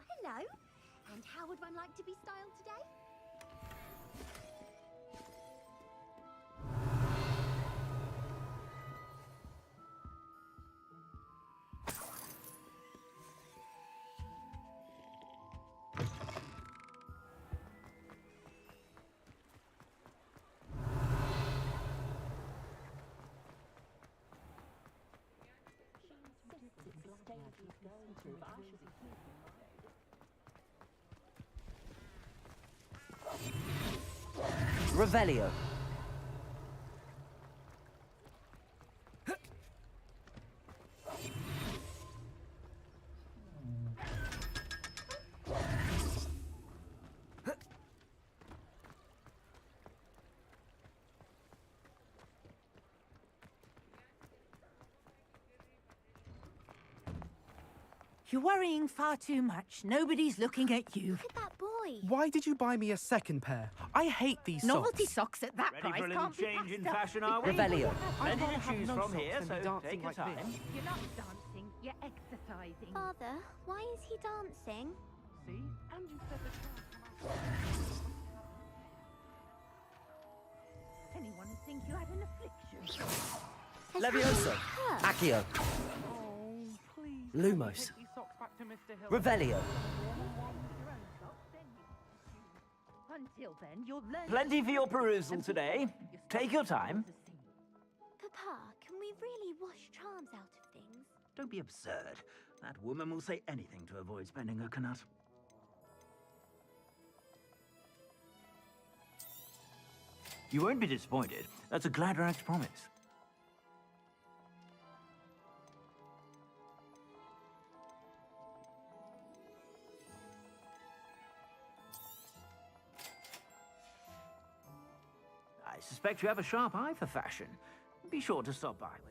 J: Hello. And how would one like to be styled today?
F: Revelio.
I: You're worrying far too much. Nobody's looking at you.
J: Look at that boy.
M: Why did you buy me a second pair? I hate these
I: Novelty
M: socks.
I: socks at that
H: Ready
I: price
H: for a little
I: can't be
H: change in
I: passed up.
H: fashion, are we?
F: Revelio.
H: Plenty
M: rather
H: to
M: have
H: choose
M: no
H: from
M: socks
H: here,
M: than
H: so
M: be dancing
H: take your
M: like
H: time.
M: this.
I: You're not dancing, you're exercising.
J: Father, why is he dancing?
M: See? And you said the
I: Anyone would think you had an affliction.
F: Leviosa. Accio.
M: Oh, please.
F: Lumos.
M: Take these socks back to Mr. Hill.
F: Revelio.
I: Until then, you'll learn.
H: Plenty for your perusal today. Take your time.
J: Papa, can we really wash charms out of things?
G: Don't be absurd. That woman will say anything to avoid spending her knut. You won't be disappointed. That's a Gladrax promise. I suspect you have a sharp eye for fashion. Be sure to stop by with it.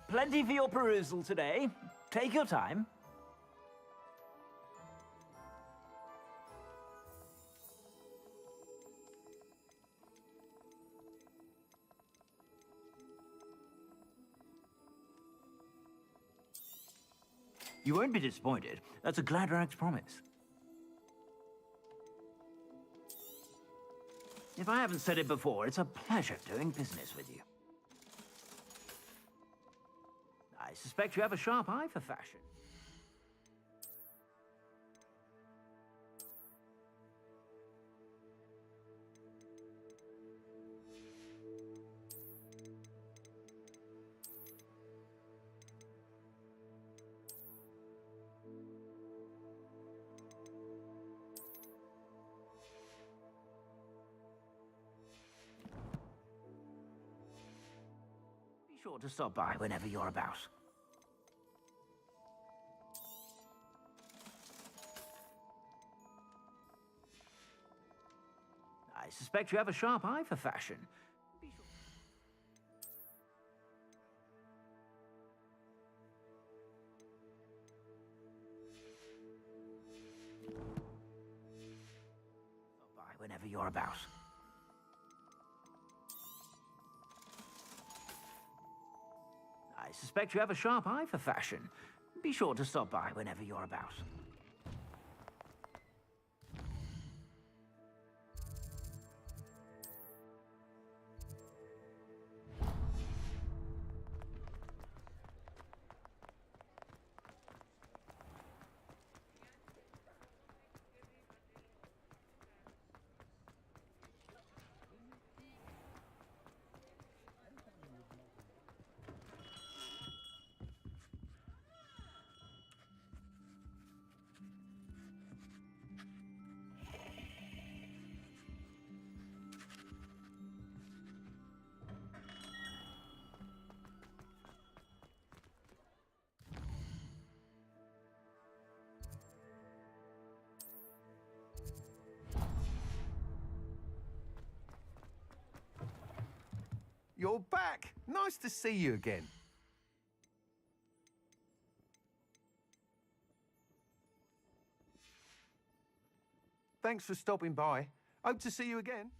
G: Plenty for your perusal today. Take your time. You won't be disappointed. That's a Gladrax promise. If I haven't said it before, it's a pleasure doing business with you. I suspect you have a sharp eye for fashion. Be sure to stop by whenever you're about. I suspect you have a sharp eye for fashion. Be sure. Stop by whenever you're about. I suspect you have a sharp eye for fashion. Be sure to stop by whenever you're about.
A: You're back. Nice to see you again. Thanks for stopping by. Hope to see you again.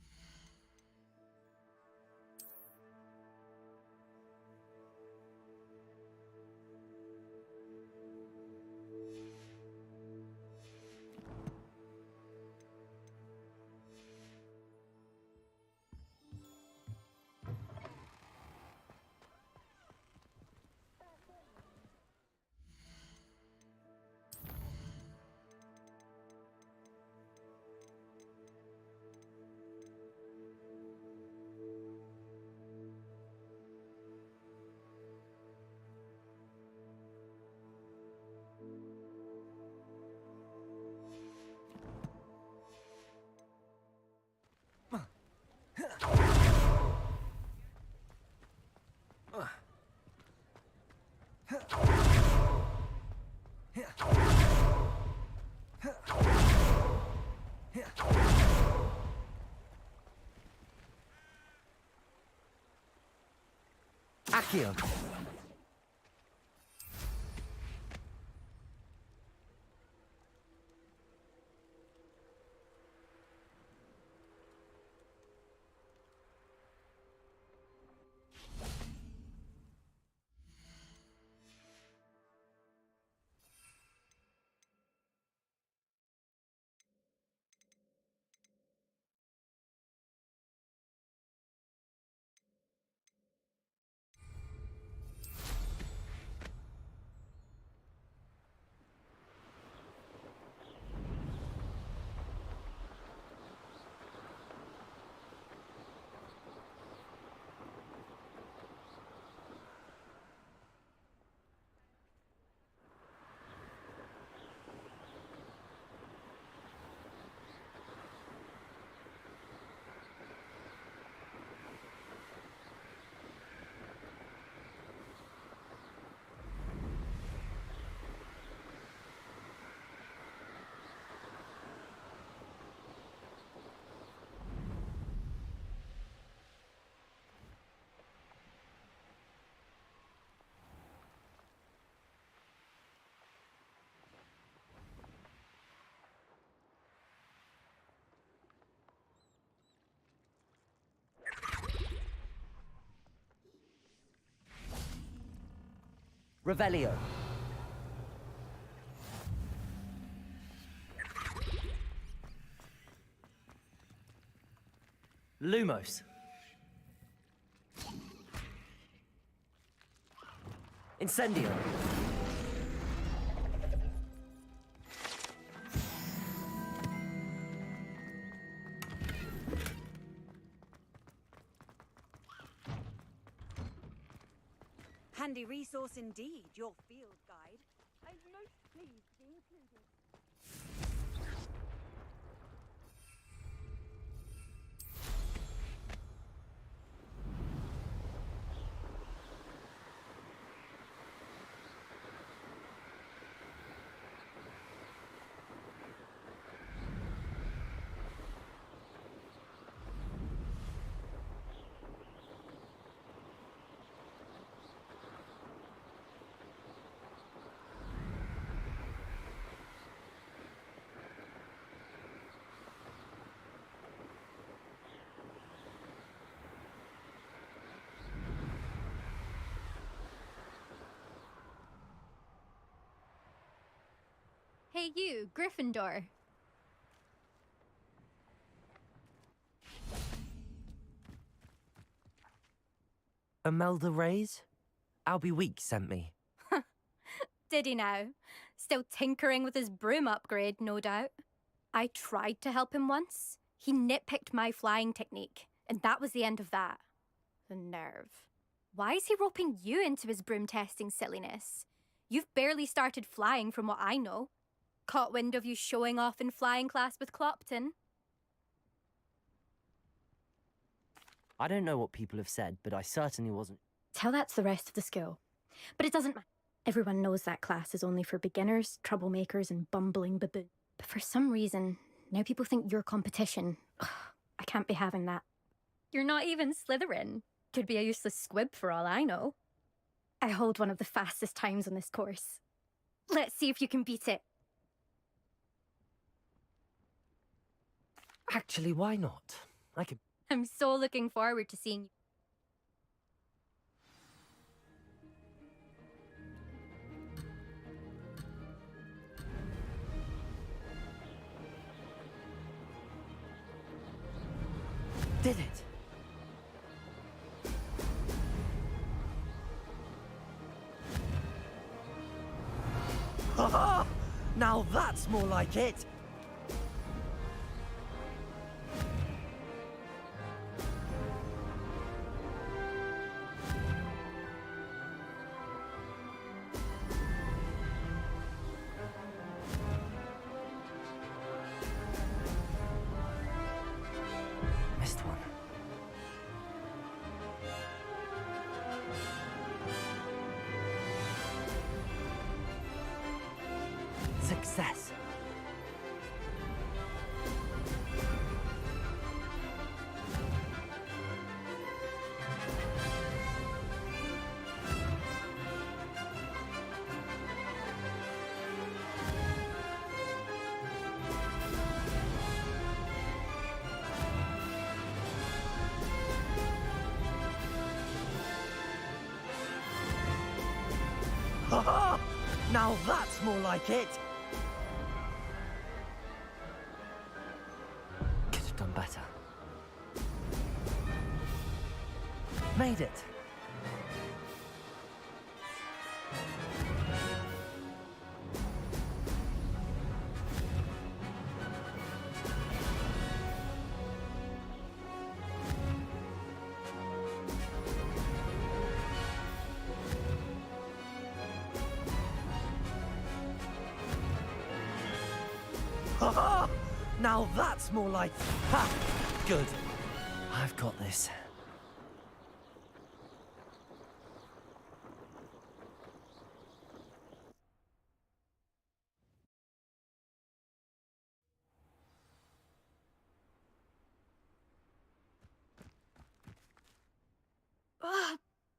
F: Accio. Revelio. Lumos. Incendio.
B: Handy resource indeed, your field guide. I'm most pleased to be included.
C: Hey, you, Gryffindor.
F: Imelda Reyes? Albie Weeks sent me.
C: Did he now? Still tinkering with his broom upgrade, no doubt. I tried to help him once. He nitpicked my flying technique, and that was the end of that. The nerve. Why is he roping you into his broom testing silliness? You've barely started flying from what I know. Caught wind of you showing off in flying class with Clopton.
F: I don't know what people have said, but I certainly wasn't.
C: Tell that to the rest of the school. But it doesn't matter. Everyone knows that class is only for beginners, troublemakers, and bumbling baboons. But for some reason, now people think you're competition. Ugh, I can't be having that. You're not even Slytherin. Could be a useless squib for all I know. I hold one of the fastest times on this course. Let's see if you can beat it.
F: Actually, why not? I could.
C: I'm so looking forward to seeing you.
F: Did it? Ha! Now that's more like it! Missed one. Success. Ha! Now that's more like it! Could have done better. Made it! Ha! Now that's more like... Ha! Good. I've got this.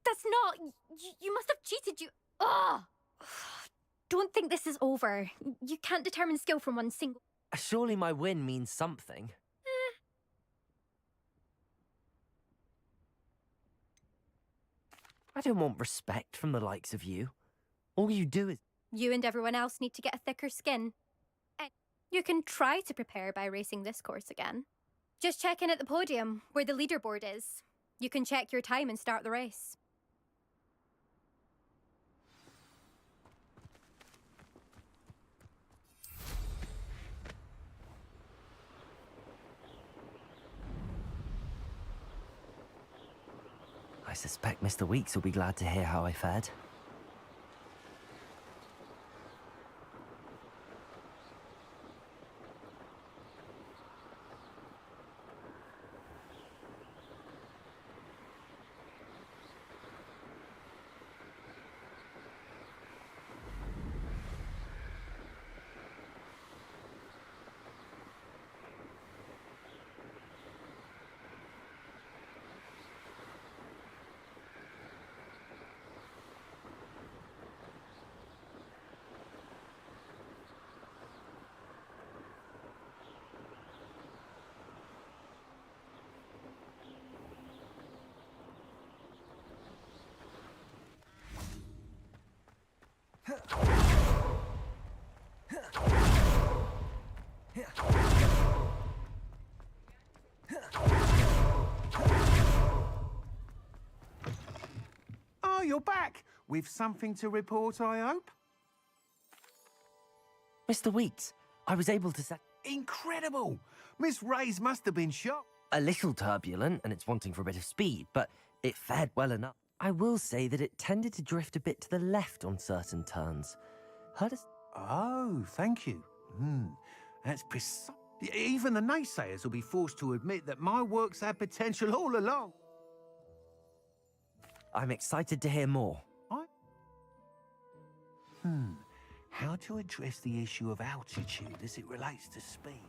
C: That's not... You must have cheated, you... Ugh! Don't think this is over. You can't determine skill from one single...
F: Surely my win means something. I don't want respect from the likes of you. All you do is...
C: You and everyone else need to get a thicker skin. And you can try to prepare by racing this course again. Just check in at the podium, where the leaderboard is. You can check your time and start the race.
F: I suspect Mr. Weeks will be glad to hear how I fared.
A: you're back. With something to report, I hope?
F: Mr. Weeks, I was able to set...
A: Incredible! Miss Ray's must have been shocked.
F: A little turbulent, and it's wanting for a bit of speed, but it fared well enough. I will say that it tended to drift a bit to the left on certain turns. Heard us...
A: Oh, thank you. That's precise. Even the naysayers will be forced to admit that my work's had potential all along.
F: I'm excited to hear more.
A: How to address the issue of altitude as it relates to speed?